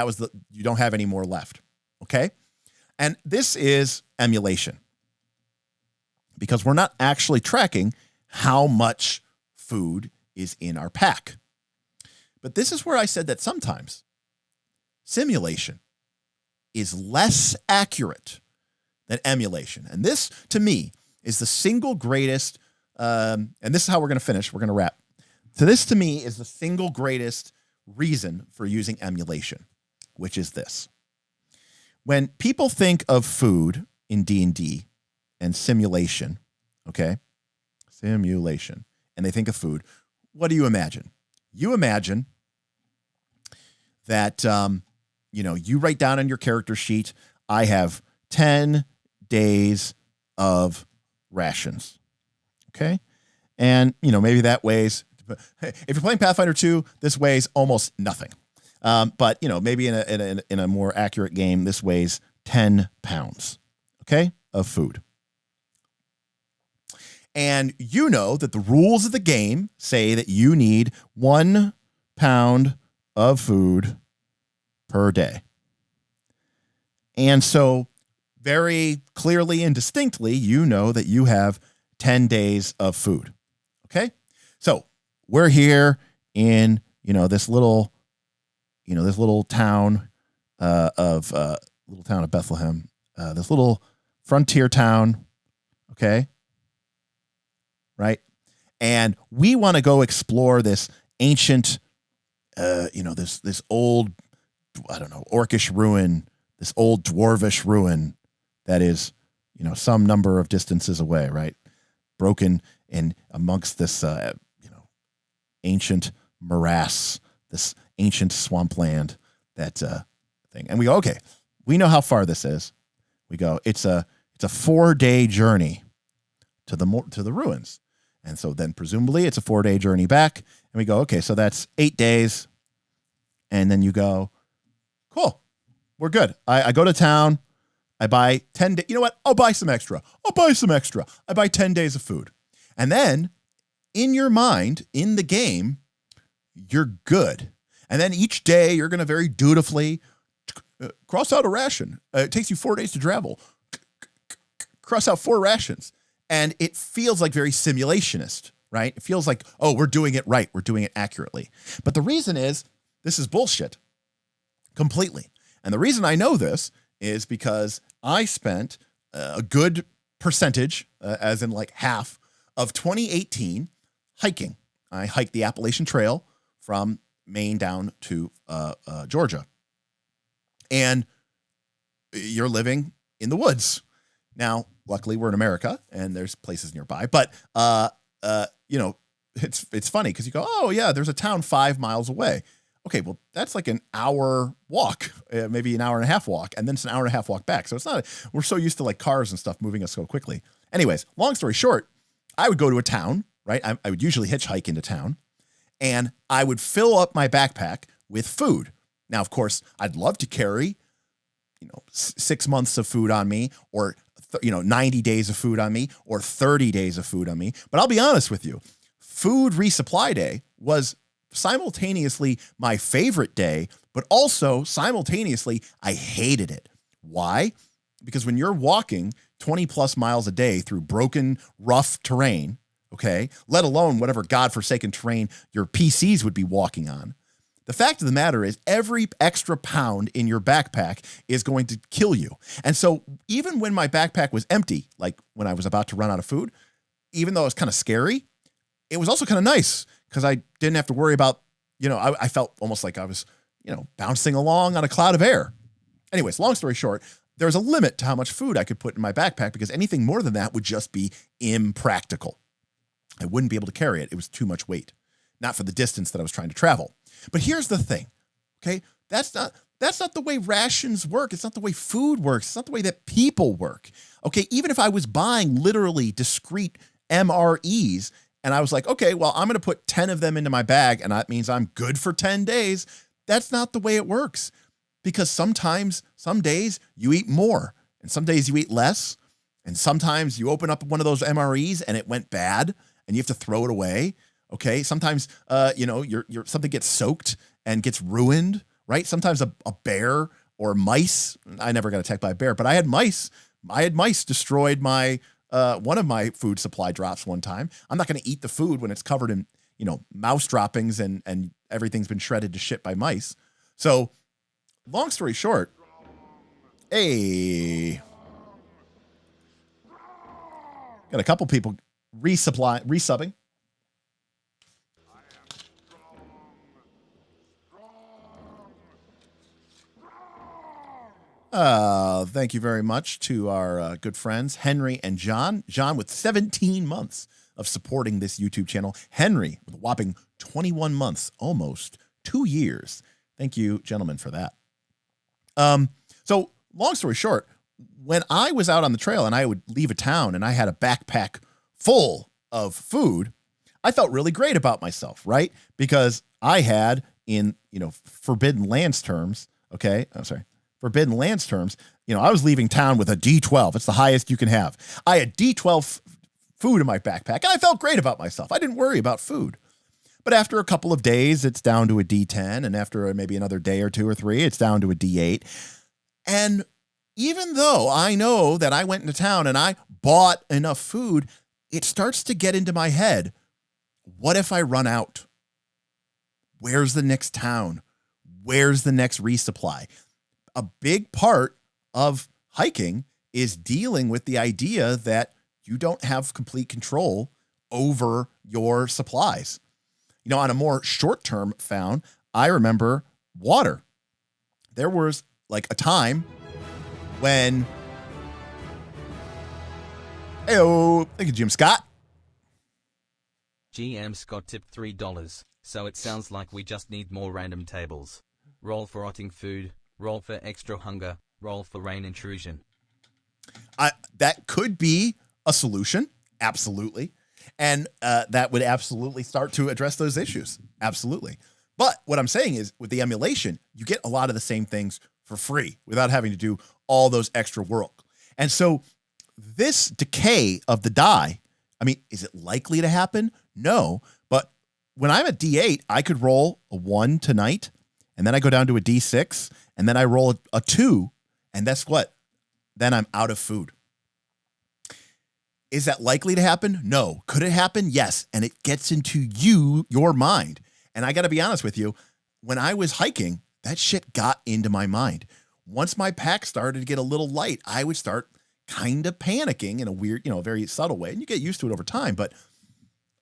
You don't have any more left. Okay. And this is emulation because we're not actually tracking how much food is in our pack. But this is where I said that sometimes simulation is less accurate than emulation. And this, to me, is the single greatest, and this is how we're going to finish. We're going to wrap. So this, to me, is the single greatest reason for using emulation, which is this. When people think of food in D&D and simulation, okay, simulation, and they think of food, what do you imagine? You imagine that, you write down on your character sheet, I have 10 days of rations. Okay. And, maybe that weighs, if you're playing Pathfinder 2, this weighs almost nothing. But, maybe in a more accurate game, this weighs 10 pounds, okay, of food. And you know that the rules of the game say that you need 1 pound of food per day. And so very clearly and distinctly, you know that you have 10 days of food. Okay. So we're here in, this little town of Bethlehem, this little frontier town. Okay. Right. And we want to go explore this ancient, this old, orcish ruin, this old dwarvish ruin that is, some number of distances away, right? Broken in amongst this, ancient morass, this ancient swampland, that thing. And we go, okay, we know how far this is. We go, it's a 4-day journey to the ruins. And so then presumably it's a 4-day journey back. And we go, okay, so that's 8 days. And then you go, cool, we're good. I go to town. I buy 10 days. You know what? I'll buy some extra. I buy 10 days of food. And then in your mind, in the game, you're good. And then each day you're going to very dutifully cross out a ration. It takes you 4 days to travel. Cross out 4 rations. And it feels like very simulationist, right? It feels like, oh, we're doing it right. We're doing it accurately. But the reason is this is bullshit completely. And the reason I know this is because I spent a good percentage, as in like half of 2018 hiking. I hiked the Appalachian Trail from Maine down to Georgia. And you're living in the woods. Now, luckily we're in America and there's places nearby, but it's funny because you go, oh yeah, there's a town 5 miles away. Okay, well, that's like an hour walk, maybe an hour and a half walk, and then it's an hour and a half walk back. So it's not, we're so used to like cars and stuff moving us so quickly. Anyways, long story short, I would go to a town, right? I would usually hitchhike into town, and I would fill up my backpack with food. Now, of course, I'd love to carry, 6 months of food on me, or 90 days of food on me, or 30 days of food on me. But I'll be honest with you, food resupply day was simultaneously my favorite day, but also simultaneously I hated it. Why? Because when you're walking 20 plus miles a day through broken, rough terrain, okay, let alone whatever godforsaken terrain your PCs would be walking on, the fact of the matter is every extra pound in your backpack is going to kill you. And so even when my backpack was empty, like when I was about to run out of food, even though it was kind of scary, it was also kind of nice because I didn't have to worry about, I felt almost like I was, bouncing along on a cloud of air. Anyways, long story short, there's a limit to how much food I could put in my backpack because anything more than that would just be impractical. I wouldn't be able to carry it. It was too much weight, not for the distance that I was trying to travel. But here's the thing, okay? That's not the way rations work. It's not the way food works. It's not the way that people work. Okay, even if I was buying literally discrete MREs And I was like, okay, well, I'm going to put 10 of them into my bag, and that means I'm good for 10 days. That's not the way it works, because sometimes, some days you eat more, and some days you eat less. And sometimes you open up one of those MREs and it went bad and you have to throw it away. Okay. Sometimes, your something gets soaked and gets ruined, right? Sometimes a bear or mice. I never got attacked by a bear, but I had mice. Destroyed my, one of my food supply drops one time. I'm not going to eat the food when it's covered in, mouse droppings and everything's been shredded to shit by mice. So long story short, got a couple people resubbing. Thank you very much to our good friends, Henry and John. John with 17 months of supporting this YouTube channel. Henry with a whopping 21 months, almost 2 years. Thank you, gentlemen, for that. So long story short, when I was out on the trail and I would leave a town and I had a backpack full of food, I felt really great about myself, right? Because I had in, Forbidden Lands terms, I was leaving town with a D12. It's the highest you can have. I had D12 food in my backpack and I felt great about myself. I didn't worry about food. But after a couple of days, it's down to a D10. And after maybe another day or 2 or 3, it's down to a D8. And even though I know that I went into town and I bought enough food, it starts to get into my head. What if I run out? Where's the next town? Where's the next resupply? A big part of hiking is dealing with the idea that you don't have complete control over your supplies. On a more short-term found, I remember water. There was like a time when, thank you, Jim Scott. GM Scott tipped $3, so it sounds like we just need more random tables. Roll for rotting food, roll for extra hunger, roll for rain intrusion. That could be a solution, absolutely. And that would absolutely start to address those issues, absolutely. But what I'm saying is, with the emulation, you get a lot of the same things for free without having to do all those extra work. And so this decay of the die, is it likely to happen? No. But when I'm at D8, I could roll a 1 tonight, and then I go down to a D6, and then I roll a 2, and that's what? Then I'm out of food. Is that likely to happen? No. Could it happen? Yes. And it gets into your mind. And I got to be honest with you, when I was hiking, that shit got into my mind. Once my pack started to get a little light, I would start kind of panicking in a weird, very subtle way. And you get used to it over time. But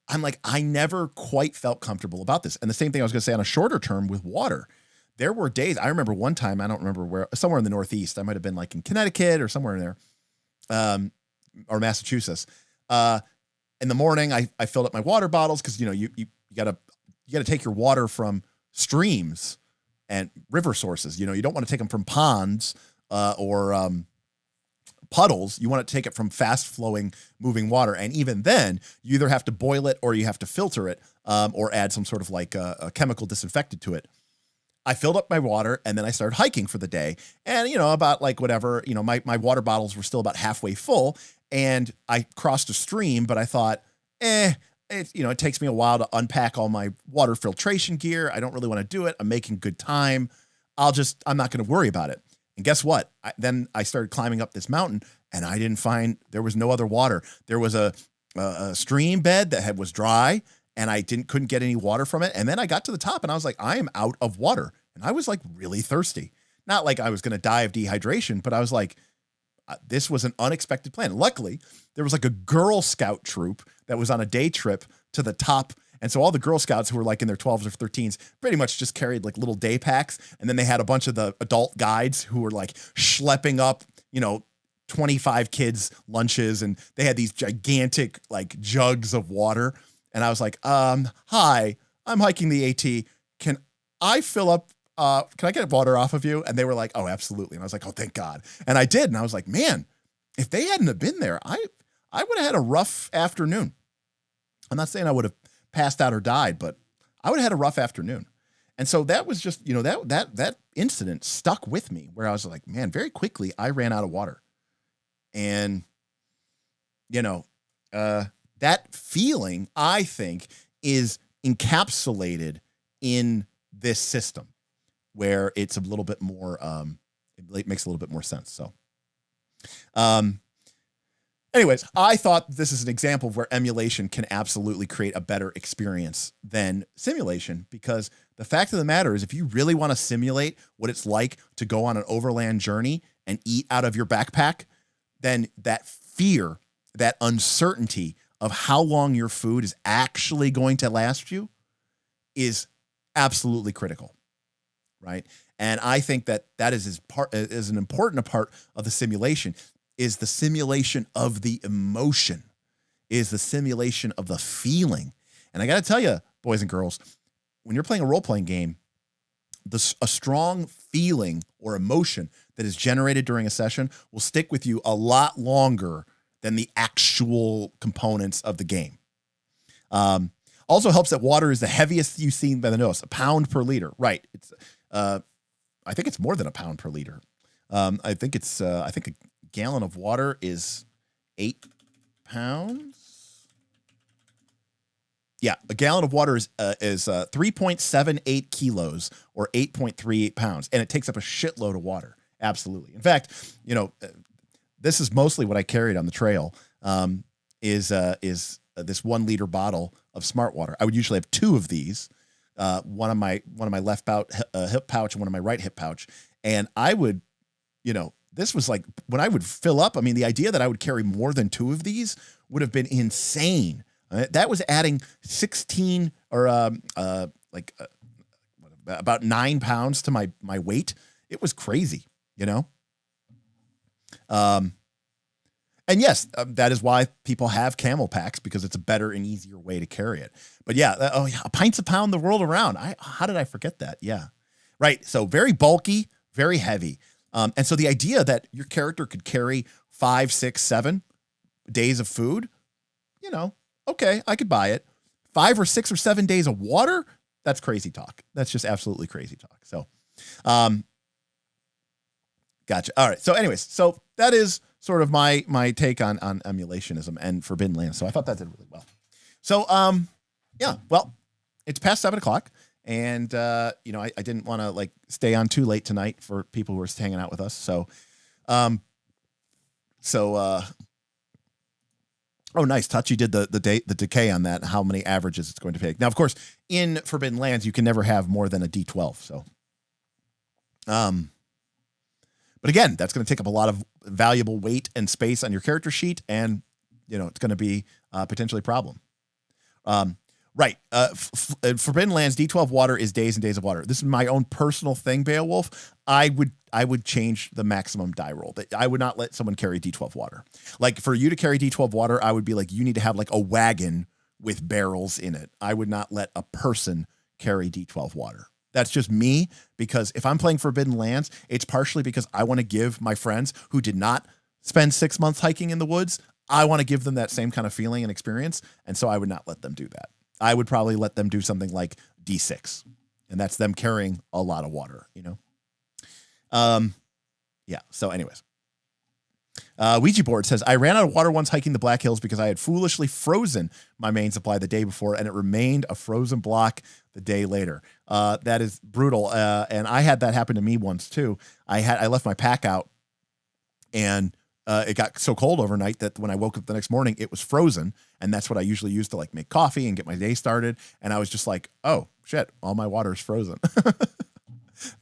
I'm like, I never quite felt comfortable about this. And the same thing I was going to say on a shorter term with water. There were days, I remember one time, I don't remember where, somewhere in the Northeast, I might have been like in Connecticut or somewhere in there, or Massachusetts. In the morning, I filled up my water bottles because, you gotta take your water from streams and river sources. You don't want to take them from ponds or puddles. You want to take it from fast flowing, moving water. And even then, you either have to boil it or you have to filter it or add some sort of like a chemical disinfectant to it. I filled up my water and then I started hiking for the day. And, about like whatever, my water bottles were still about halfway full. And I crossed a stream, but I thought, it takes me a while to unpack all my water filtration gear. I don't really want to do it. I'm making good time. I'm not going to worry about it. And guess what? Then I started climbing up this mountain and I didn't find, there was no other water. There was a stream bed that was dry and I couldn't get any water from it. And then I got to the top and I was like, I am out of water. And I was like really thirsty. Not like I was going to die of dehydration, but I was like, this was an unexpected plan. Luckily, there was like a Girl Scout troop that was on a day trip to the top. And so all the Girl Scouts who were like in their 12s or 13s pretty much just carried like little day packs. And then they had a bunch of the adult guides who were like schlepping up, 25 kids' lunches. And they had these gigantic like jugs of water. And I was like, hi, I'm hiking the AT. Can I fill up? Can I get water off of you? And they were like, oh, absolutely. And I was like, oh, thank God. And I did. And I was like, man, if they hadn't have been there, I would have had a rough afternoon. I'm not saying I would have passed out or died, but I would have had a rough afternoon. And so that was just, that incident stuck with me where I was like, man, very quickly I ran out of water. And, that feeling, I think, is encapsulated in this system where it's a little bit more, it makes a little bit more sense. So, anyways, I thought this is an example of where emulation can absolutely create a better experience than simulation, because the fact of the matter is, if you really want to simulate what it's like to go on an overland journey and eat out of your backpack, then that fear, that uncertainty of how long your food is actually going to last you is absolutely critical, right? And I think that is an important part of the simulation, is the simulation of the emotion, is the simulation of the feeling. And I got to tell you, boys and girls, when you're playing a role-playing game, a strong feeling or emotion that is generated during a session will stick with you a lot longer than the actual components of the game. Also helps that water is the heaviest you've seen by the nose, a pound per liter. Right. It's, I think it's more than a pound per liter. I think a gallon of water is 8 pounds. Yeah, a gallon of water is 3.78 kilos or 8.38 pounds, and it takes up a shitload of water. Absolutely. In fact, this is mostly what I carried on the trail. Is this 1 liter bottle of Smart Water. I would usually have 2 of these, one on my left hip pouch and one on my right hip pouch, and I would, this was like when I would fill up. I mean, the idea that I would carry more than 2 of these would have been insane. That was adding 16 or about 9 pounds to my weight. It was crazy, And yes, that is why people have camel packs, because it's a better and easier way to carry it. But yeah, a pint's a pound the world around. How did I forget that? Yeah, right. So very bulky, very heavy. And so the idea that your character could carry 5, 6, 7 days of food, okay, I could buy it. 5 or 6 or 7 days of water, that's crazy talk. That's just absolutely crazy talk. So, gotcha. All right. So anyways, so that is sort of my take on emulationism and Forbidden Lands. So I thought that did really well. So, yeah, well, it's past 7:00, and I didn't want to stay on too late tonight for people who are hanging out with us. So, oh, nice. Touchy did the decay on that, how many averages it's going to take. Now, of course, in Forbidden Lands, you can never have more than a D12. So, but again, that's going to take up a lot of valuable weight and space on your character sheet, and it's going to be potentially a problem. Right. Forbidden Lands D12 water is days and days of water. This is my own personal thing, Beowulf. I would change the maximum die roll. I would not let someone carry D12 water. Like, for you to carry D12 water, I would be like, you need to have a wagon with barrels in it. I would not let a person carry D12 water. That's just me, because if I'm playing Forbidden Lands, it's partially because I want to give my friends who did not spend 6 months hiking in the woods, I want to give them that same kind of feeling and experience. And so I would not let them do that. I would probably let them do something like D6, and that's them carrying a lot of water, Yeah. So anyways, Ouija board says, I ran out of water once hiking the Black Hills because I had foolishly frozen my main supply the day before, and it remained a frozen block the day later. That is brutal. And I had that happen to me once too. I left my pack out, and it got so cold overnight that when I woke up the next morning, it was frozen. And that's what I usually use to make coffee and get my day started. And I was just like, oh shit, all my water is frozen.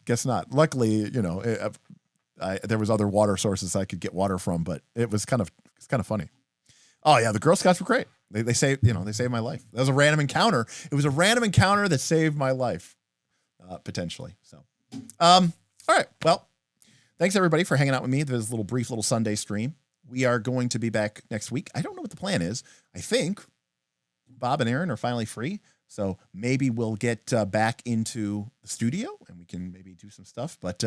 Guess not. Luckily, there was other water sources I could get water from, but it's kind of funny. Oh yeah. The Girl Scouts were great. They saved my life. That was a random encounter. It was a random encounter that saved my life, potentially. So, all right. Well, thanks everybody for hanging out with me. This brief little Sunday stream. We are going to be back next week. I don't know what the plan is. I think Bob and Aaron are finally free, so maybe we'll get back into the studio and we can maybe do some stuff. But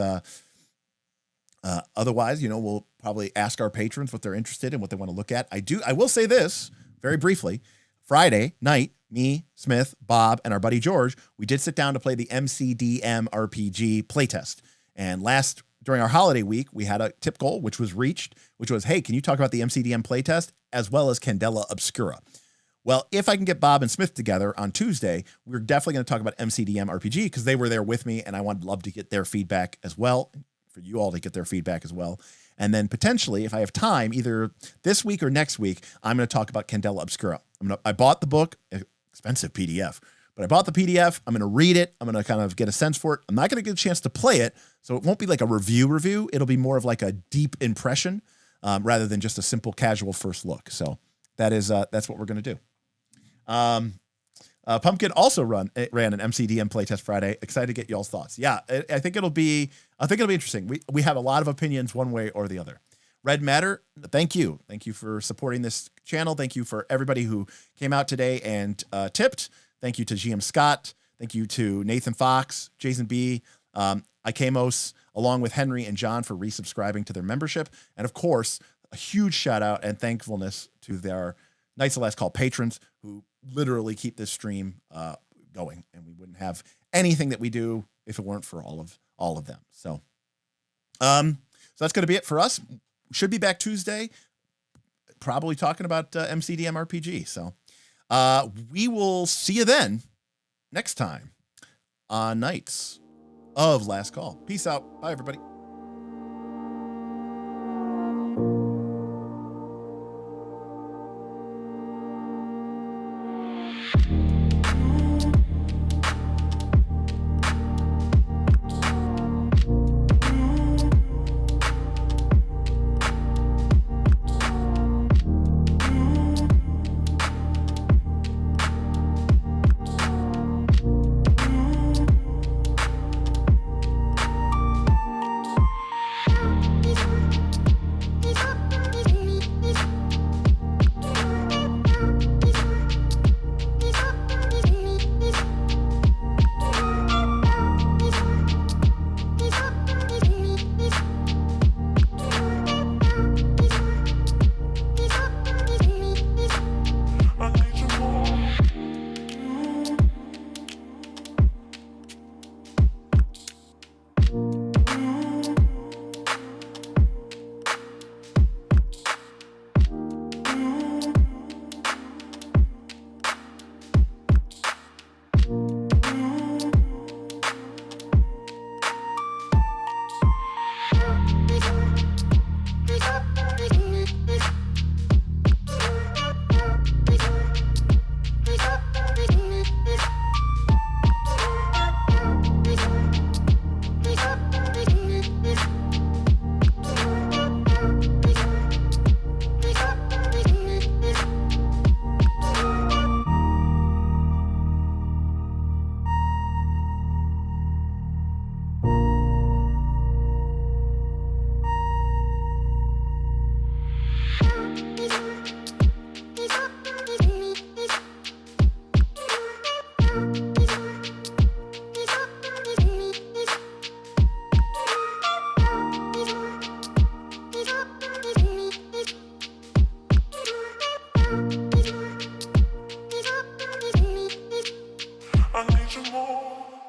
otherwise, we'll probably ask our patrons what they're interested in, what they want to look at. I will say this very briefly. Friday night, me, Smith, Bob, and our buddy George, we did sit down to play the MCDM RPG playtest. And during our holiday week, we had a tip goal, which was reached, which was, hey, can you talk about the MCDM playtest as well as Candela Obscura? Well, if I can get Bob and Smith together on Tuesday, we're definitely going to talk about MCDM RPG because they were there with me and I would love to get their feedback as well, for you all to get their feedback as well. And then potentially, if I have time, either this week or next week, I'm going to talk about Candela Obscura. I bought the book, expensive PDF, but I bought the PDF. I'm going to read it. I'm going to kind of get a sense for it. I'm not going to get a chance to play it, so it won't be like a review. It'll be more of like a deep impression rather than just a simple casual first look. So that's what we're going to do. Pumpkin also ran an MCDM playtest Friday. Excited to get y'all's thoughts. Yeah, I think it'll be interesting. We have a lot of opinions one way or the other. Red Matter, thank you for supporting this channel. Thank you for everybody who came out today and tipped. Thank you to GM Scott. Thank you to Nathan Fox, Jason B, Ikemos, along with Henry and John for resubscribing to their membership, and of course a huge shout out and thankfulness to their Knights of Last Call patrons who literally keep this stream going, and we wouldn't have anything that we do if it weren't for all of them. So that's going to be it for us. Should be back Tuesday, probably talking about MCDM RPG. So we will see you then next time on Knights of Last Call. Peace out. Bye, everybody.